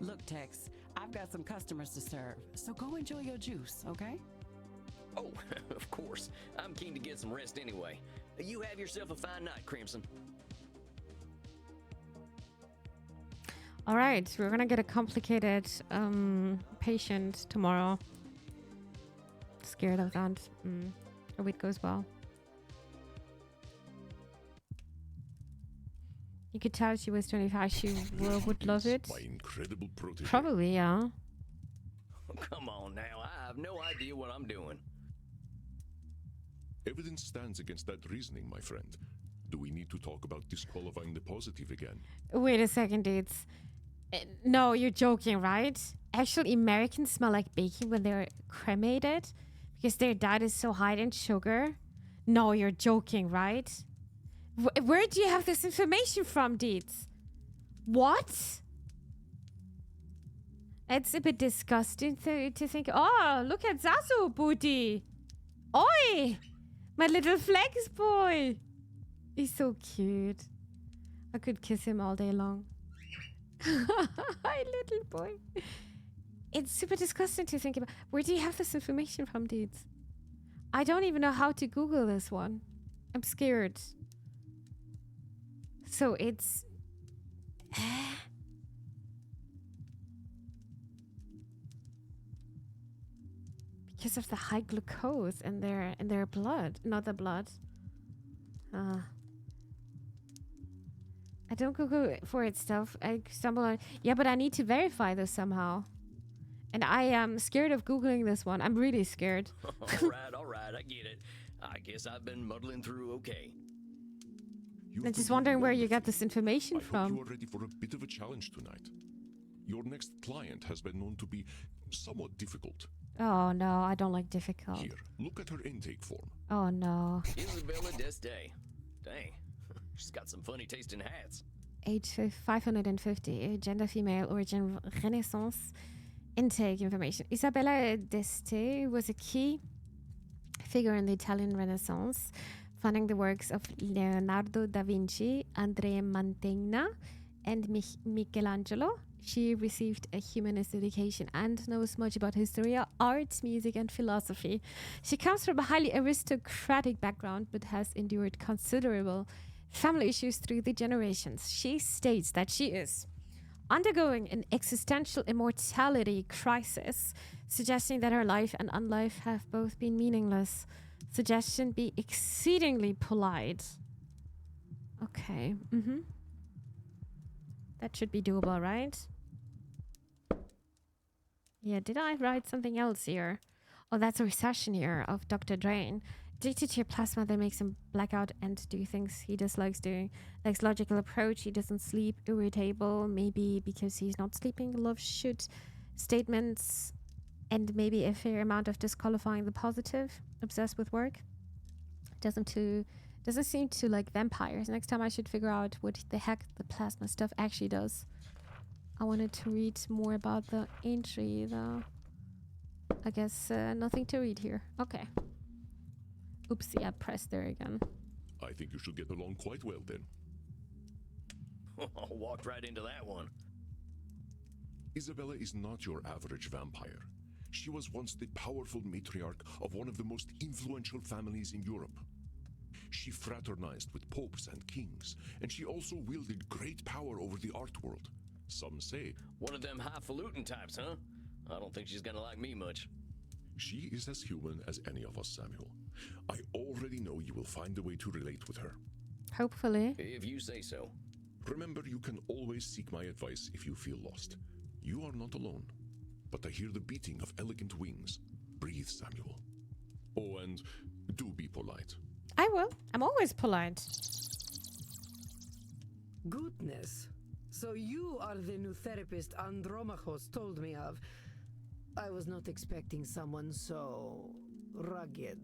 Look, Tex, I've got some customers to serve, so go enjoy your juice, okay? Oh, of course. I'm keen to get some rest anyway. You have yourself a fine night, Crimson. All right, we're gonna get a complicated patient tomorrow. Scared of that. Hope it goes well. You could tell she was 25. She would love it. My incredible protege. Probably, yeah. Oh, come on now. I have no idea what I'm doing. Evidence stands against that reasoning, my friend. Do we need to talk about disqualifying the positive again? Wait a second, dudes. No, you're joking, right? Actually, Americans smell like bacon when they're cremated because their diet is so high in sugar. No, you're joking, right? Where do you have this information from, dudes? What? It's a bit disgusting to think, oh, look at Zazu, booty. Oi! My little flex boy. He's so cute. I could kiss him all day long. Hi, little boy. It's super disgusting to think about. Where do you have this information from, dudes? I don't even know how to Google this one. I'm scared. So it's... because of the high glucose in their blood. Not the blood. I don't Google for it stuff. I stumble on... Yeah, but I need to verify this somehow. And I am scared of Googling this one. I'm really scared. All right, I get it. I guess I've been muddling through okay. I'm just wondering where you got this information I from. hope you are ready for a bit of a challenge tonight. Your next client has been known to be somewhat difficult. Oh, no, I don't like difficult. Here, look at her intake form. Oh, no. Isabella Deste. Dang, she's got some funny tasting hats. Age 550, gender female, origin Renaissance, intake information. Isabella d'Este was a key figure in the Italian Renaissance, funding the works of Leonardo da Vinci, Andrea Mantegna, and Michelangelo. She received a humanist education and knows much about history, art, music, and philosophy. She comes from a highly aristocratic background, but has endured considerable family issues through the generations. She states that she is undergoing an existential immortality crisis, suggesting that her life and unlife have both been meaningless. Suggestion: be exceedingly polite. Okay. That should be doable, right? Yeah, did I write something else here? Oh, that's a recession here of Dr. Drain. Addicted to your plasma that makes him black out and do things he dislikes doing. Likes logical approach, he doesn't sleep, irritable, maybe because he's not sleeping, loves should statements, and maybe a fair amount of disqualifying the positive, obsessed with work. Doesn't seem to like vampires. Next time I should figure out what the heck the plasma stuff actually does. I wanted to read more about the entry though. I guess nothing to read here. Okay. Oopsie, I pressed there again. I think you should get along quite well then. Walked right into that one. Isabella is not your average vampire. She was once the powerful matriarch of one of the most influential families in Europe. She fraternized with popes and kings, and she also wielded great power over the art world. Some say. One of them highfalutin types, huh? I don't think she's gonna like me much. She is as human as any of us, Samuel. I already know you will find a way to relate with her. Hopefully. If you say so. Remember, you can always seek my advice if you feel lost. You are not alone. But I hear the beating of elegant wings. Breathe, Samuel. Oh, and do be polite. I will. I'm always polite. Goodness. So you are the new therapist Andromachos told me of. I was not expecting someone so rugged.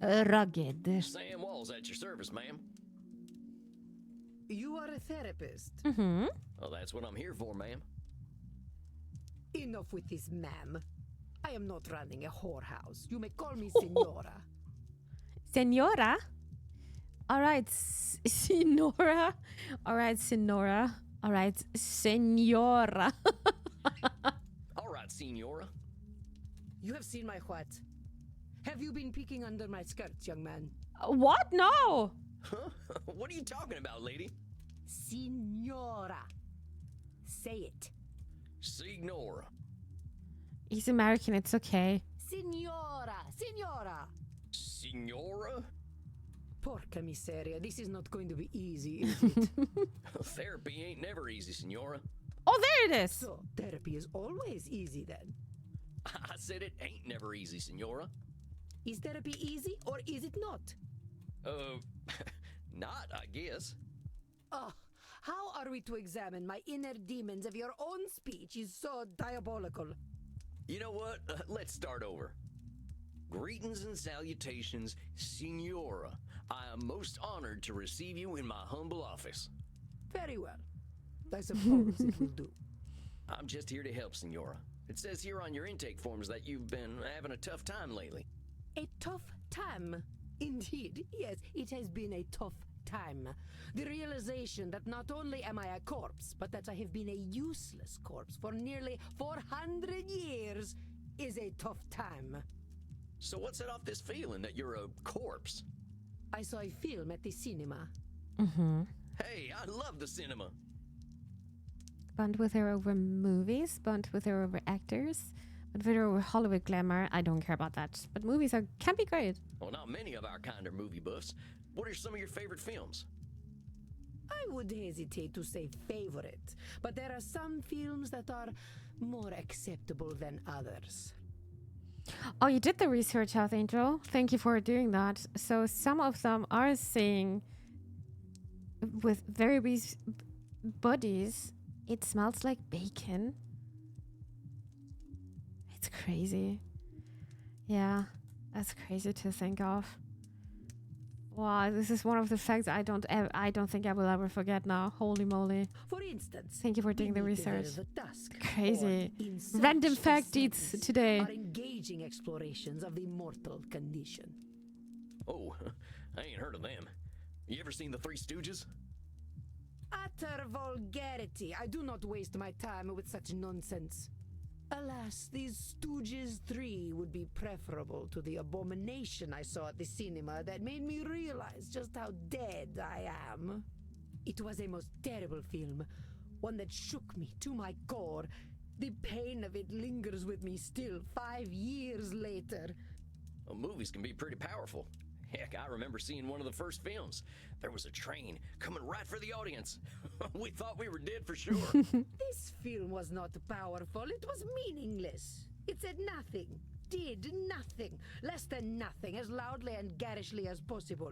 Rugged. Sam Walls at your service, ma'am. You are a therapist. Mm-hmm. Well, that's what I'm here for, ma'am. Enough with this, ma'am. I am not running a whorehouse. You may call me Senora. Senora? Alright, Senora. Alright, Senora. Alright, Senora. All right, Senora. You have seen my what? Have you been peeking under my skirts, young man? What? No. Huh? What are you talking about, lady? Senora. Say it. Signora. He's American, it's okay. Signora. Senora. Signora? Porca miseria, this is not going to be easy, is it? Therapy ain't never easy, Senora. Oh, there it is. So, therapy is always easy then. I said it ain't never easy, Senora. Is therapy easy or is it not? Not, I guess. Oh, how are we to examine my inner demons if your own speech is so diabolical? You know what? Let's start over. Greetings and salutations, Senora. I am most honored to receive you in my humble office. Very well. I suppose it will do. I'm just here to help, Senora. It says here on your intake forms that you've been having a tough time lately. A tough time. Indeed, yes, it has been a tough time. The realization that not only am I a corpse, but that I have been a useless corpse for nearly 400 years is a tough time. So what set off this feeling that you're a corpse? I saw a film at the cinema. Mm-hmm. Hey, I love the cinema. Bond with her over movies, bond with her over actors, bond with her over Hollywood glamour. I don't care about that. But movies can be great. Well, not many of our kind are movie buffs. What are some of your favorite films? I would hesitate to say favorite, but there are some films that are more acceptable than others. Oh, you did the research, Health Angel. Thank you for doing that. So some of them are saying with very weak bodies, it smells like bacon. It's crazy. Yeah, that's crazy to think of. Wow, this is one of the facts I don't think I will ever forget now. Holy moly. For instance, Thank you for doing the research. Dusk, Crazy. or In Search Random of fact deeds Sadness today. are engaging explorations of the mortal condition. Oh, I ain't heard of them. You ever seen The Three Stooges? Utter vulgarity. I do not waste my time with such nonsense. Alas, these Stooges 3 would be preferable to the abomination I saw at the cinema that made me realize just how dead I am. It was a most terrible film, one that shook me to my core. The pain of it lingers with me still 5 years later. Well, movies can be pretty powerful. Heck, I remember seeing one of the first films. There was a train coming right for the audience. We thought we were dead for sure. This film was not powerful, it was meaningless. It said nothing, did nothing, less than nothing, as loudly and garishly as possible.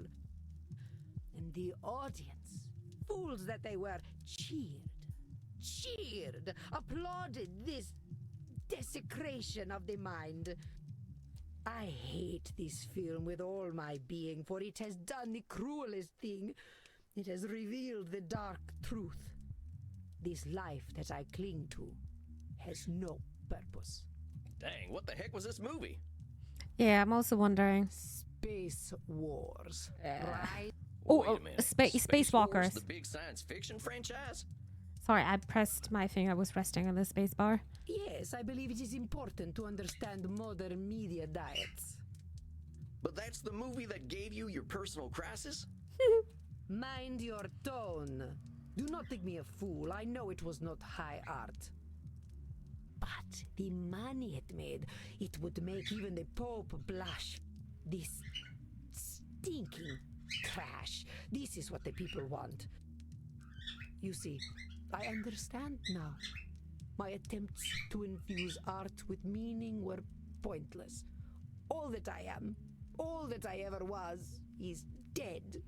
And the audience, fools that they were, cheered, applauded this desecration of the mind. I hate this film with all my being, for it has done the cruelest thing. It has revealed the dark truth. This life that I cling to has no purpose. Dang, what the heck was this movie? Yeah, I'm also wondering. Space Wars, right? Wait a minute. Space Wars, Walkers. the big science fiction franchise? Sorry, I pressed my finger. I was resting on the space bar. Yes, I believe it is important to understand modern media diets. But that's the movie that gave you your personal crisis? Mind your tone. Do not think me a fool. I know it was not high art. But the money it made, it would make even the Pope blush. This stinking trash. This is what the people want. You see, I understand now. My attempts to infuse art with meaning were pointless. All that I am, all that I ever was, is dead.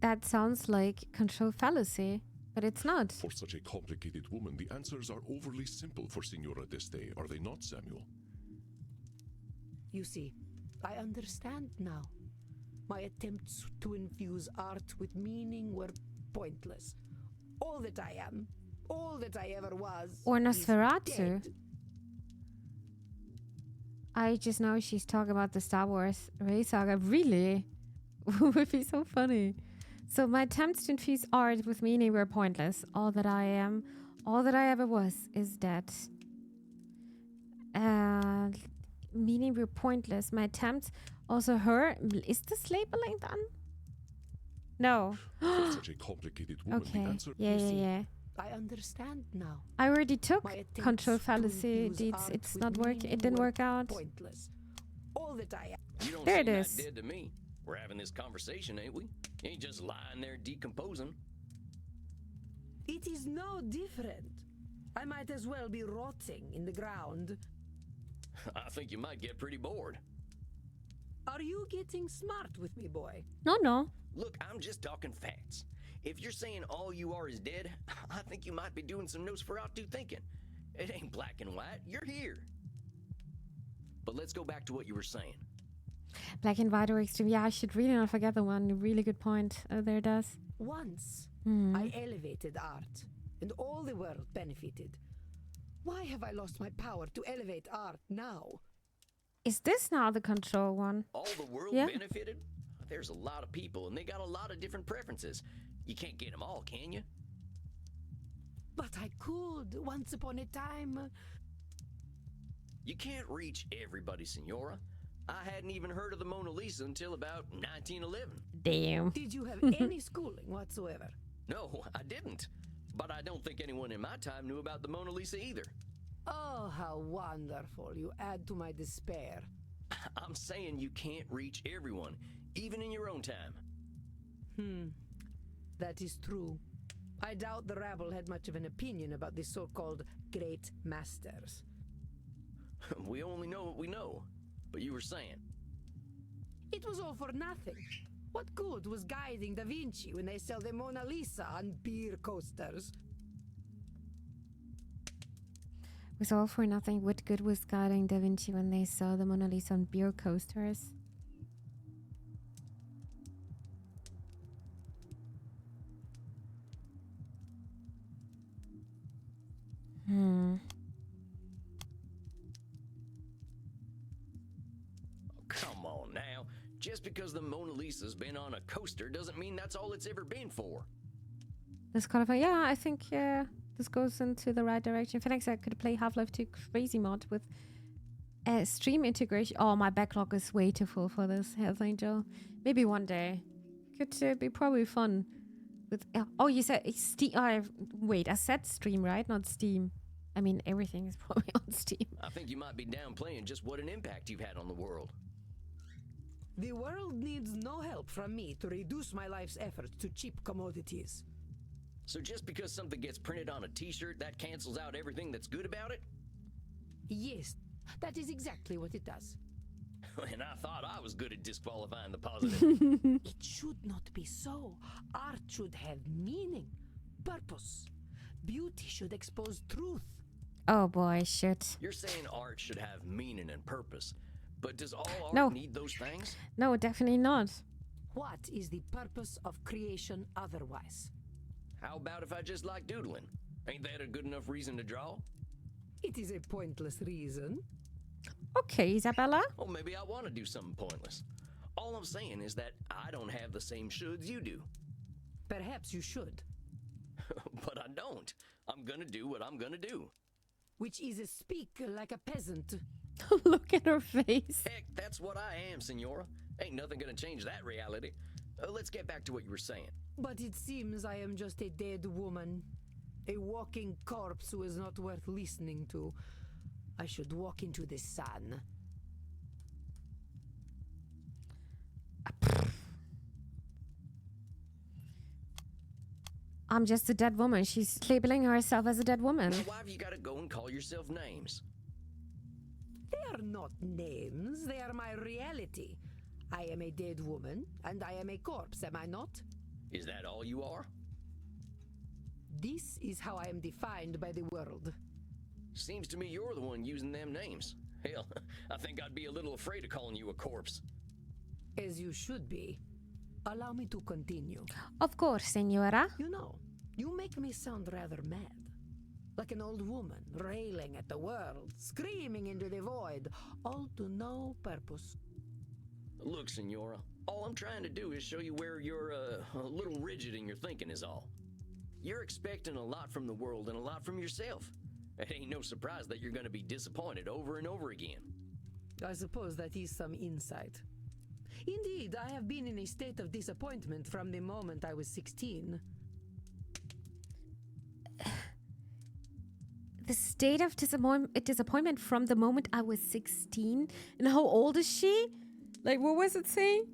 That sounds like control fallacy. But it's not. For such a complicated woman, the answers are overly simple for Signora d'Este, are they not, Samuel? You see, I understand now. My attempts to infuse art with meaning were pointless. All that I am, all that I ever was, Or is Nosferatu. dead. I just know she's talking about the Star Wars race saga. Really? Would be so funny. So my attempts to infuse art with meaning were pointless. All that I am, all that I ever was, is dead. Meaning were pointless. My attempts, also her. Is this labeling done? No. For such a complicated woman, the Okay. answer... Yeah. I understand now. I already took My attempts control to fallacy infuse deeds. art It's with not working. meaning It didn't were work out. Pointless. All that I am. You don't There seem it that is. dead to me. We're having this conversation, ain't we? You ain't just lying there decomposing. It is no different. I might as well be rotting in the ground. I think you might get pretty bored. Are you getting smart with me, boy? No. Look, I'm just talking facts. If you're saying all you are is dead, I think you might be doing some Nosferatu thinking. It ain't black and white. You're here. But let's go back to what you were saying. Black and white or extreme. Yeah, I should really not forget the one. Really good point. There does. Once, Hmm. I elevated art, and all the world benefited. Why have I lost my power to elevate art now? Is this now the control one? All the world Yeah. benefited? There's a lot of people, and they got a lot of different preferences. You can't get them all, can you? But I could, once upon a time. You can't reach everybody, Signora. I hadn't even heard of the Mona Lisa until about 1911. Damn. Did you have any schooling whatsoever? No, I didn't. But I don't think anyone in my time knew about the Mona Lisa either. Oh, how wonderful. You add to my despair. I'm saying you can't reach everyone, even in your own time. That is true. I doubt the rabble had much of an opinion about the so-called great masters. We only know what we know. But you were saying. It was all for nothing. What good was guiding Da Vinci when they sell the Mona Lisa on beer coasters? Was all for nothing. What good was guiding Da Vinci when they saw the Mona Lisa on beer coasters? Come on now. Just because the Mona Lisa's been on a coaster doesn't mean that's all it's ever been for. This kind of yeah, I think this goes into the right direction. Phenexa could play Half-Life 2 crazy mod with stream integration. Oh, my backlog is way too full for this, Health Angel. Maybe one day. Could be probably fun. With oh, you said Steam. Wait, I said stream, right? Not Steam. I mean, everything is probably on Steam. I think you might be downplaying just what an impact you've had on the world. The world needs no help from me to reduce my life's efforts to cheap commodities. So just because something gets printed on a t-shirt, that cancels out everything that's good about it? Yes, that is exactly what it does. And I thought I was good at disqualifying the positive. It should not be so. Art should have meaning, purpose. Beauty should expose truth. Oh boy, shit. You're saying art should have meaning and purpose. But does all art No. need those things? No, definitely not. What is the purpose of creation otherwise? How about if I just like doodling? Ain't that a good enough reason to draw? It is a pointless reason. Okay, Isabella. Or maybe I want to do something pointless. All I'm saying is that I don't have the same shoulds you do. Perhaps you should. But I don't. I'm gonna do what I'm gonna do. Which is speak like a peasant. Look at her face. Heck, that's what I am, Senora. Ain't nothing gonna change that reality. Let's get back to what you were saying. But it seems I am just a dead woman. A walking corpse who is not worth listening to. I should walk into the sun. I'm just a dead woman. She's labeling herself as a dead woman. Now, why have you gotta go and call yourself names? They are not names, they are my reality. I am a dead woman, and I am a corpse, am I not? Is that all you are? This is how I am defined by the world. Seems to me you're the one using them names. Hell, I think I'd be a little afraid of calling you a corpse. As you should be. Allow me to continue. Of course, senora. You know, you make me sound rather mad. Like an old woman, railing at the world, screaming into the void, all to no purpose. Look, Senora, all I'm trying to do is show you where you're a little rigid in your thinking is all. You're expecting a lot from the world and a lot from yourself. It ain't no surprise that you're gonna be disappointed over and over again. I suppose that is some insight. Indeed, I have been in a state of disappointment from the moment I was 16. The state of disappointment from the moment I was 16? And how old is she? Like, what was it saying?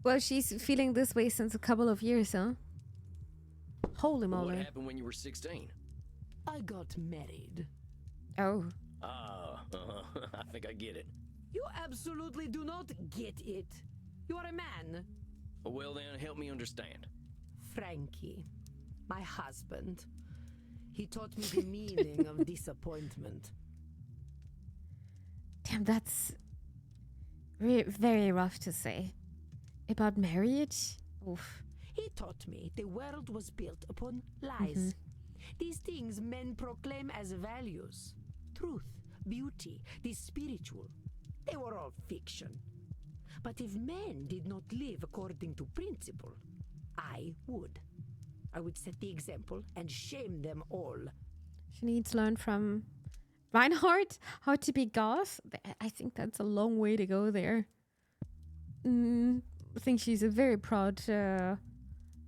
Well, she's feeling this way since a couple of years, huh? Holy moly. What happened when you were 16? I got married. Oh. I think I get it. You absolutely do not get it. You are a man. Well then, help me understand. Frankie, my husband. He taught me the meaning of disappointment. Damn, that's very rough to say. About marriage? Oof. He taught me the world was built upon lies. These things men proclaim as values. Truth, beauty, the spiritual. They were all fiction. But if men did not live according to principle, I would. I would set the example and shame them all. She needs to learn from Reinhardt how to be goth. I think that's a long way to go there. I think she's a very proud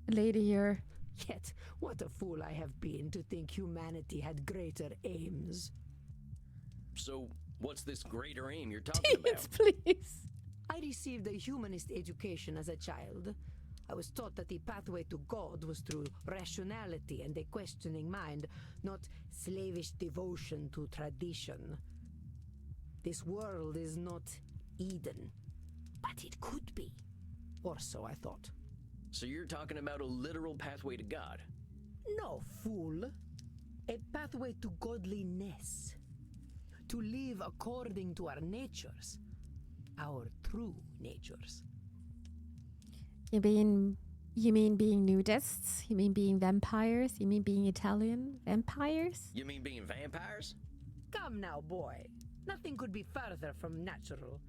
lady here. Yet, what a fool I have been to think humanity had greater aims. So, what's this greater aim you're talking about? Please. I received a humanist education as a child. I was taught that the pathway to God was through rationality and a questioning mind, not slavish devotion to tradition. This world is not Eden, but it could be. Or so I thought. So you're talking about a literal pathway to God? No, fool. A pathway to godliness. To live according to our natures. Our true natures. You mean being nudists? You mean being vampires? You mean being Italian vampires? You mean being vampires? Come now, boy. Nothing could be further from natural.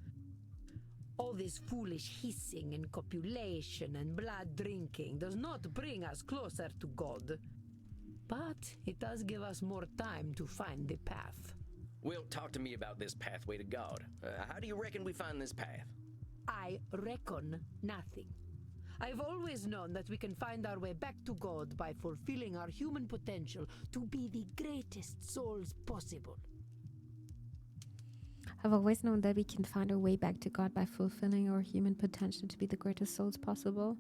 All this foolish hissing and copulation and blood drinking does not bring us closer to God. But it does give us more time to find the path. Well, talk to me about this pathway to God. How do you reckon we find this path? I reckon nothing. I've always known that we can find our way back to God by fulfilling our human potential to be the greatest souls possible. I've always known that we can find our way back to God by fulfilling our human potential to be the greatest souls possible.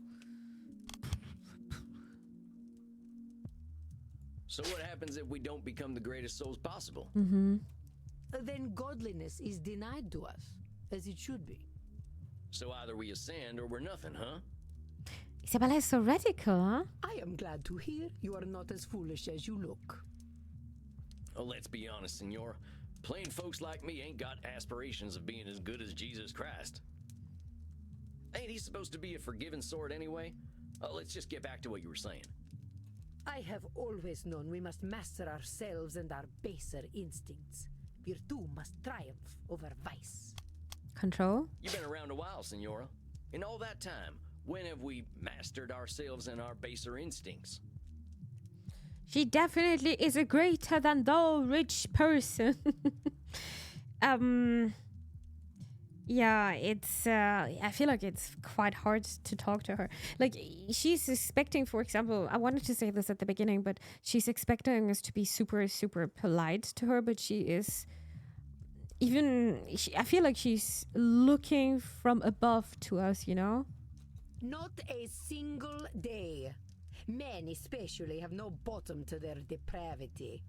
So what happens if we don't become the greatest souls possible? Then godliness is denied to us, as it should be. So either we ascend or we're nothing, huh? Isabella is so radical, huh? I am glad to hear you are not as foolish as you look. Oh, let's be honest, senor. Plain folks like me ain't got aspirations of being as good as Jesus Christ. Ain't he supposed to be a forgiving sort anyway? Let's just get back to what you were saying. I have always known we must master ourselves and our baser instincts. Virtue must triumph over vice. Control? You've been around a while, senora. In all that time, when have we mastered ourselves and our baser instincts? She definitely is a greater than thou rich person. Yeah, it's I feel like it's quite hard to talk to her. Like, she's expecting, for example, I wanted to say this at the beginning, but she's expecting us to be super, super polite to her, but she is I feel like she's looking from above to us, you know? Not a single day. Men especially have no bottom to their depravity.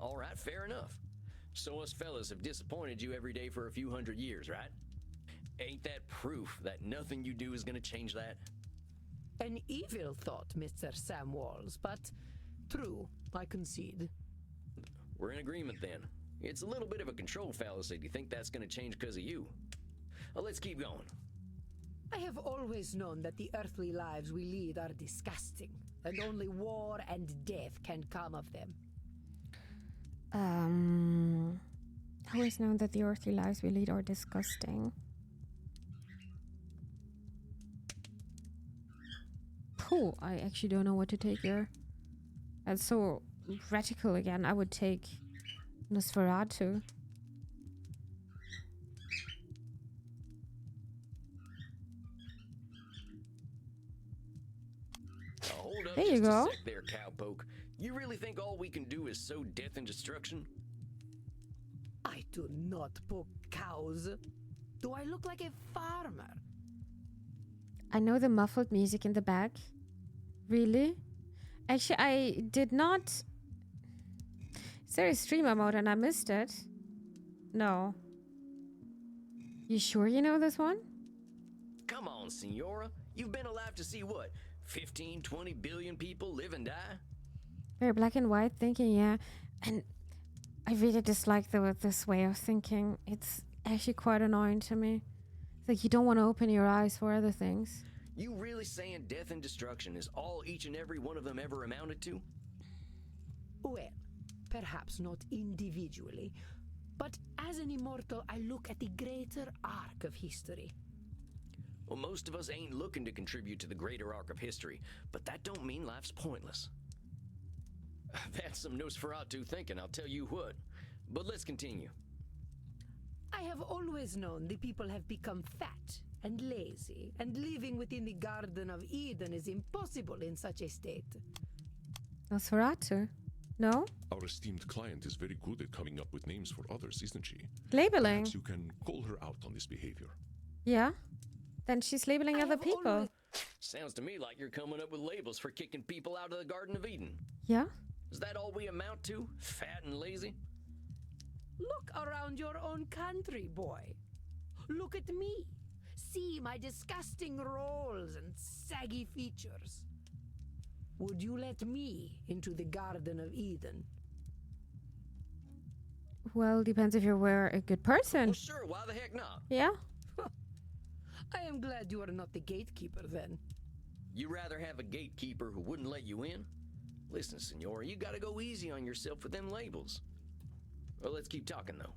All right, fair enough. So us fellas have disappointed you every day for a few hundred years, right? Ain't that proof that nothing you do is gonna change that? An evil thought, Mr. Sam Walls, but true, I concede. We're in agreement then. It's a little bit of a control fallacy to think that's gonna change because of you. Well, let's keep going. I have always known that the earthly lives we lead are disgusting, and only war and death can come of them. I always known that the earthly lives we lead are disgusting. Pooh, I actually don't know what to take here. That's so radical again. I would take Nosferatu. Hold up There just you go. a sec there, cowpoke. You really think all we can do is sow death and destruction? I do not poke cows. Do I look like a farmer? I know the muffled music in the back. Really? Actually, I did not... Is there a streamer mode and I missed it? No. You sure you know this one? Come on, Senora. You've been alive to see what? 15, 20 billion people live and die? Very black and white thinking, yeah. And I really dislike this way of thinking. It's actually quite annoying to me. It's like you don't want to open your eyes for other things. You really saying death and destruction is all each and every one of them ever amounted to? Well, perhaps not individually, but as an immortal, I look at the greater arc of history. Well, most of us ain't looking to contribute to the greater arc of history, but that don't mean life's pointless. That's some Nosferatu thinking, I'll tell you what. But let's continue. I have always known the people have become fat and lazy, and living within the Garden of Eden is impossible in such a state. Nosferatu? No? Our esteemed client is very good at coming up with names for others, isn't she? Labeling. Perhaps you can call her out on this behavior. Yeah. Then she's labeling other people. Sounds to me like you're coming up with labels for kicking people out of the Garden of Eden. Yeah? Is that all we amount to? Fat and lazy? Look around your own country, boy. Look at me. See my disgusting rolls and saggy features. Would you let me into the Garden of Eden? Well, depends if you're a good person. Well, sure, why the heck not? Yeah? I am glad you are not the gatekeeper then. You rather have a gatekeeper who wouldn't let you in? Listen, Senora, you gotta go easy on yourself with them labels. Well, let's keep talking, though.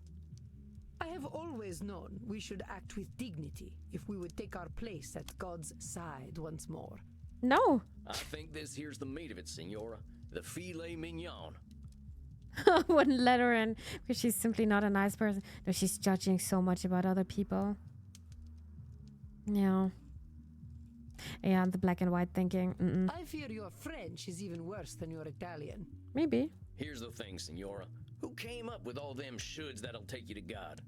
I have always known we should act with dignity if we would take our place at God's side once more. No. I think this here's the meat of it, Senora. The filet mignon. I wouldn't let her in because she's simply not a nice person. No, she's judging so much about other people. Yeah. Yeah, the black and white thinking. I fear your French is even worse than your Italian. Maybe. Here's the thing, Senora. Who came up with all them shoulds that'll take you to God?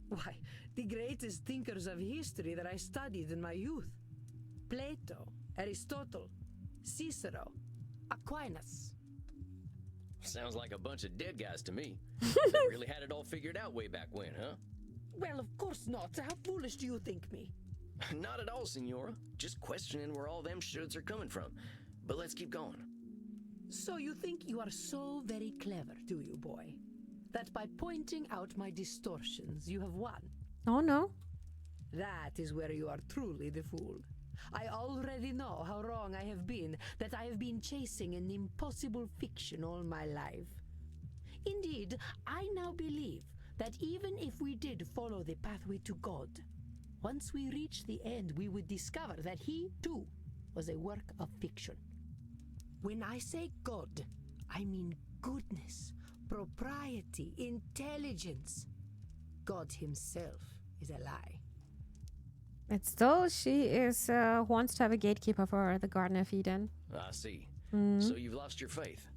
Why, the greatest thinkers of history that I studied in my youth. Plato, Aristotle, Cicero, Aquinas. Sounds like a bunch of dead guys to me. They really had it all figured out way back when, huh? Well, of course not. How foolish do you think me? Not at all, Senora. Just questioning where all them shoulds are coming from. But let's keep going. So you think you are so very clever, do you, boy? That by pointing out my distortions, you have won? Oh, no. That is where you are truly the fool. I already know how wrong I have been, that I have been chasing an impossible fiction all my life. Indeed, I now believe that even if we did follow the pathway to God, once we reach the end, we would discover that he, too, was a work of fiction. When I say God, I mean goodness, propriety, intelligence. God himself is a lie. But still, she is wants to have a gatekeeper for the Garden of Eden. I see. So you've lost your faith.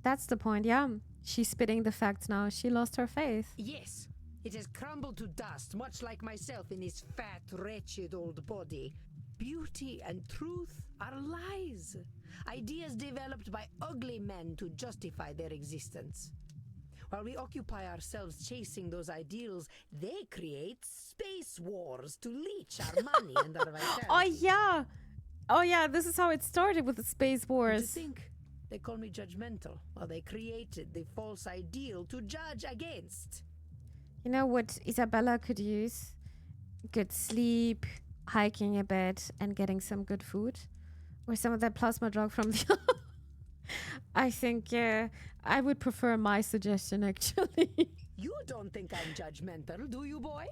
That's the point, yeah. She's spitting the facts now. She lost her faith. Yes, it has crumbled to dust, much like myself in this fat, wretched old body. Beauty and truth are lies. Ideas developed by ugly men to justify their existence. While we occupy ourselves chasing those ideals, they create space wars to leech our money and our vitality. Oh yeah. Oh yeah, this is how it started with the Space And to Wars. think, they call me judgmental, while they created the false ideal to judge against. You know what Isabella could use? Good sleep, hiking a bit, and getting some good food. Or some of that plasma drug from the... I think I would prefer my suggestion, actually. You don't think I'm judgmental, do you, boy?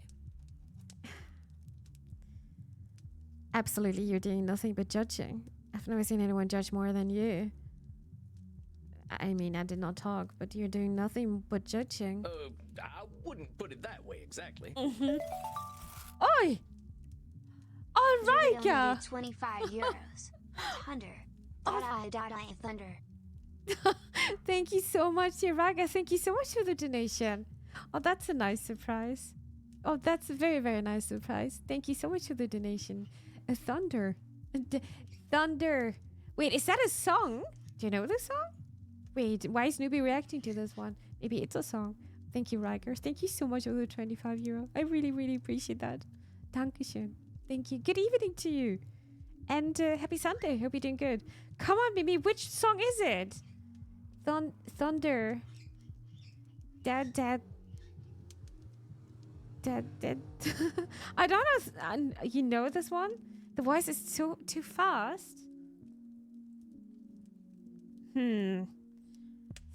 Absolutely, you're doing nothing but judging. I've never seen anyone judge more than you. I mean, I did not talk, but you're doing nothing but judging. I wouldn't put it that way exactly. Oi! All right, yeah. 25 euros. Thunder. Die, thunder. Thank you so much, Raga. Thank you so much for the donation. Oh, that's a nice surprise. Oh, that's a very, very nice surprise. Thank you so much for the donation. A thunder. Thunder. Wait, is that a song? Do you know the song? Wait, why is Newbie reacting to this one? Maybe it's a song. Thank you, Riker. Thank you so much for the 25 euro. I really, really appreciate that. Dankeschön. Thank you. Good evening to you. And happy Sunday. Hope you're doing good. Come on, Mimi. Which song is it? Thunder. Dad. I don't know. You know this one? The voice is too fast.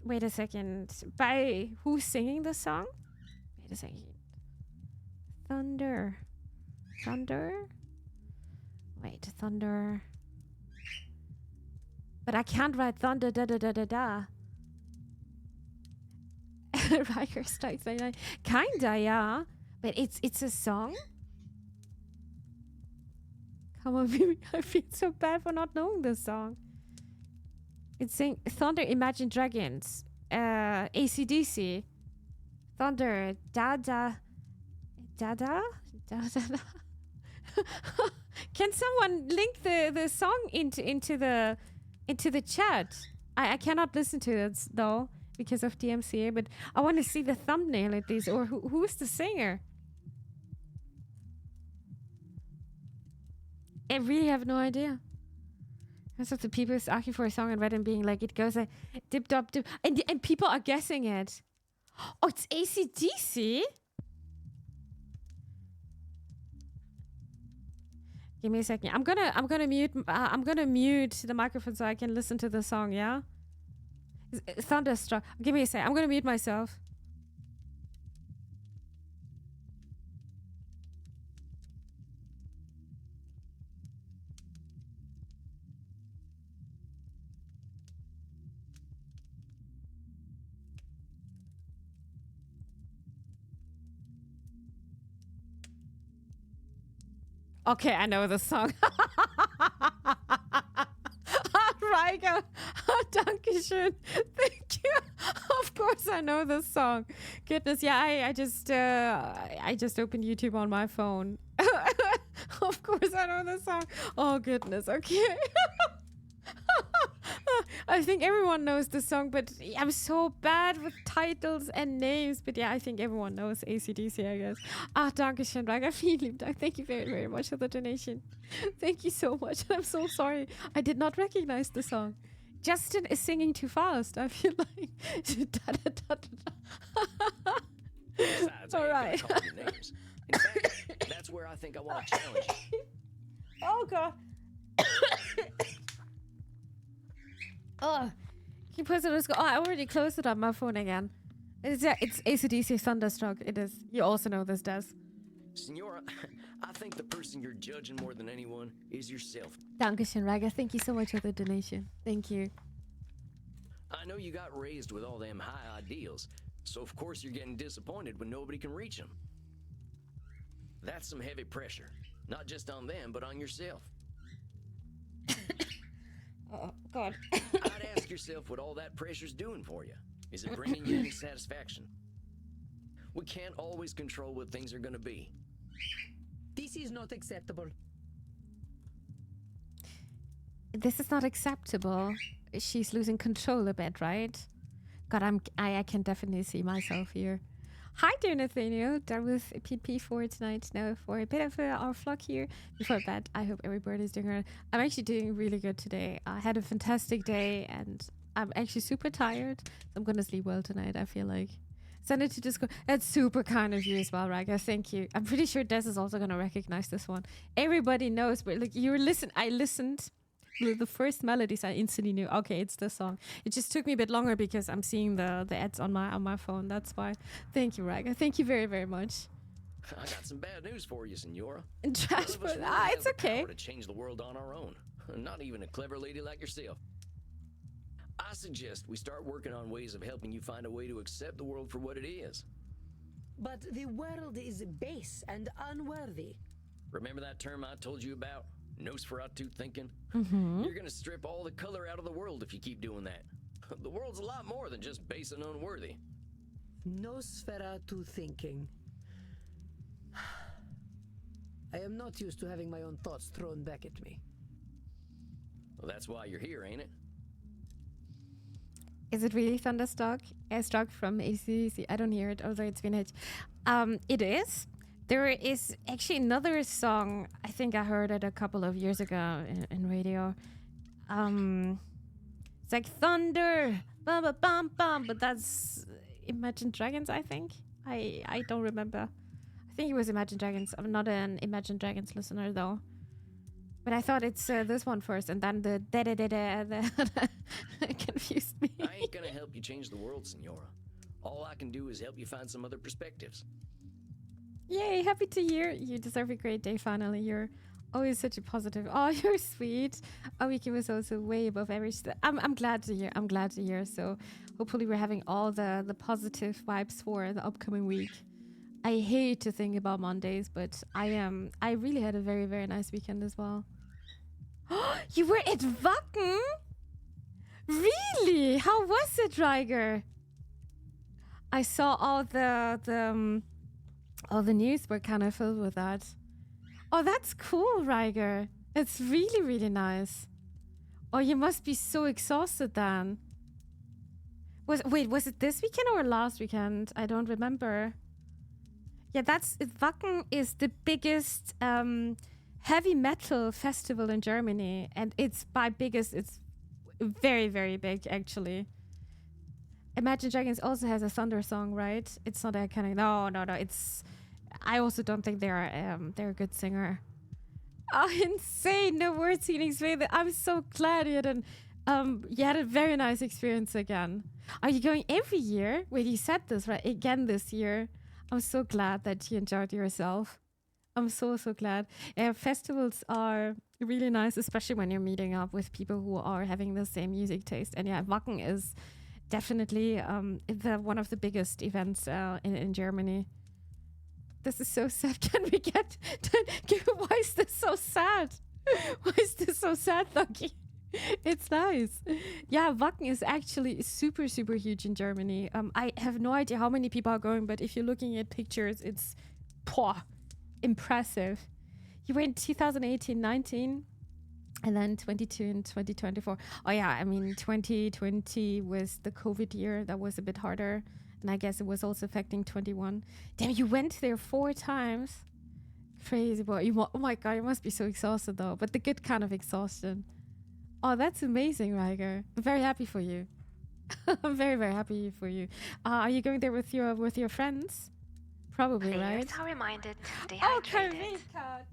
Wait a second. By who's singing the song? Wait a second. Thunder. Wait, thunder. But I can't write thunder da. Riker strikes like that. Kinda, yeah. But it's a song? Come on, baby. I feel so bad for not knowing this song. It's saying Thunder, Imagine Dragons. AC/DC. Thunder. Dada. Can someone link the song into the chat? I cannot listen to it though because of DMCA, but I want to see the thumbnail at least, or who's the singer? I really have no idea. Most of the people is asking for a song and Reddit being like, it goes like dip dop dip, and people are guessing it. Oh, it's AC/DC. Give me a second. I'm gonna mute the microphone so I can listen to the song. Yeah. Thunderstruck. Give me a second. I'm gonna mute myself. Okay, I know the song. Riker. Dankeschön. Thank you. Of course I know this song. Goodness, yeah, I just opened YouTube on my phone. Of course I know this song. Oh goodness, okay. I think everyone knows the song, but I'm so bad with titles and names. But yeah, I think everyone knows AC/DC, I guess. Dankeschön, Raga. Vielen lieben Dank. Thank you very, very much for the donation. Thank you so much. I'm so sorry. I did not recognize the song. Justin is singing too fast. I feel like... Besides, all I right. ain't gonna call your names. In fact, that's where I think I want to challenge you. Oh, God. Oh, he puts it. Oh, I already closed it on my phone again. It's AC/DC Thunderstruck. It is. You also know this, Des. Senora, I think the person you're judging more than anyone is yourself. Dankeschön, Raga. Thank you so much for the donation. Thank you. I know you got raised with all them high ideals, so of course you're getting disappointed when nobody can reach them. That's some heavy pressure, not just on them, but on yourself. Oh, God. I'd ask yourself what all that pressure's doing for you. Is it bringing you any satisfaction? We can't always control what things are going to be. This is not acceptable. This is not acceptable. She's losing control a bit, right? God, I can definitely see myself here. Hi there, Nathaniel. That was PP for tonight. Now for a bit of our vlog here before bed. I hope everybody's doing good. I'm actually doing really good today. I had a fantastic day and I'm actually super tired. I'm gonna sleep well tonight, I feel like. Send it to Discord. That's super kind of you as well, Raga. Thank you. I'm pretty sure Des is also gonna recognize this one. Everybody knows, but like I listened. The first melodies I instantly knew, okay, it's this song. It just took me a bit longer because I'm seeing the ads on my phone. That's why. Thank you, Raga. Thank you very, very much. I got some bad news for you, Senora. Trash, but it's okay. Power to change the world on our own. Not even a clever lady like yourself. I suggest we start working on ways of helping you find a way to accept the world for what it is. But the world is base and unworthy. Remember that term I told you about? Nosferatu thinking? Mm-hmm. You're gonna strip all the color out of the world if you keep doing that. The world's a lot more than just base and unworthy. Nosferatu thinking. I am not used to having my own thoughts thrown back at me. Well, that's why you're here, ain't it? Is it really Thunderstruck? Struck from AC/DC. I don't hear it, although it's been hit. It is. There is actually another song. I think I heard it a couple of years ago in radio. It's like thunder, bum bum bum bum, but that's Imagine Dragons. I think. I don't remember. I think it was Imagine Dragons. I'm not an Imagine Dragons listener though. But I thought it's this one first, and then the da da da da confused me. I ain't gonna help you change the world, Senora. All I can do is help you find some other perspectives. Yay, happy to hear. You deserve a great day finally. You're always such a positive. Oh, you're sweet. Awiki was also way above average. I'm glad to hear. I'm glad to hear. So hopefully we're having all the positive vibes for the upcoming week. I hate to think about Mondays, but I really had a very, very nice weekend as well. You were at Wacken? Really? How was it, Riger? I saw all the news were kind of filled with that. Oh, that's cool, Riger. It's really, really nice. Oh, you must be so exhausted then. Was it this weekend or last weekend? I don't remember. Yeah, Wacken is the biggest heavy metal festival in Germany, and it's very, very big actually. Imagine Dragons also has a thunder song, right? It's not that kind of no. I also don't think they're a good singer. Oh, insane! No words, Phoenix. I'm so glad you had a very nice experience again. Are you going every year? Wait, you said this right again this year. I'm so glad that you enjoyed yourself. I'm so glad. Festivals are really nice, especially when you're meeting up with people who are having the same music taste. And yeah, Wacken is definitely one of the biggest events in Germany. This is so sad. Can we get... Why is this so sad? Why is this so sad, Thucky? It's nice. Yeah, Wacken is actually super, super huge in Germany. I have no idea how many people are going, but if you're looking at pictures, it's impressive. You went 2018, 19, and then 22 and 2024. Oh yeah, I mean, 2020 was the COVID year. That was a bit harder. And I guess it was also affecting 21. Damn, you went there 4 times. Crazy boy. Oh my God, you must be so exhausted though. But the good kind of exhaustion. Oh, that's amazing, Riger. I'm very happy for you. I'm very, very happy for you. Are you going there with your friends? Probably, Players right? are reminded to stay Oh, hydrated. Karika.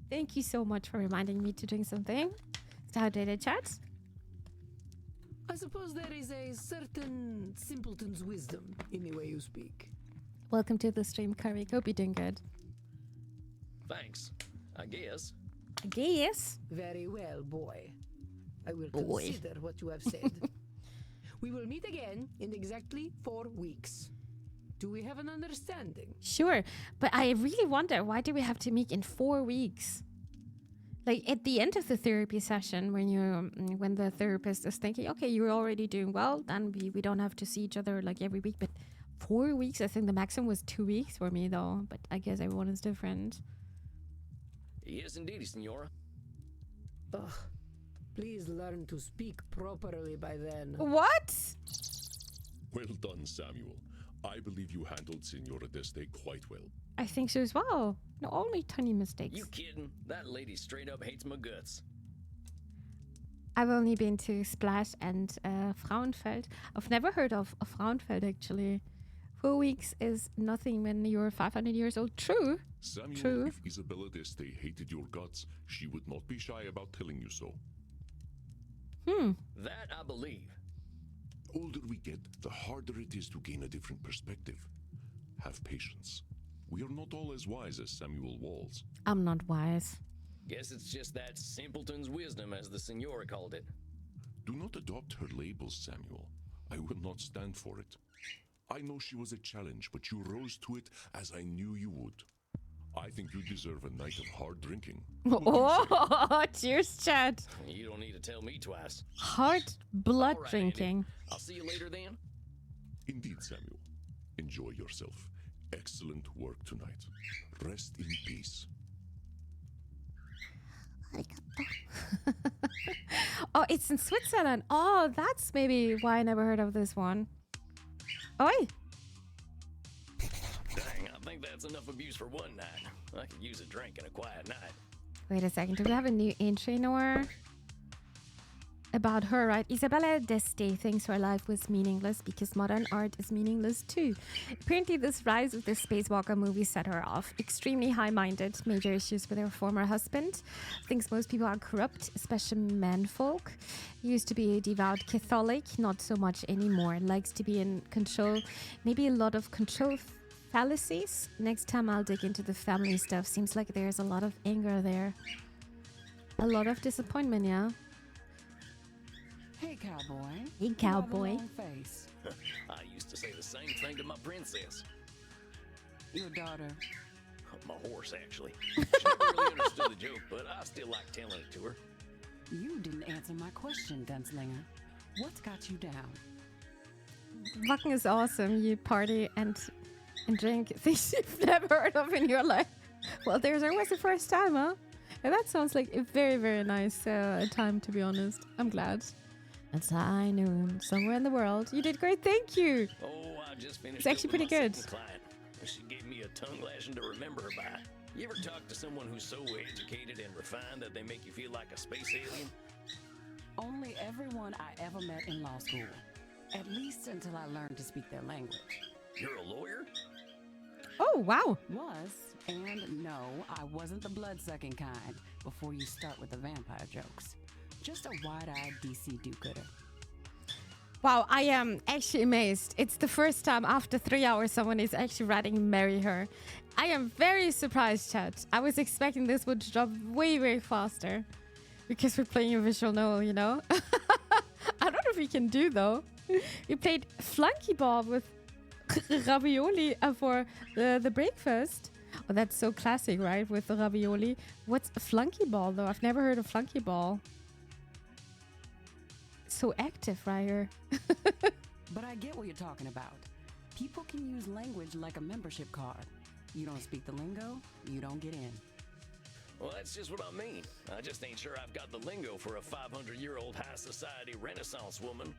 Thank you so much for reminding me to drink something. Stay hydrated, chat. I suppose there is a certain simpleton's wisdom in the way you speak. Welcome to the stream, Karik. Hope you're doing good. Thanks. I guess. Yes. Very well, boy. I will Boy. consider what you have said. We will meet again in exactly 4 weeks. Do we have an understanding? Sure, but I really wonder, why do we have to meet in 4 weeks? Like at the end of the therapy session, when the therapist is thinking, okay, you're already doing well, then we don't have to see each other like every week. But 4 weeks, I think the maximum was 2 weeks for me though. But I guess everyone is different. Yes, indeed, Senora. Ugh. Please learn to speak properly by then. What? Well done, Samuel. I believe you handled Senora Deste quite well. I think so as well. No, only tiny mistakes. You kidding? That lady straight up hates my guts. I've only been to Splash and Frauenfeld. I've never heard of Frauenfeld actually. 4 weeks is nothing when you're 500 years old. True. Samuel, True. if Isabella Deste hated your guts, she would not be shy about telling you so. That I believe. The older we get, the harder it is to gain a different perspective. Have patience. We are not all as wise as Samuel Walls. I'm not wise. Guess it's just that simpleton's wisdom, as the Signora called it. Do not adopt her labels, Samuel. I will not stand for it. I know she was a challenge, but you rose to it as I knew you would. I think you deserve a night of hard drinking. Oh, cheers, Chad. You don't need to tell me twice. Hard blood All right, drinking. Andy. I'll see you later then. Indeed, Samuel. Enjoy yourself. Excellent work tonight. Rest in peace. Oh, it's in Switzerland. Oh, that's maybe why I never heard of this one. Oi. Dang, I think that's enough abuse for one night. I could use a drink and a quiet night. Wait a second. Do we have a new entry, Nor? About her, right? Isabella Deste thinks her life was meaningless because modern art is meaningless too. Apparently, this rise of the Spacewalker movie set her off. Extremely high-minded, major issues with her former husband. Thinks most people are corrupt, especially menfolk. Used to be a devout Catholic, not so much anymore. Likes to be in control. Maybe a lot of control fallacies. Next time I'll dig into the family stuff. Seems like there's a lot of anger there. A lot of disappointment, yeah. Hey, cowboy. Hey, You have a cowboy. long face. I used to say the same thing to my princess. Your daughter. My horse, actually. She never really understood the joke, but I still like telling it to her. You didn't answer my question, Gunslinger. What's got you down? Wacken is awesome. You party and drink things you've never heard of in your life. Well, there's always the first time, huh? And that sounds like a very, very nice time, to be honest. I'm glad. That's high noon, somewhere in the world. You did great, thank you. Oh, I just finished. It's actually up with pretty my good. second client. She gave me a tongue lashing to remember her by. You ever talk to someone who's so educated and refined that they make you feel like a space alien? Only everyone I ever met in law school. At least until I learned to speak their language. You're a lawyer? Oh, wow. Was, and no, I wasn't the blood-sucking kind before you start with the vampire jokes. Just a wide-eyed DC do-gooder. Wow, I am actually amazed. It's the first time after 3 hours someone is actually writing marry her. I am very surprised, chat. I was expecting this would drop way, way faster. Because we're playing a visual novel, you know? I don't know if we can do, though. We played Flunkyball with ravioli for the breakfast. Oh, that's so classic, right? With the ravioli. What's Flunkyball, though? I've never heard of Flunkyball. So active, right here. But I get what you're talking about. People can use language like a membership card. You don't speak the lingo, you don't get in. Well, that's just what I mean. I just ain't sure I've got the lingo for a 500-year-old high society Renaissance woman.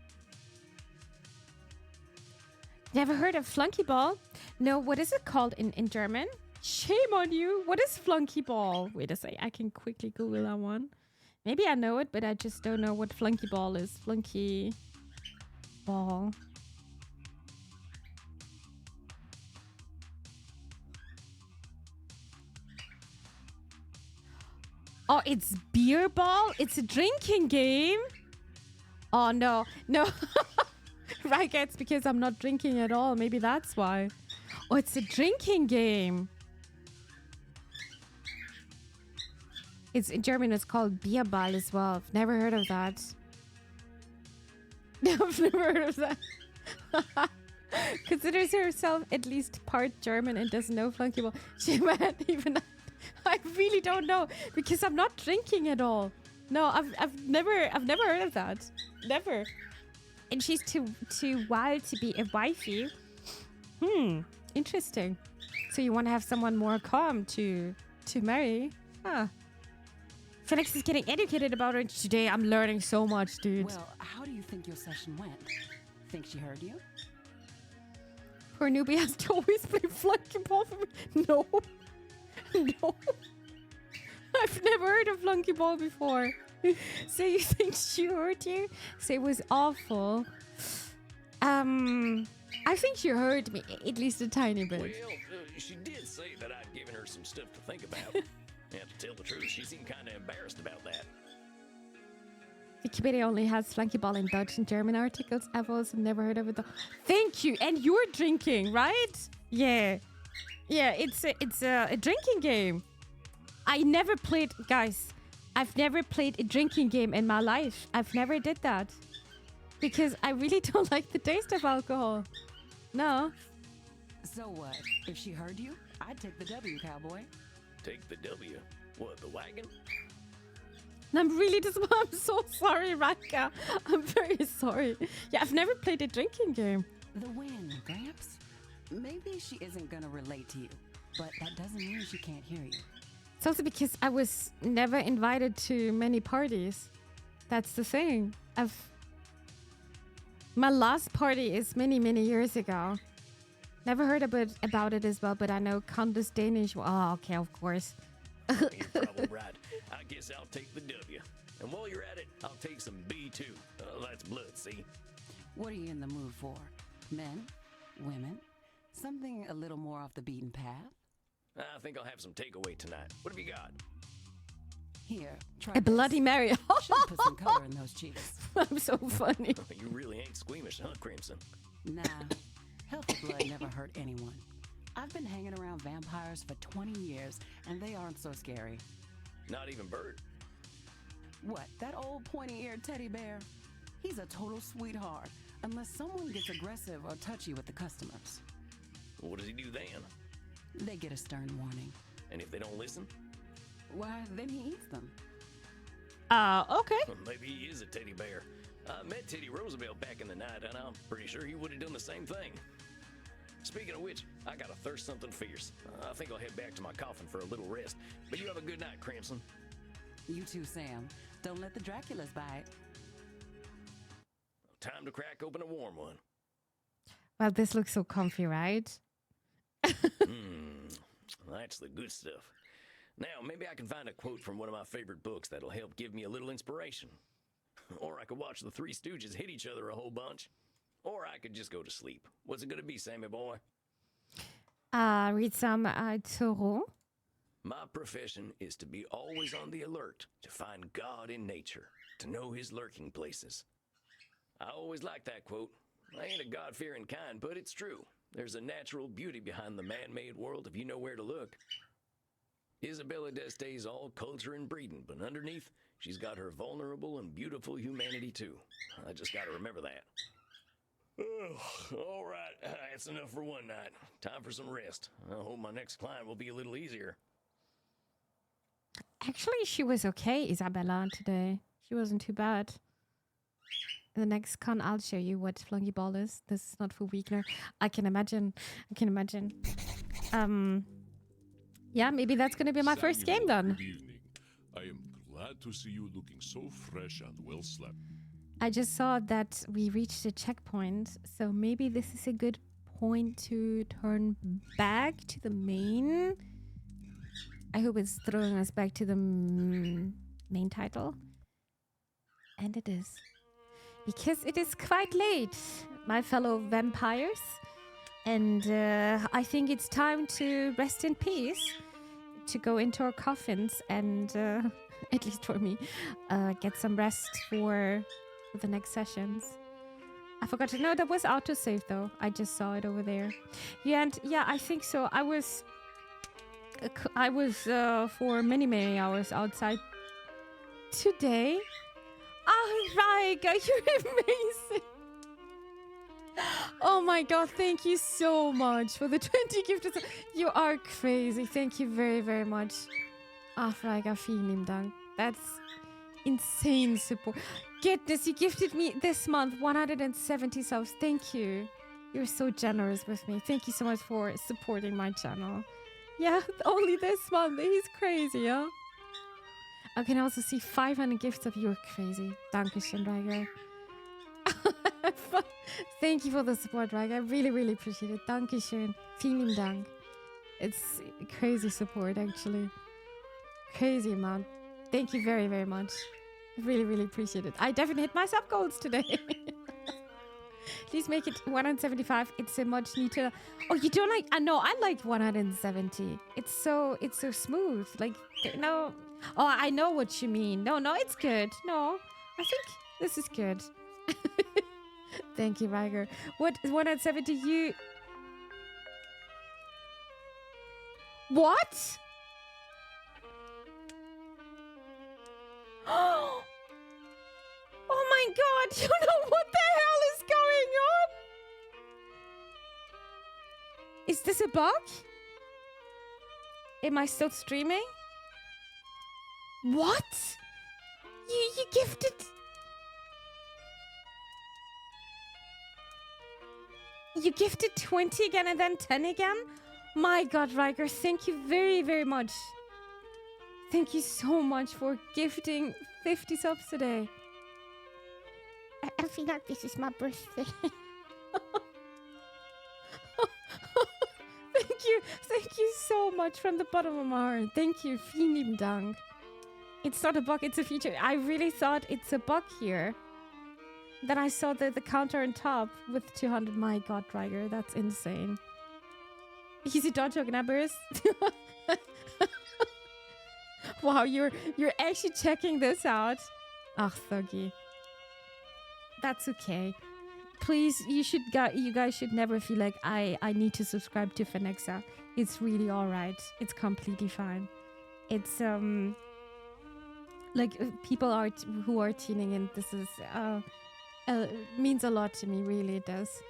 Never heard of Flunkyball? No, what is it called in German? Shame on you. What is Flunkyball? Wait a second. I can quickly Google that one. Maybe I know it, but I just don't know what Flunkyball is. Flunkyball. Oh, it's beer ball? It's a drinking game? Oh, no. No. Right, it's because I'm not drinking at all. Maybe that's why. Oh, it's a drinking game. It's in German. It's called Bierball as well. I've never heard of that. I've never heard of that. Considers herself at least part German and doesn't know Flunkyball. She might even. I really don't know because I'm not drinking at all. No, I've never heard of that. Never. And she's too wild to be a wifey. Interesting. So you want to have someone more calm to marry? Huh. Phenexa is getting educated about it today. I'm learning so much, dude. Well, how do you think your session went? Think she heard you? For a newbie has to always play flunkyball for me. No. No. I've never heard of flunkyball before. So you think she hurt you? So it was awful. I think she hurt me, at least a tiny bit. Well, she did say that I'd given her some stuff to think about. And to tell the truth, she seemed kind of embarrassed about that. Wikipedia only has flunkyball in Dutch and German articles. I've also never heard of it though. Thank you. And you're drinking, right? Yeah. Yeah, it's a drinking game. I never played, guys. I've never played a drinking game in my life. I've never did that. Because I really don't like the taste of alcohol. No. So what? If she heard you, I'd take the W, cowboy. Take the W. What, the wagon? I'm really I'm so sorry, Raka. I'm very sorry. Yeah, I've never played a drinking game. The win, Gramps. Maybe she isn't gonna relate to you, but that doesn't mean she can't hear you. It's also because I was never invited to many parties. That's the thing. My last party is many, many years ago. Never heard about it as well, but I know Countess Danish. Oh, okay, of course. You're probably right. I guess I'll take the W. And while you're at it, I'll take some B too. That's blood, see? What are you in the mood for? Men? Women? Something a little more off the beaten path? I think I'll have some takeaway tonight. What have you got? Here, try A this. Bloody Mary. Should put some color in those cheeks. I'm so funny. You really ain't squeamish, huh, Crimson? Nah, healthy blood never hurt anyone. I've been hanging around vampires for 20 years, and they aren't so scary. Not even Bert? What, that old pointy-eared teddy bear? He's a total sweetheart, unless someone gets aggressive or touchy with the customers. What does he do then? They get a stern warning. And if they don't listen? Why, then he eats them. Okay. Well, maybe he is a teddy bear. I met Teddy Roosevelt back in the night, and I'm pretty sure he would have done the same thing. Speaking of which, I got to thirst something fierce. I think I'll head back to my coffin for a little rest. But you have a good night, Crimson. You too, Sam. Don't let the Draculas bite. Time to crack open a warm one. Well, this looks so comfy, right? That's the good stuff. Now, maybe I can find a quote from one of my favorite books that'll help give me a little inspiration. Or I could watch the Three Stooges hit each other a whole bunch. Or I could just go to sleep. What's it going to be, Sammy boy? Read some Thoreau. My profession is to be always on the alert, to find God in nature, to know his lurking places. I always like that quote. I ain't a God-fearing kind, but it's true. There's a natural beauty behind the man-made world if you know where to look. Isabella D'Este's all culture and breeding, but underneath, she's got her vulnerable and beautiful humanity too. I just gotta remember that. All right, that's enough for one night. Time for some rest. I hope my next client will be a little easier. Actually, she was okay, Isabella, today. She wasn't too bad. In the next con, I'll show you what flunkyball is. This is not for Wegener. I can imagine. Yeah, maybe that's going to be my first game then. Good evening. I am glad to see you looking so fresh and well slept. I just saw that we reached a checkpoint, so maybe this is a good point to turn back to the main. I hope it's throwing us back to the main title. And it is. Because it is quite late, my fellow vampires. And I think it's time to rest in peace, to go into our coffins and, at least for me, get some rest for the next sessions. I forgot to know that was autosave though. I just saw it over there. Yeah, and yeah, I think so. I was for many hours outside today. Oh, Raiga, you're amazing. Oh my god, thank you so much for the 20 gifted. You are crazy. Thank you very, very much. Ah, Raiga, vielen lieben Dank. That's insane support. Goodness, you gifted me this month 170 subs. Thank you. You're so generous with me. Thank you so much for supporting my channel. Yeah, only this month. He's crazy, huh? I can also see 500 gifts of you're crazy. Dankeschön, Raiga. Thank you for the support, Rag. I really, really appreciate it. Dankeschön. Vielen Dank. It's crazy support, actually. Crazy amount. Thank you very, very much. I really, really appreciate it. I definitely hit my sub goals today. Please make it 175. It's a much neater. Oh, you don't like? I know. I like 170. It's so smooth. Like no. Oh, I know what you mean. No, it's good. No, I think this is good. Thank you, Riger. What 170? You. What? Oh my god, you know what the hell is going on? Is this a bug? Am I still streaming? What? You gifted... You gifted 20 again and then 10 again? My god, Riker, thank you very, very much. Thank you so much for gifting 50 subs today. I feel like this is my birthday. Thank you so much from the bottom of my heart. Thank you, vielen lieben Dank. It's not a bug, it's a feature. I really thought it's a bug here. Then I saw the counter on top with 200. My god, Riger, that's insane. Easy dodge numbers. Wow, you're actually checking this out. Ach, Thuggy. That's okay. Please, you guys should never feel like I need to subscribe to Phenexa. It's really alright. It's completely fine. It's like people who are tuning in. This is means a lot to me. Really, it does.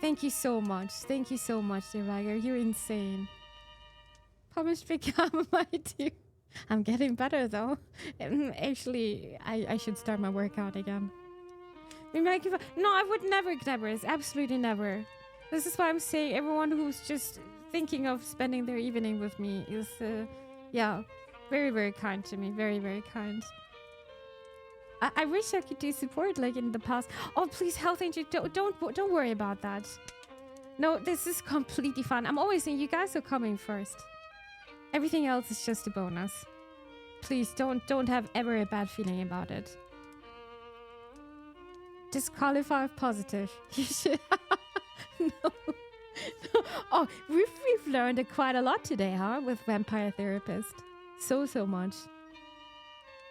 Thank you so much. Thank you so much, dear Riger. You're insane. Published become my too. I'm getting better though. Actually, I should start my workout again. No, I would never, Knabbers. Absolutely never. This is why I'm saying everyone who's just thinking of spending their evening with me is, yeah, very, very kind to me. Very, very kind. I wish I could do support like in the past. Oh, please, Health Angel, don't worry about that. No, this is completely fine. I'm always saying you guys are coming first. Everything else is just a bonus. Please don't have ever a bad feeling about it. Disqualify positive. You should. No. Oh, we've learned quite a lot today, huh? With Vampire Therapist. So much.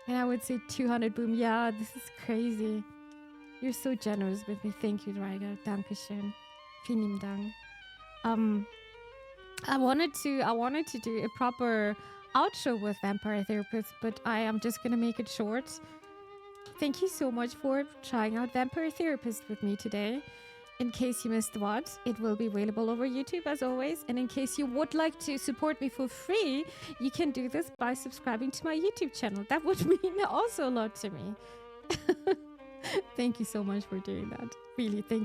And I would say 200 boom. Yeah, this is crazy. You're so generous with me. Thank you, Riger. Dankeschön. Vielen Dank. I wanted to do a proper outro with Vampire Therapist, but I am just gonna make it short. Thank you so much for trying out Vampire Therapist with me today. In case you missed what, it will be available over YouTube as always. And in case you would like to support me for free, you can do this by subscribing to my YouTube channel. That would mean also a lot to me. Thank you so much for doing that. Really, thank